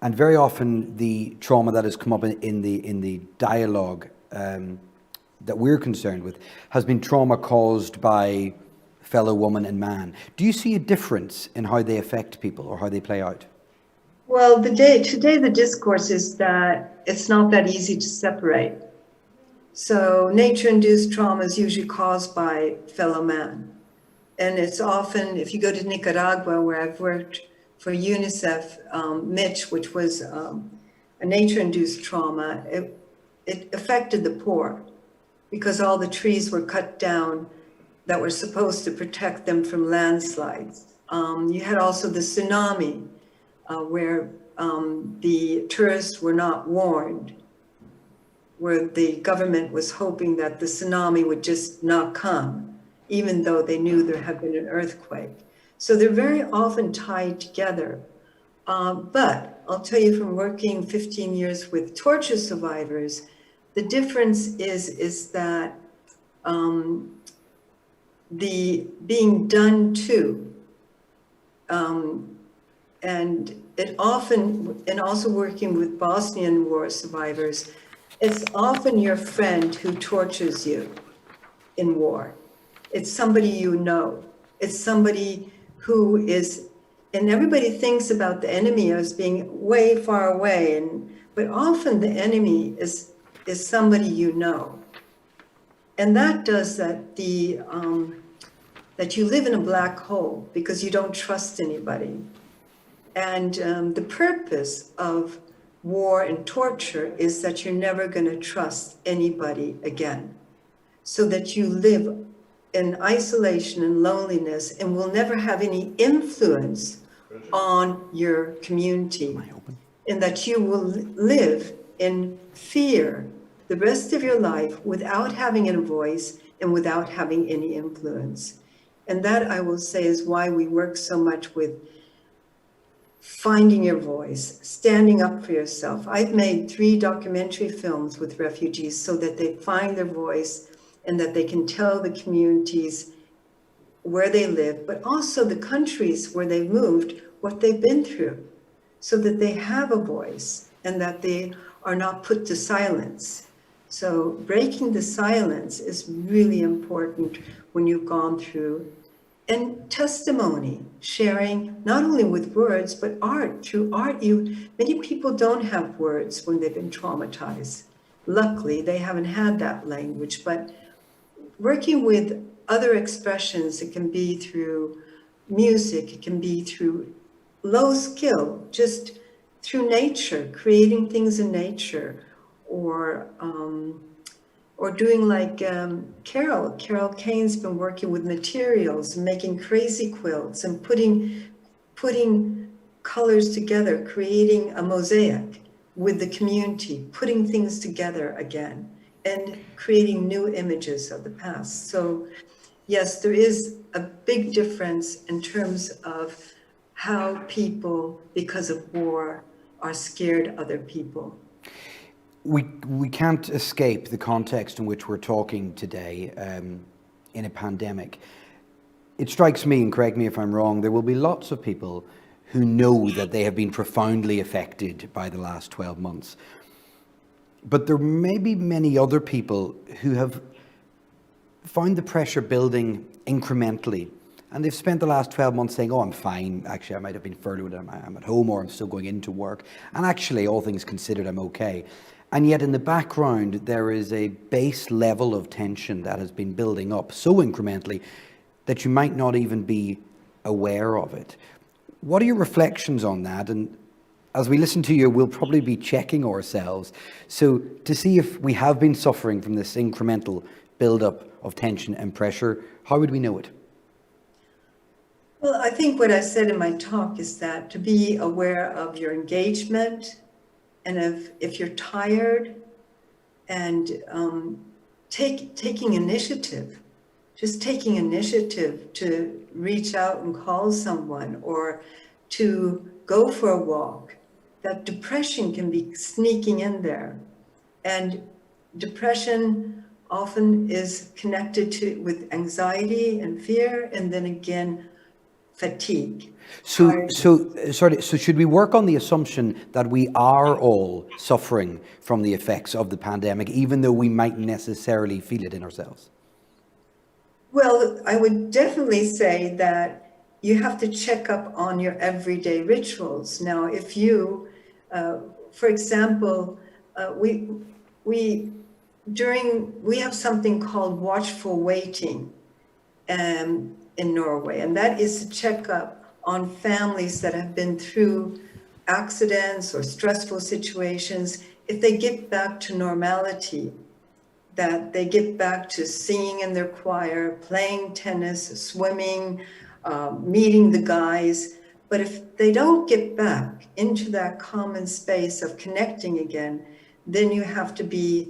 And very often the trauma that has come up in the dialogue that we're concerned with has been trauma caused by fellow woman and man. Do you see a difference in how they affect people or how they play out? Well, today the discourse is that it's not that easy to separate. So nature-induced trauma is usually caused by fellow man. And it's often, if you go to Nicaragua, where I've worked for UNICEF, Mitch, which was a nature-induced trauma, it affected the poor because all the trees were cut down that were supposed to protect them from landslides. You had also the tsunami, where the tourists were not warned, where the government was hoping that the tsunami would just not come, even though they knew there had been an earthquake. So they're very often tied together. But I'll tell you, from working 15 years with torture survivors, the difference is that the being done to, and it often, and also working with Bosnian war survivors, it's often your friend who tortures you in war. It's somebody you know. It's somebody who is, and everybody thinks about the enemy as being way far away, but often the enemy is somebody you know. And that does that that you live in a black hole because you don't trust anybody. And the purpose of war and torture is that you're never going to trust anybody again, so that you live in isolation and loneliness and will never have any influence on your community, and that you will live in fear the rest of your life without having a voice and without having any influence. And that, I will say, is why we work so much with finding your voice, standing up for yourself. I've made 3 documentary films with refugees so that they find their voice and that they can tell the communities where they live, but also the countries where they moved, what they've been through, so that they have a voice and that they are not put to silence. So breaking the silence is really important when you've gone through. And testimony, sharing not only with words, but art. Through art, many people don't have words when they've been traumatized. Luckily, they haven't had that language, but working with other expressions, it can be through music, it can be through low skill, just through nature, creating things in nature, or doing like Carol Kane's been working with materials and making crazy quilts and putting colors together, creating a mosaic with the community, putting things together again and creating new images of the past. So yes, there is a big difference in terms of how people, because of war, are scared of other people. We can't escape the context in which we're talking today in a pandemic. It strikes me, and correct me if I'm wrong, there will be lots of people who know that they have been profoundly affected by the last 12 months. But there may be many other people who have found the pressure building incrementally, and they've spent the last 12 months saying, oh, I'm fine. Actually, I might have been furloughed, I'm at home, or I'm still going into work. And actually, all things considered, I'm okay. And yet in the background, there is a base level of tension that has been building up so incrementally that you might not even be aware of it. What are your reflections on that? And as we listen to you, we'll probably be checking ourselves. So to see if we have been suffering from this incremental build-up of tension and pressure, how would we know it? Well, I think what I said in my talk is that to be aware of your engagement, and if you're tired, and taking initiative, just taking initiative to reach out and call someone or to go for a walk, that depression can be sneaking in there. And depression often is connected with anxiety and fear, and then again, fatigue. So should we work on the assumption that we are all suffering from the effects of the pandemic, even though we might necessarily feel it in ourselves? Well, I would definitely say that you have to check up on your everyday rituals. Now, if you, for example, we have something called watchful waiting. in Norway, and that is to check up on families that have been through accidents or stressful situations. If they get back to normality, that they get back to singing in their choir, playing tennis, swimming, meeting the guys. But if they don't get back into that common space of connecting again, then you have to be,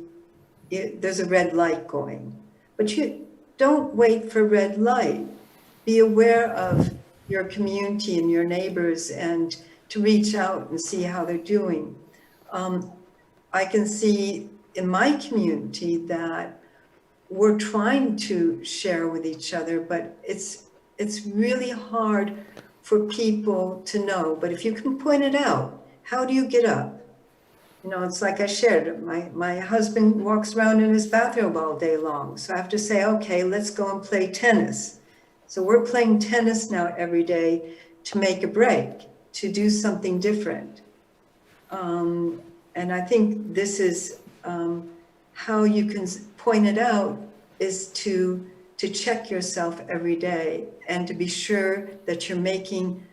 there's a red light going. But you don't wait for red light. Be aware of your community and your neighbors and to reach out and see how they're doing. I can see in my community that we're trying to share with each other, but it's really hard for people to know. But if you can point it out, how do you get up? You know, it's like I shared, my husband walks around in his bathrobe all day long. So I have to say, okay, let's go and play tennis. So we're playing tennis now every day to make a break, to do something different. And I think this is how you can point it out, is to check yourself every day and to be sure that you're making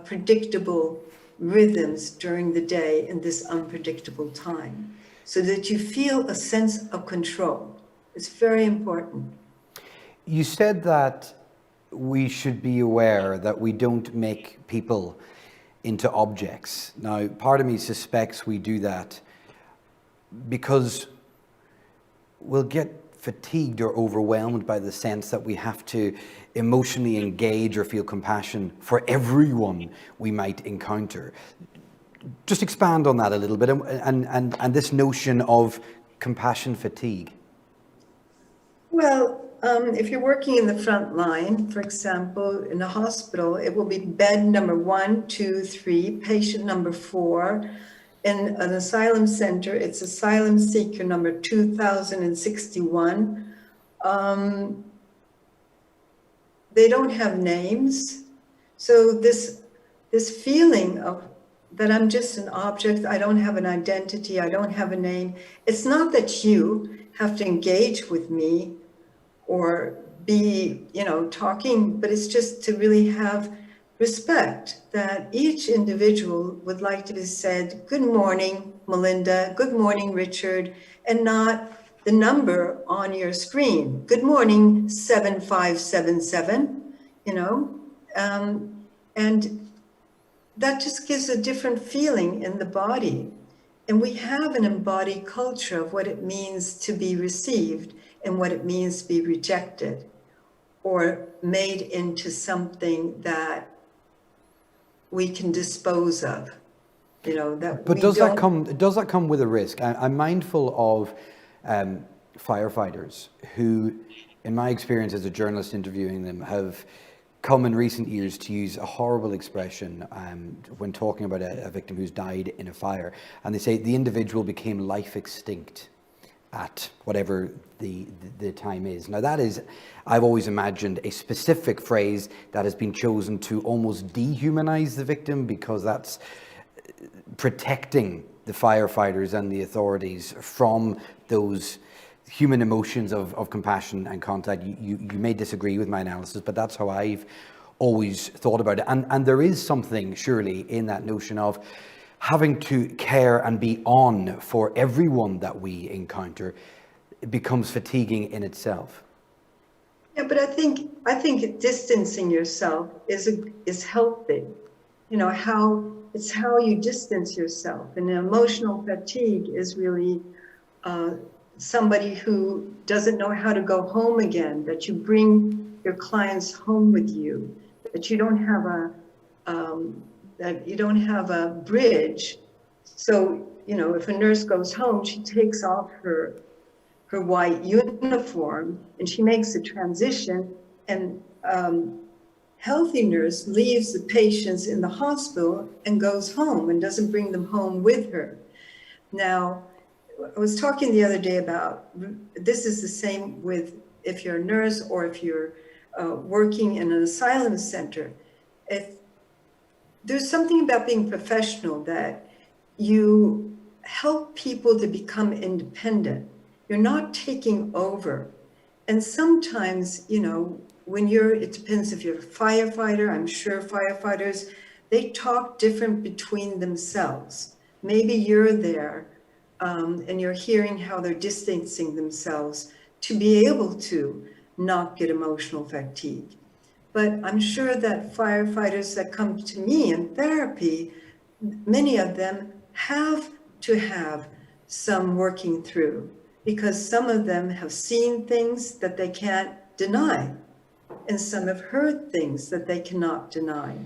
predictable rhythms during the day in this unpredictable time, so that you feel a sense of control. It's very important. You said that we should be aware that we don't make people into objects. Now, part of me suspects we do that because we'll get fatigued or overwhelmed by the sense that we have to emotionally engage or feel compassion for everyone we might encounter. Just expand on that a little bit, and this notion of compassion fatigue. Well, if you're working in the front line, for example, in a hospital, it will be bed number 1, 2, 3, patient number 4. In an asylum center, it's asylum seeker number 2061. They don't have names. So this feeling of that I'm just an object, I don't have an identity, I don't have a name. It's not that you have to engage with me or be, talking, but it's just to really have respect that each individual would like to be said, good morning, Melinda, good morning, Richard, and not the number on your screen. Good morning, 7577, and that just gives a different feeling in the body. And we have an embodied culture of what it means to be received and what it means to be rejected or made into something that we can dispose of, But does that come with a risk? I'm mindful of firefighters who, in my experience as a journalist interviewing them, have come in recent years to use a horrible expression when talking about a victim who's died in a fire. And they say the individual became life extinct at whatever the time is. Now that is, I've always imagined, a specific phrase that has been chosen to almost dehumanize the victim, because that's protecting the firefighters and the authorities from those human emotions of compassion and contact. You may disagree with my analysis, but that's how I've always thought about it. And there is something surely in that notion of having to care and be on for everyone that we encounter. It becomes fatiguing in itself. Yeah, but I think distancing yourself is healthy. It's how you distance yourself. And emotional fatigue is really somebody who doesn't know how to go home again, that you bring your clients home with you, that you don't have a bridge. So, if a nurse goes home, she takes off her white uniform and she makes a transition, and healthy nurse leaves the patients in the hospital and goes home and doesn't bring them home with her. Now, I was talking the other day about, this is the same with if you're a nurse or if you're working in an asylum center. There's something about being professional that you help people to become independent. You're not taking over. And sometimes, it depends if you're a firefighter. I'm sure firefighters, they talk different between themselves. Maybe you're there and you're hearing how they're distancing themselves to be able to not get emotional fatigue. But I'm sure that firefighters that come to me in therapy, many of them have to have some working through, because some of them have seen things that they can't deny, and some have heard things that they cannot deny.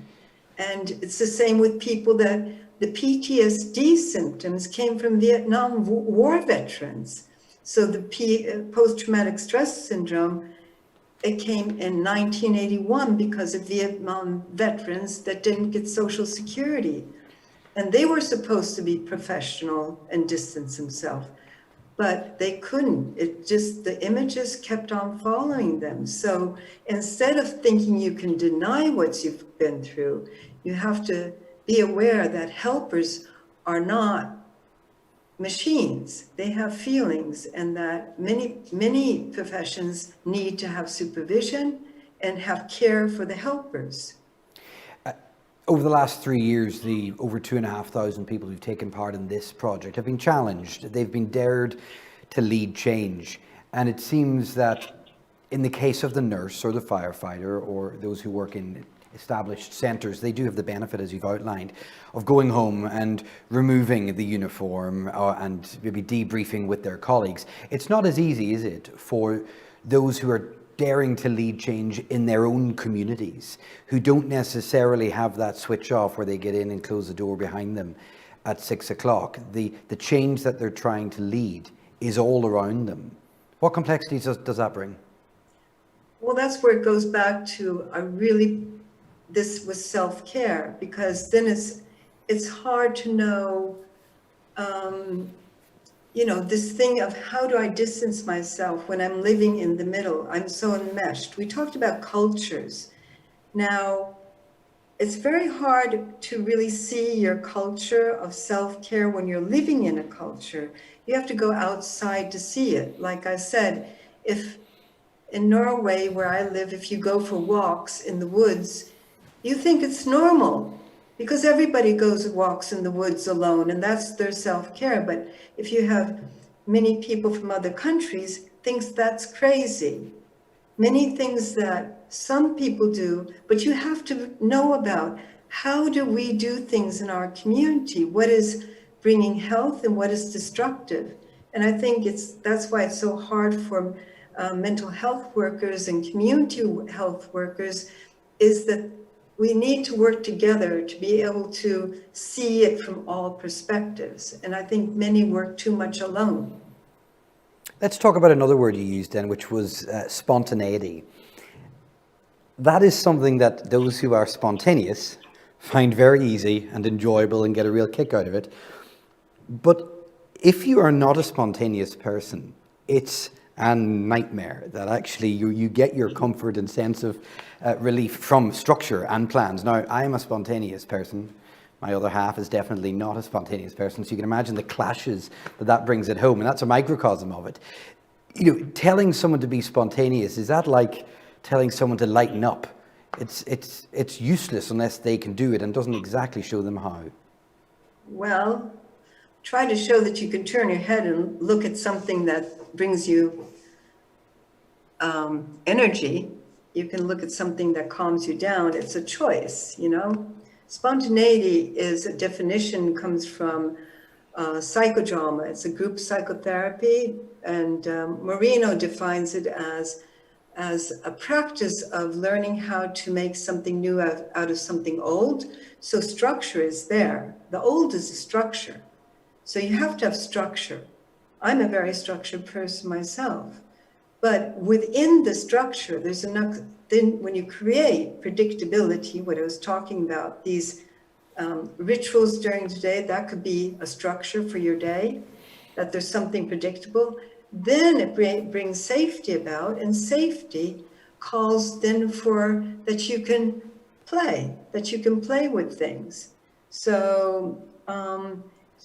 And it's the same with people that the PTSD symptoms came from Vietnam War veterans. So the post-traumatic stress syndrome, it came in 1981 because of Vietnam veterans that didn't get Social Security. And they were supposed to be professional and distance themselves, but they couldn't. It just, the images kept on following them. So instead of thinking you can deny what you've been through, you have to be aware that helpers are not machines. They have feelings, and that many professions need to have supervision and have care for the helpers. Over the last 3 years, the over 2,500 people who've taken part in this project have been challenged. They've been dared to lead change. And it seems that in the case of the nurse or the firefighter or those who work in established centres, they do have the benefit, as you've outlined, of going home and removing the uniform and maybe debriefing with their colleagues. It's not as easy, is it, for those who are daring to lead change in their own communities, who don't necessarily have that switch off where they get in and close the door behind them at 6 o'clock. The change that they're trying to lead is all around them. What complexities does that bring? Well, that's where it goes back to this was self-care, because then it's hard to know, this thing of how do I distance myself when I'm living in the middle? I'm so enmeshed. We talked about cultures. Now, it's very hard to really see your culture of self-care when you're living in a culture. You have to go outside to see it. Like I said, if in Norway, where I live, if you go for walks in the woods, you think it's normal because everybody goes and walks in the woods alone, and that's their self-care. But if you have many people from other countries, thinks that's crazy. Many things that some people do, but you have to know about how do we do things in our community? What is bringing health and what is destructive? And I think that's why it's so hard for mental health workers and community health workers, is that we need to work together to be able to see it from all perspectives. And I think many work too much alone. Let's talk about another word you used then, which was spontaneity. That is something that those who are spontaneous find very easy and enjoyable and get a real kick out of it. But if you are not a spontaneous person, it's a nightmare that actually you get your comfort and sense of relief from structure and plans. Now, I am a spontaneous person. My other half is definitely not a spontaneous person. So you can imagine the clashes that brings at home, and that's a microcosm of it. Telling someone to be spontaneous, is that like telling someone to lighten up? It's useless unless they can do it, and doesn't exactly show them how. Well, try to show that you can turn your head and look at something that brings you energy. You can look at something that calms you down. It's a choice, Spontaneity is a definition, comes from psychodrama. It's a group psychotherapy, and Moreno defines it as a practice of learning how to make something new out of something old. So structure is there. The old is a structure. So you have to have structure. I'm a very structured person myself. But within the structure, there's enough, then when you create predictability, what I was talking about, these rituals during the day, that could be a structure for your day, that there's something predictable. Then it brings safety about, and safety calls then for that you can play with things. So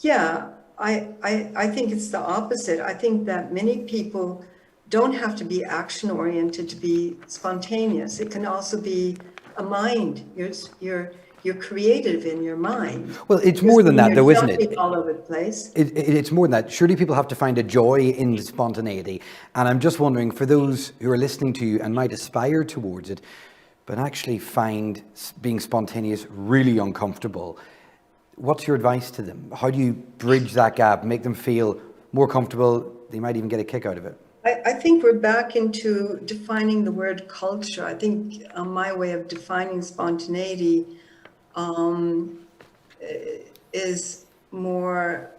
yeah, I think it's the opposite. I think that many people don't have to be action oriented to be spontaneous. It can also be a mind. You're creative in your mind. Well, it's more than that, though, isn't Jumping it? all over the place. It's more than that. Surely people have to find a joy in the spontaneity. And I'm just wondering, for those who are listening to you and might aspire towards it, but actually find being spontaneous really uncomfortable, what's your advice to them? How do you bridge that gap, make them feel more comfortable? They might even get a kick out of it. I think we're back into defining the word culture. I think my way of defining spontaneity is more,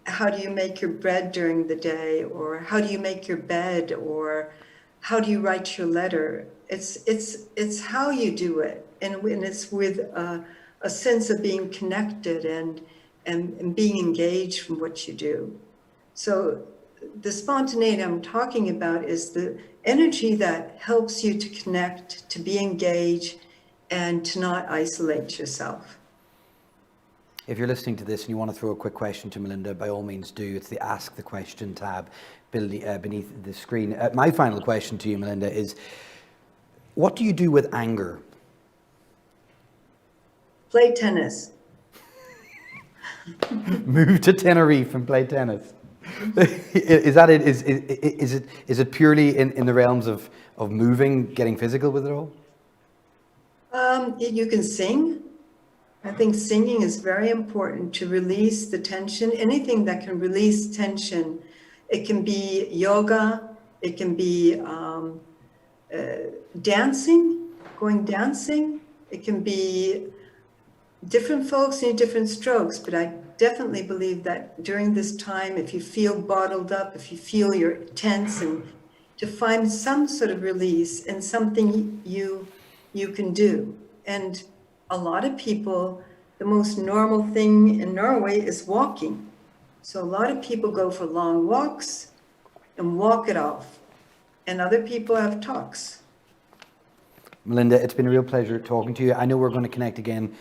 how do you make your bread during the day, or how do you make your bed, or how do you write your letter? It's how you do it, and it's with a sense of being connected and being engaged from what you do. So the spontaneity I'm talking about is the energy that helps you to connect, to be engaged, and to not isolate yourself. If you're listening to this and you want to throw a quick question to Melinda, by all means do. It's the Ask the Question tab beneath the screen. My final question to you, Melinda, is what do you do with anger? Play tennis. Move to Tenerife and play tennis. Is that it? Is it purely in the realms of moving, getting physical with it all? You can sing. I think singing is very important to release the tension. Anything that can release tension. It can be yoga. It can be dancing, going dancing. It can be different folks need different strokes, but I definitely believe that during this time, if you feel bottled up, if you feel you're tense, and to find some sort of release and something you can do. And a lot of people, the most normal thing in Norway is walking. So a lot of people go for long walks and walk it off. And other people have talks. Melinda, it's been a real pleasure talking to you. I know we're going to connect again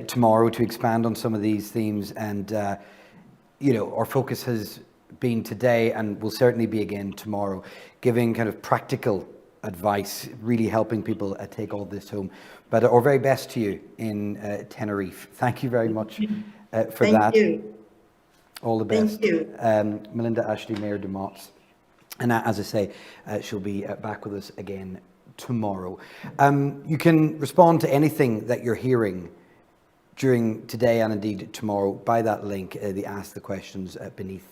tomorrow to expand on some of these themes. And, our focus has been today and will certainly be again tomorrow, giving kind of practical advice, really helping people take all this home. But our very best to you in Tenerife. Thank you very much for that. Thank you. All the best. Thank you. Melinda Ashley Mayer de Motts. And as I say, she'll be back with us again tomorrow. You can respond to anything that you're hearing during today and indeed tomorrow by that link, the Ask the Questions beneath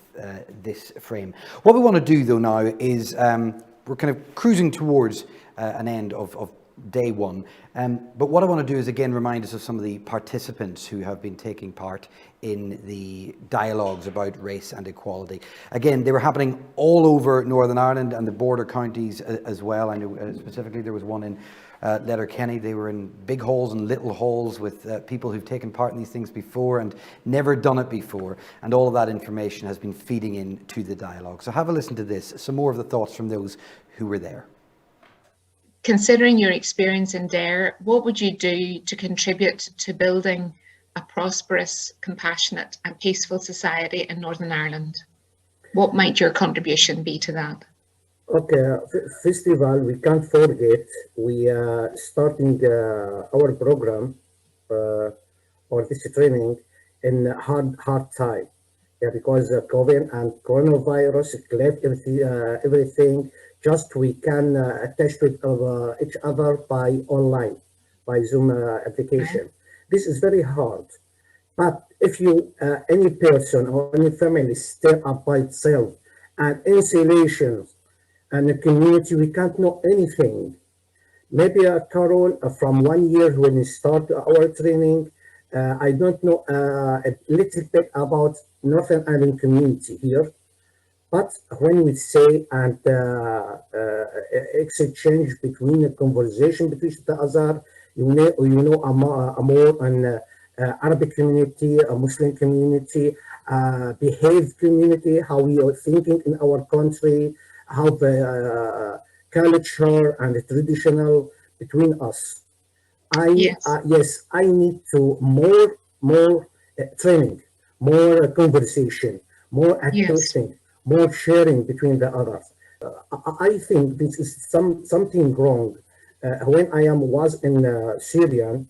this frame. What we want to do though now is we're kind of cruising towards an end of day one. But what I want to do is again remind us of some of the participants who have been taking part in the dialogues about race and equality. Again, they were happening all over Northern Ireland and the border counties as well. I know specifically there was one in Letterkenny. They were in big halls and little halls with people who've taken part in these things before and never done it before. And all of that information has been feeding into the dialogue. So have a listen to this, some more of the thoughts from those who were there. Considering your experience in DARE, what would you do to contribute to building a prosperous, compassionate and peaceful society in Northern Ireland? What might your contribution be to that? Okay, festival, we can't forget, we are starting our program or this training in hard time. Yeah, because COVID and coronavirus left everything. Just we can attach to each other by online, by Zoom application. This is very hard. But if you, any person or any family stay up by itself and isolation and the community, we can't know anything. Maybe Carol, from 1 year when we start our training, I don't know a little bit about Northern Ireland community here. But when we say and exchange between a conversation between the other, a more an Arabic community, a Muslim community, behave community, how we are thinking in our country, how the culture and the traditional between us. Yes, I need to more training, more conversation, more attention. More sharing between the others. I think this is something wrong. When I was in Syria,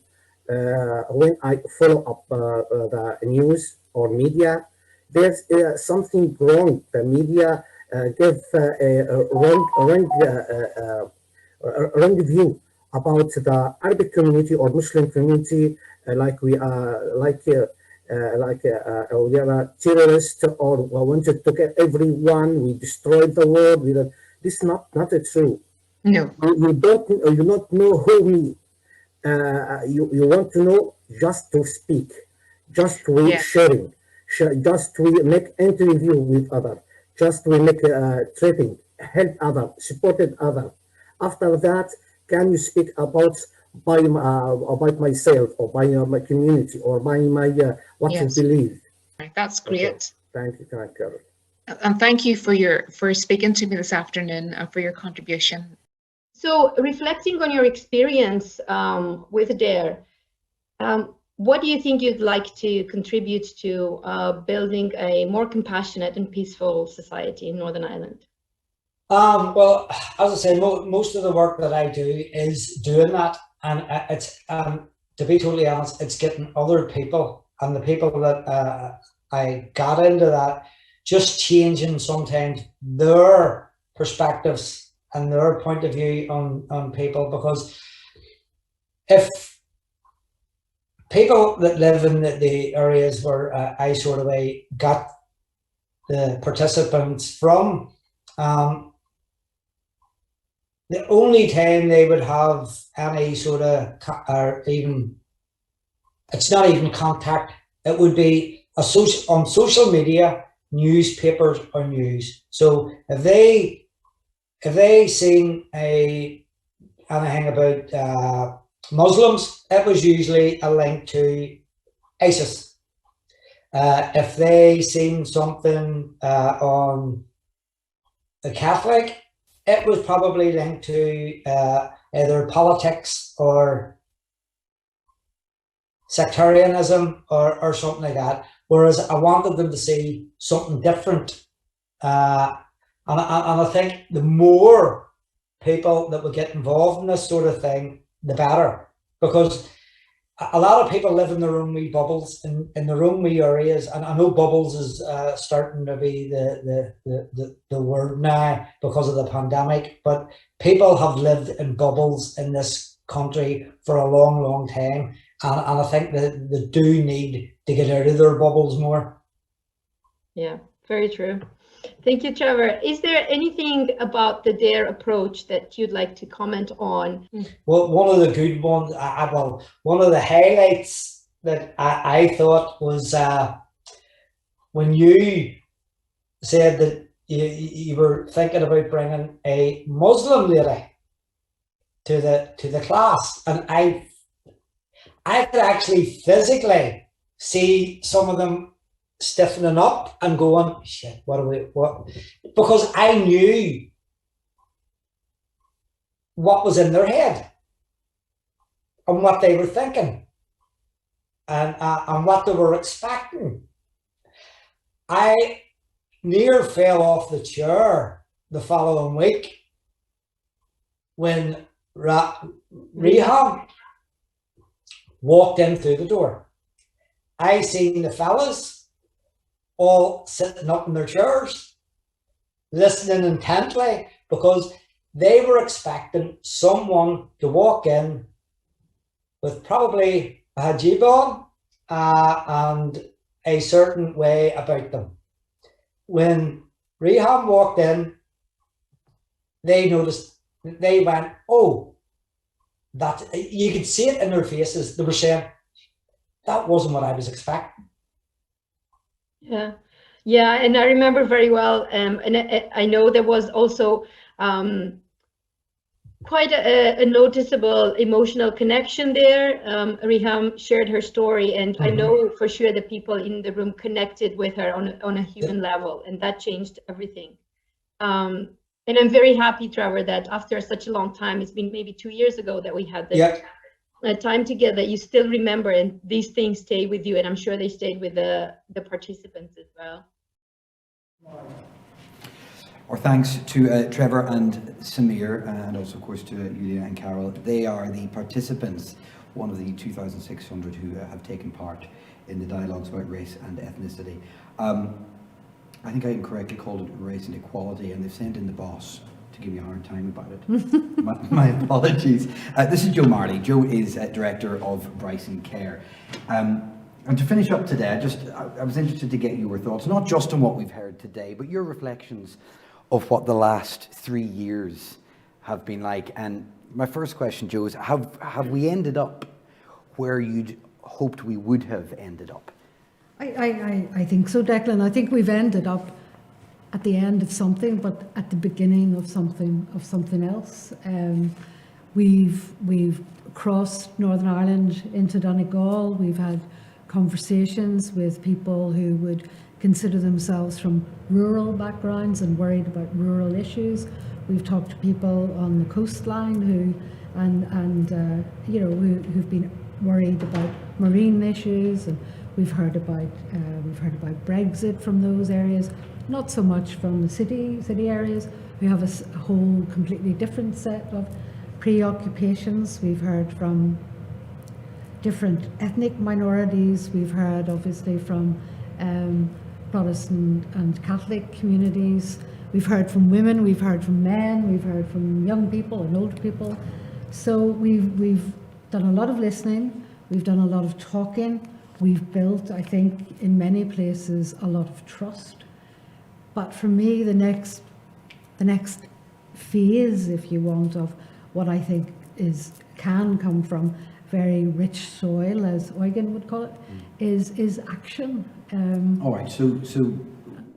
when I follow up the news or media, there's something wrong. The media give a wrong view about the Arabic community or Muslim community, like we are terrorists or wanted to get everyone. We destroyed the world. This is not true. No. You not know who me. You want to know just to speak, just we sharing, just we make interview with other, just we make trading, help other, supported other. After that, can you speak about myself or by my community or by my what you believe? That's great. Thank you, Carol. And thank you for speaking to me this afternoon and for your contribution. So, reflecting on your experience with DARE, what do you think you'd like to contribute to building a more compassionate and peaceful society in Northern Ireland? Well, as I say, most of the work that I do is doing that, and it's to be totally honest, it's getting other people and the people that I got into that, just changing sometimes their perspectives and their point of view on people, because if people that live in the areas where I sort of got the participants from, the only time they would have any sort of, or even, it's not even contact, it would be on social media, newspapers or news. So if they seen anything about Muslims, it was usually a link to ISIS. If they seen something on the Catholic, it was probably linked to either politics or sectarianism or something like that. Whereas I wanted them to see something different. And I think the more people that would get involved in this sort of thing, the better. Because a lot of people live in their own wee bubbles, in their own wee areas. And I know bubbles is starting to be the word now because of the pandemic. But people have lived in bubbles in this country for a long, long time. And I think that they do need to get out of their bubbles more. Yeah, very true. Thank you, Trevor. Is there anything about the DARE approach that you'd like to comment on? Well, one of the good ones, one of the highlights that I thought was when you said that you were thinking about bringing a Muslim lady to the class, and I could actually physically see some of them stiffening up and going, shit, what? Because I knew what was in their head and what they were thinking and what they were expecting. I near fell off the chair the following week when Rehab walked in through the door. I seen the fellas all sitting up in their chairs, listening intently, because they were expecting someone to walk in with probably a hijab on and a certain way about them. When Rehab walked in, they noticed, they went, oh, that, you could see it in their faces. They were saying, that wasn't what I was expecting. Yeah, and I remember very well, and I know there was also quite a noticeable emotional connection there. Reham shared her story, and I know for sure the people in the room connected with her on a human level, and that changed everything. And I'm very happy, Trevor, that after such a long time, it's been maybe 2 years ago that we had this time together, you still remember, and these things stay with you, and I'm sure they stayed with the participants as well. Our thanks to Trevor and Samir, and also of course to Julia and Carol. They are the participants, one of the 2,600 who have taken part in the dialogues about race and ethnicity. I think I incorrectly called it race and equality, and they've sent in the boss to give me a hard time about it. my apologies. This is Joe Marley. Joe is Director of Bryson Care. And to finish up today, I was interested to get your thoughts, not just on what we've heard today, but your reflections of what the last 3 years have been like. And my first question, Joe, is have we ended up where you'd hoped we would have ended up? I think so, Declan. I think we've ended up at the end of something, but at the beginning of something else. We've crossed Northern Ireland into Donegal. We've had conversations with people who would consider themselves from rural backgrounds and worried about rural issues. We've talked to people on the coastline who've been worried about marine issues, and we've heard about Brexit from those areas. Not so much from the city areas. We have a whole completely different set of preoccupations. We've heard from different ethnic minorities. We've heard obviously from Protestant and Catholic communities. We've heard from women, we've heard from men, we've heard from young people and old people. So we've done a lot of listening, we've done a lot of talking, we've built, I think, in many places, a lot of trust. But for me, the next phase, if you want, of what I think can come from very rich soil, as Eugen would call it, is action. All right. So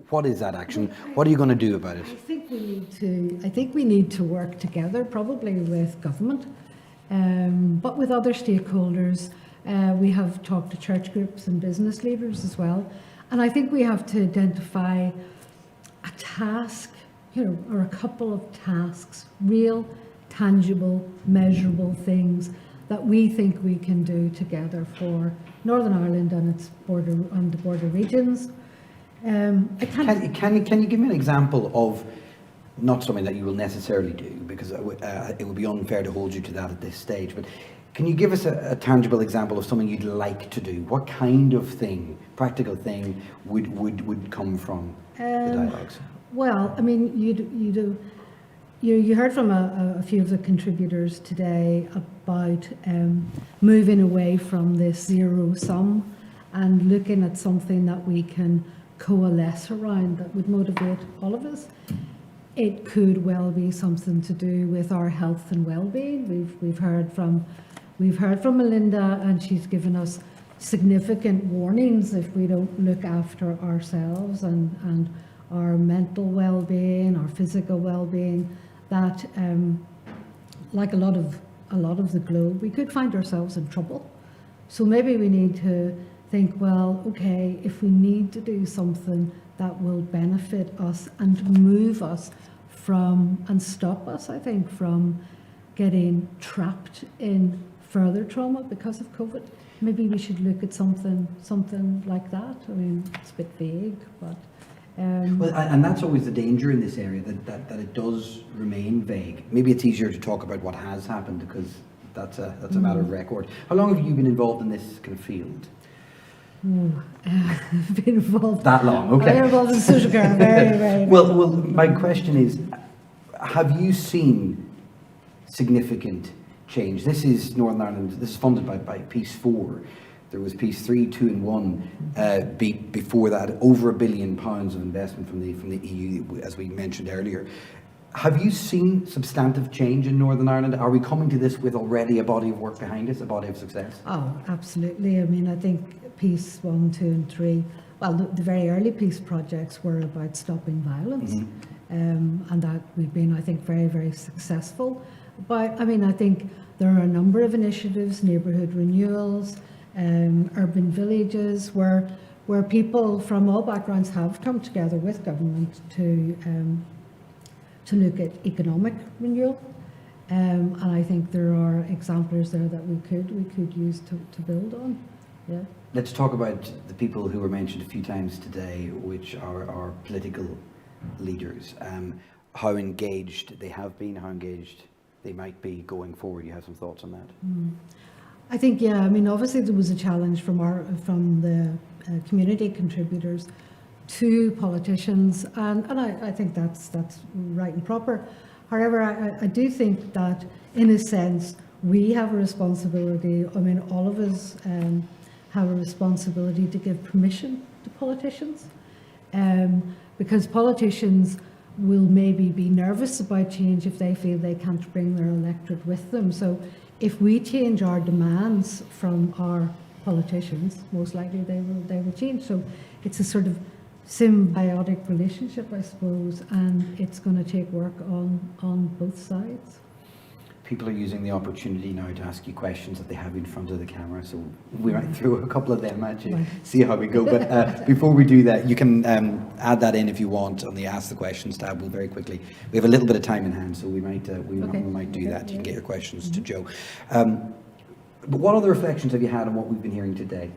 what is that action? What are you going to do about it? I think we need to work together, probably with government, but with other stakeholders. We have talked to church groups and business leaders as well, and I think we have to identify a task, or a couple of tasks, real, tangible, measurable things that we think we can do together for Northern Ireland and its the border regions. Can you give me an example of, not something that you will necessarily do, because it would be unfair to hold you to that at this stage, but can you give us a tangible example of something you'd like to do? What kind of thing, practical thing, would come from the dialogues? Well, I mean, you heard from a few of the contributors today about moving away from this zero sum and looking at something that we can coalesce around that would motivate all of us. It could well be something to do with our health and well-being. We've heard from Melinda, and she's given us significant warnings if we don't look after ourselves and our mental well-being, our physical well-being, that like a lot of the globe, we could find ourselves in trouble. So maybe we need to think, well, okay, if we need to do something that will benefit us and move us from, and stop us, I think, from getting trapped in further trauma because of COVID, maybe we should look at something like that. I mean, it's a bit vague, but well, and that's always the danger in this area, that it does remain vague. Maybe it's easier to talk about what has happened, because that's a matter of record. How long have you been involved in this kind of field? I've been involved. That long, okay. I've been involved in social care very, very well, my question is, have you seen significant change? This is Northern Ireland, this is funded by Piece 4. There was Piece 3, 2 and 1 before that, over £1 billion of investment from the EU, as we mentioned earlier. Have you seen substantive change in Northern Ireland? Are we coming to this with already a body of work behind us, a body of success? Oh, absolutely. I mean, I think Piece 1, 2 and 3, well, the very early Peace projects were about stopping violence. And that we've been, I think, very, very successful. But I mean, I think there are a number of initiatives, neighbourhood renewals, urban villages, where people from all backgrounds have come together with government to look at economic renewal, and I think there are examples there that we could use to build on. Yeah. Let's talk about the people who were mentioned a few times today, which are our political leaders, how engaged they have been, how engaged they might be going forward. You have some thoughts on that? I think, yeah, I mean, obviously there was a challenge from the community contributors to politicians, and I think that's right and proper. However, I do think that, in a sense, we have a responsibility. I mean, all of us have a responsibility to give permission to politicians, because politicians will maybe be nervous about change if they feel they can't bring their electorate with them. So if we change our demands from our politicians, most likely they will change. So it's a sort of symbiotic relationship, I suppose, and it's going to take work on both sides. People are using the opportunity now to ask you questions that they have in front of the camera, so we might throw a couple of them at you, Right. see how we go. But before we do that, you can add that in if you want on the Ask the Questions tab. We'll very quickly, we have a little bit of time in hand, so we might do that. You can get your questions to Joe. But what other reflections have you had on what we've been hearing today?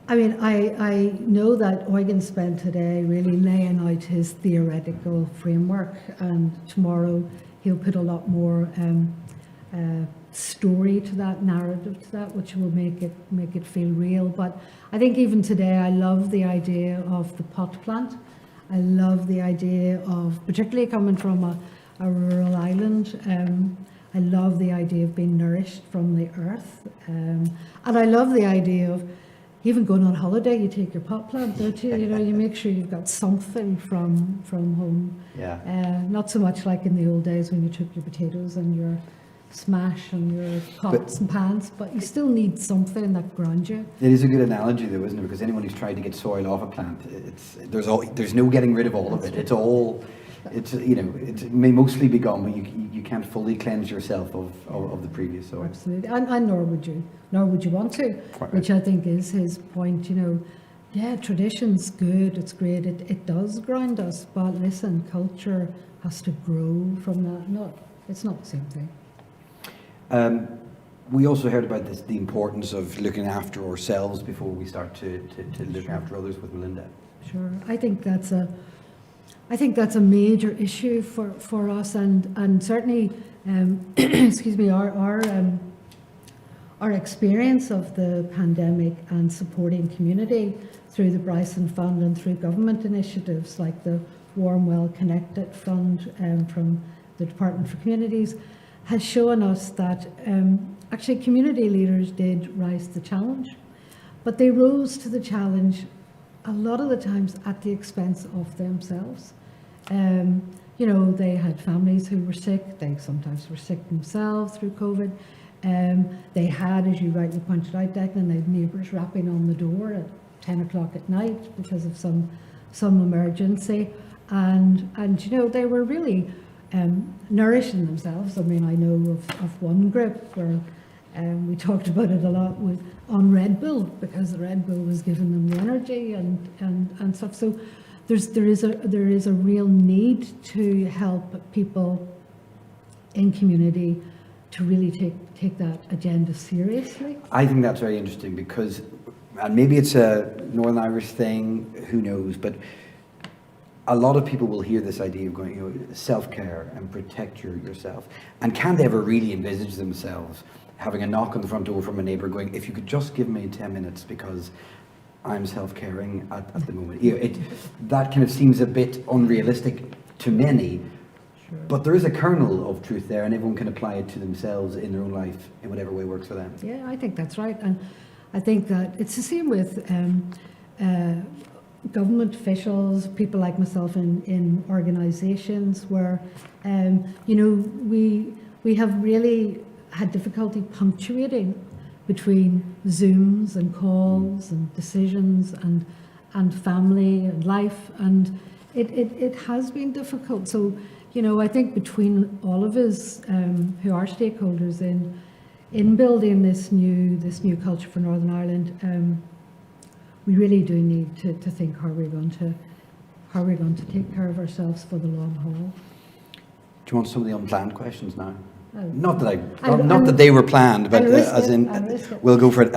I mean, I know that Eugen spent today really laying out his theoretical framework, and tomorrow he'll put a lot more story to that, narrative to that, which will make it feel real. But I think even today, I love the idea of the pot plant. I love the idea of, particularly coming from a rural island, I love the idea of being nourished from the earth. And I love the idea of, even going on holiday, you take your pot plant, don't you? You know, you make sure you've got something from home. Yeah. Not so much like in the old days when you took your potatoes and your smash and your pots and pans, but you still need something that grounds you. It is a good analogy, though, isn't it? Because anyone who's tried to get soil off a plant, there's no getting rid of all of it. It's all, it may mostly be gone, but you can't fully cleanse yourself of the previous soil. Absolutely, and nor would you want to, which I think is his point. You know, yeah, tradition's good, it's great, it does ground us, but listen, culture has to grow from that. It's not the same thing. We also heard about the importance of looking after ourselves before we start to look after others with Melinda. Sure, I think that's a major issue for us, and certainly, excuse me, our experience of the pandemic and supporting community through the Bryson Fund and through government initiatives like the Warm Well Connected Fund from the Department for Communities has shown us that actually community leaders did rise to the challenge, but they rose to the challenge a lot of the times at the expense of themselves. You know, they had families who were sick, they sometimes were sick themselves through COVID. They had, as you rightly pointed out, Declan, they had neighbours rapping on the door at 10 o'clock at night because of some emergency. And you know, they were really nourishing themselves. I mean, I know of one group where we talked about it a lot on Red Bull, because the Red Bull was giving them the energy and stuff. So there is a real need to help people in community to really take that agenda seriously. I think that's very interesting because, and maybe it's a Northern Irish thing, who knows, but a lot of people will hear this idea of going, you know, self-care and protect yourself, and can't ever really envisage themselves having a knock on the front door from a neighbour going, if you could just give me 10 minutes because I'm self-caring at the moment. You know, that kind of seems a bit unrealistic to many, sure. But there is a kernel of truth there, and everyone can apply it to themselves in their own life in whatever way works for them. Yeah, I think that's right, and I think that it's the same with government officials, people like myself in organisations where, you know, we have really had difficulty punctuating between Zooms and calls and decisions and family and life, and it has been difficult. So, you know, I think between all of us who are stakeholders in building this new culture for Northern Ireland, we really do need to think how we're going to take care of ourselves for the long haul. Do you want some of the unplanned questions now? Oh. Not that they were planned, but as in, risk it. we'll go for it.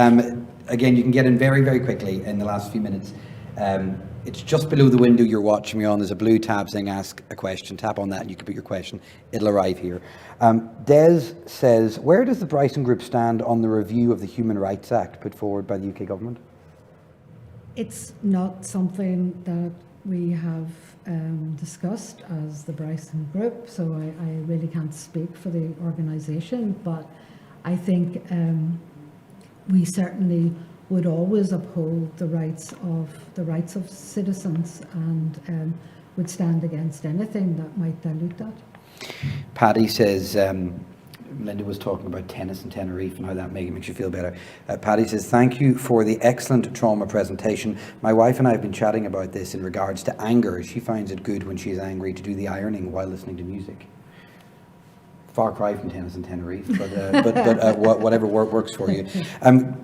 Again, you can get in very, very quickly in the last few minutes. It's just below the window you're watching me on. There's a blue tab saying ask a question. Tap on that and you can put your question. It'll arrive here. Des says, where does the Bryson Group stand on the review of the Human Rights Act put forward by the UK government? It's not something that we have discussed as the Bryson Group, so I really can't speak for the organisation, but I think we certainly would always uphold the rights of citizens and would stand against anything that might dilute that. Paddy says, Linda was talking about tennis in Tenerife and how that makes you feel better. Paddy says, thank you for the excellent trauma presentation. My wife and I have been chatting about this in regards to anger. She finds it good when she's angry to do the ironing while listening to music. Far cry from tennis in Tenerife, but whatever works for you.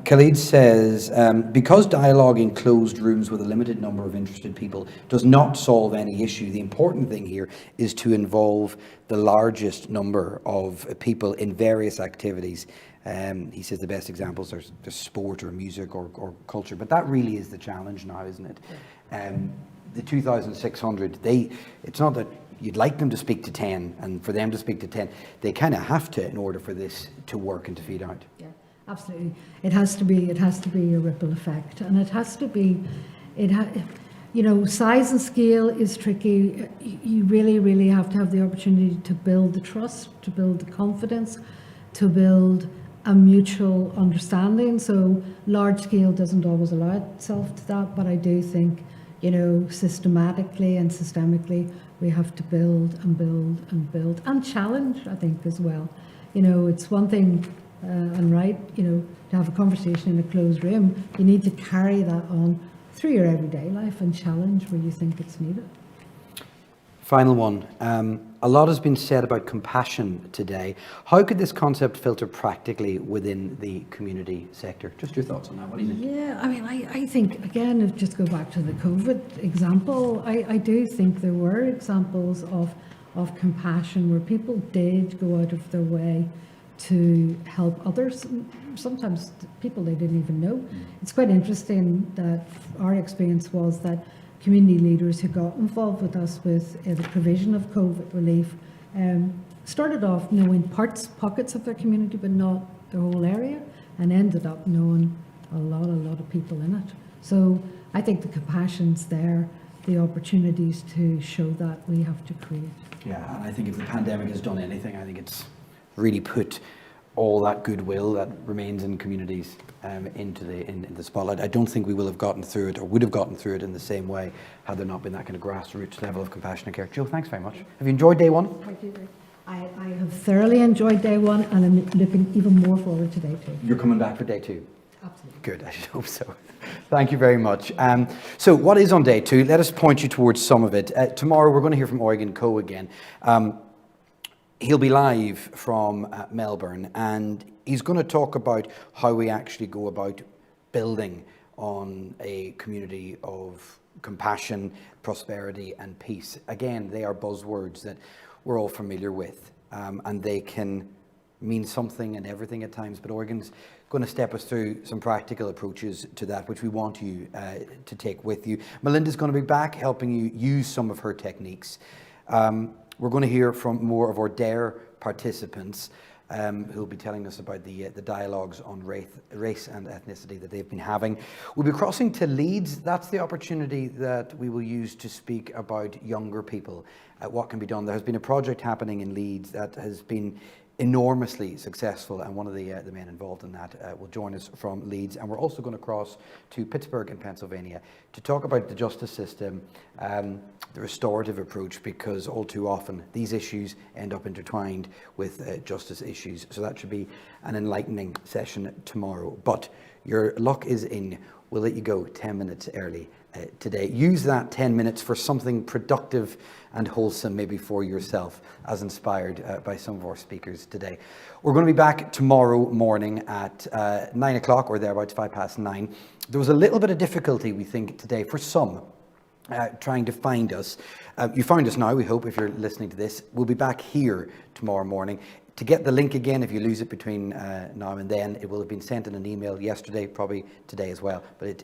Khalid says, because dialogue in closed rooms with a limited number of interested people does not solve any issue, the important thing here is to involve the largest number of people in various activities. He says the best examples are sport or music or culture, but that really is the challenge now, isn't it? The 2,600, it's not that you'd like them to speak to 10 and for them to speak to 10, they kind of have to in order for this to work and to feed out. Yeah, absolutely. It has to be a ripple effect, and it has to be, you know, size and scale is tricky. You really have to have the opportunity to build the trust, to build the confidence, to build a mutual understanding. So large scale doesn't always allow itself to that, but I do think, you know, systematically and systemically, we have to build and build and build and challenge, I think, as well. You know, it's one thing, and right, you know, to have a conversation in a closed room, you need to carry that on through your everyday life and challenge where you think it's needed. Final one. A lot has been said about compassion today. How could this concept filter practically within the community sector? Just your thoughts on that. What do you think? Yeah, I mean, I think, again, if just go back to the COVID example, I do think there were examples of compassion where people did go out of their way to help others, sometimes people they didn't even know. It's quite interesting that our experience was that community leaders who got involved with us with the provision of COVID relief started off knowing pockets of their community, but not the whole area, and ended up knowing a lot of people in it. So I think the compassion's there, the opportunities to show that we have to create. Yeah, and I think if the pandemic has done anything, I think it's really put all that goodwill that remains in communities into the spotlight. I don't think we will have gotten through it or would have gotten through it in the same way had there not been that kind of grassroots level of compassion and care. Jill, thanks very much. Have you enjoyed day one? Thank you. I have thoroughly enjoyed day one, and I'm looking even more forward to day two. You're coming back for day two? Absolutely. Good, I should hope so. Thank you very much. So what is on day two? Let us point you towards some of it. Tomorrow we're going to hear from Eugen Coe again. He'll be live from Melbourne, and he's going to talk about how we actually go about building on a community of compassion, prosperity and peace. Again, they are buzzwords that we're all familiar with, and they can mean something and everything at times, but Eugen's going to step us through some practical approaches to that, which we want you to take with you. Melinda's going to be back helping you use some of her techniques. We're going to hear from more of our DARE participants who'll be telling us about the dialogues on race and ethnicity that they've been having. We'll be crossing to Leeds. That's the opportunity that we will use to speak about younger people, what can be done. There has been a project happening in Leeds that has been enormously successful, and one of the men involved in that will join us from Leeds. And we're also going to cross to Pittsburgh in Pennsylvania to talk about the justice system, the restorative approach, because all too often these issues end up intertwined with justice issues. So that should be an enlightening session tomorrow. But your luck is in. We'll let you go 10 minutes early today. Use that 10 minutes for something productive and wholesome, maybe for yourself, as inspired by some of our speakers today. We're going to be back tomorrow morning at 9 o'clock or thereabouts, 9:05. There was a little bit of difficulty, we think, today for some trying to find us. You found us now, we hope, if you're listening to this. We'll be back here tomorrow morning. To get the link again, if you lose it between now and then, it will have been sent in an email yesterday, probably today as well, but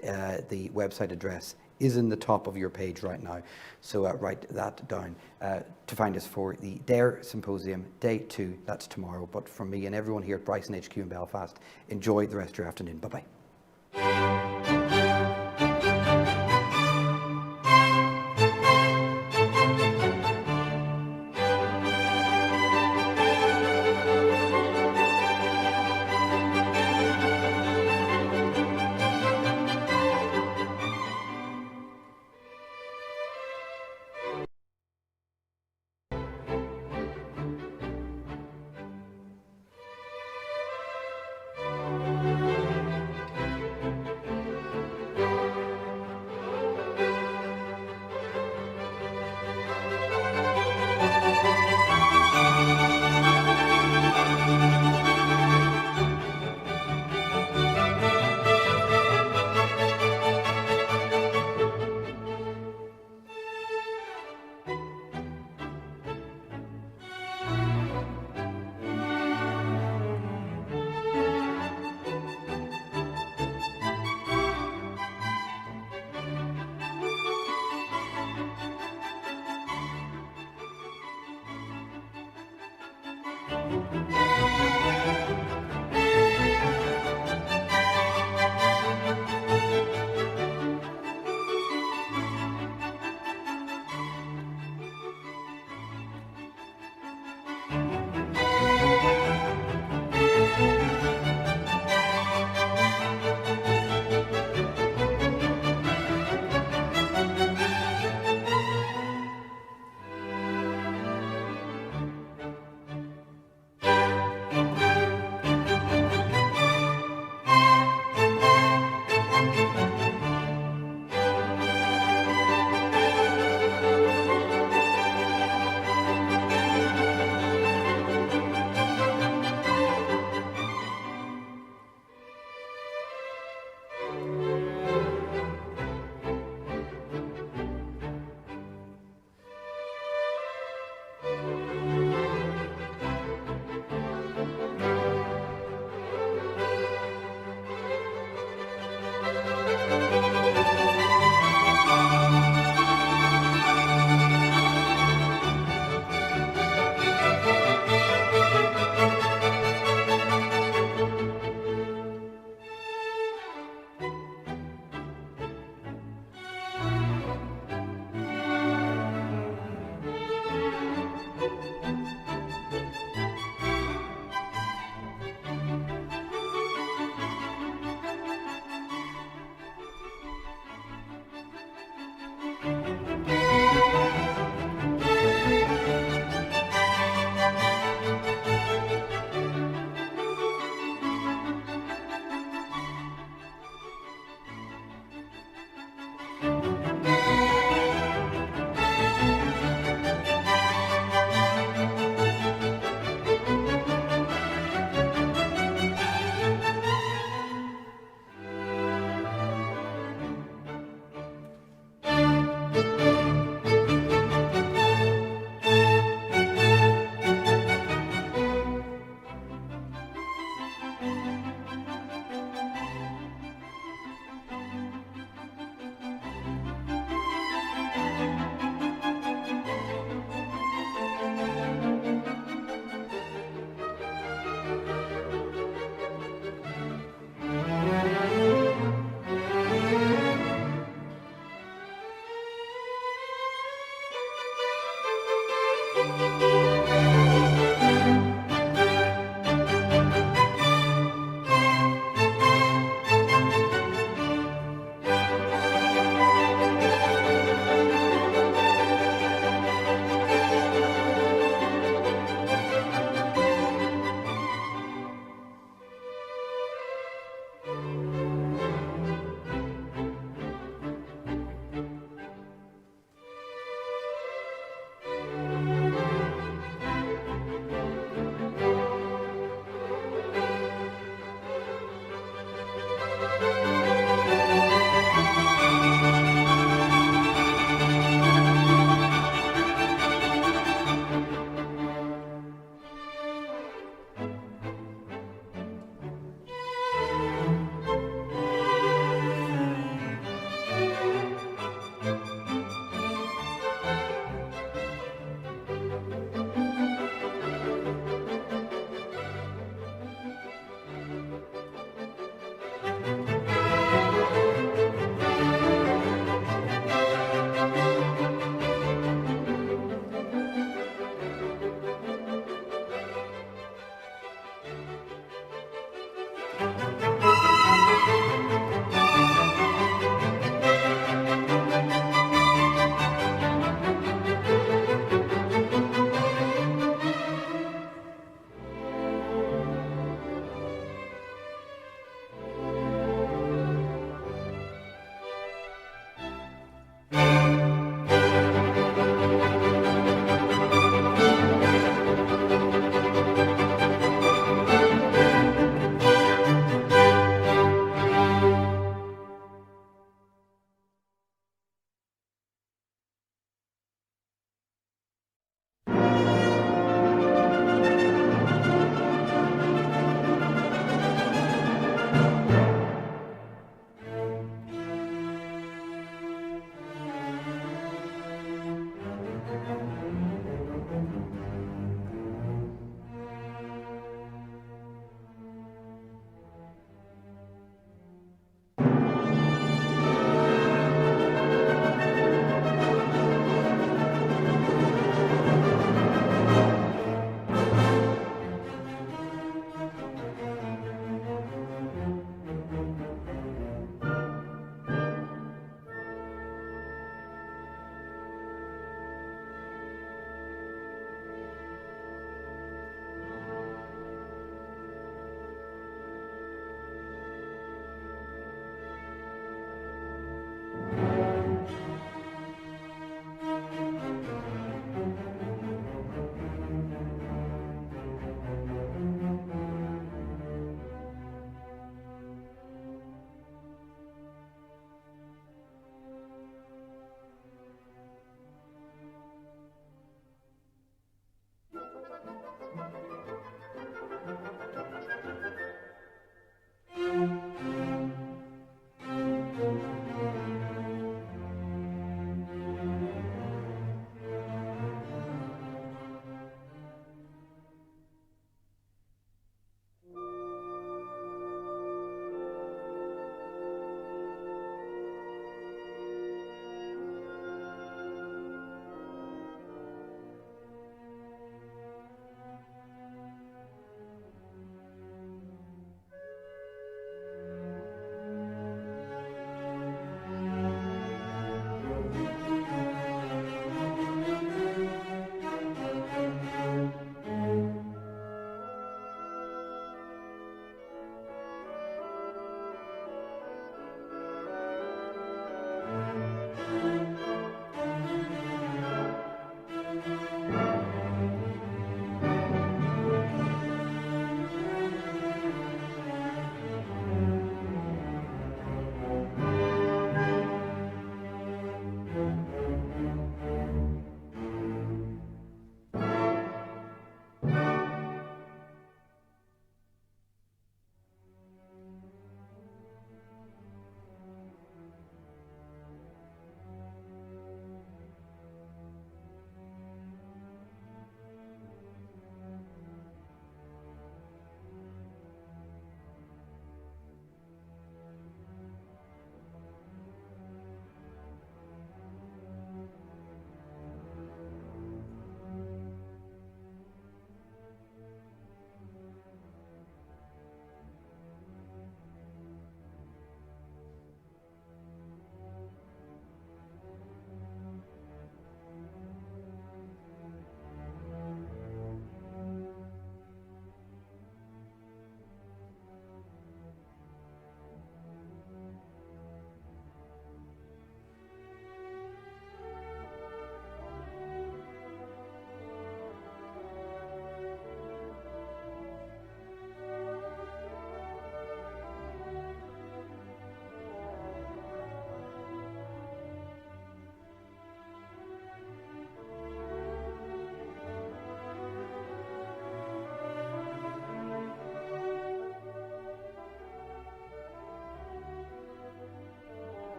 the website address is in the top of your page right now. So write that down to find us for the DARE Symposium, Day 2, that's tomorrow. But from me and everyone here at Bryson HQ in Belfast, enjoy the rest of your afternoon. Bye-bye.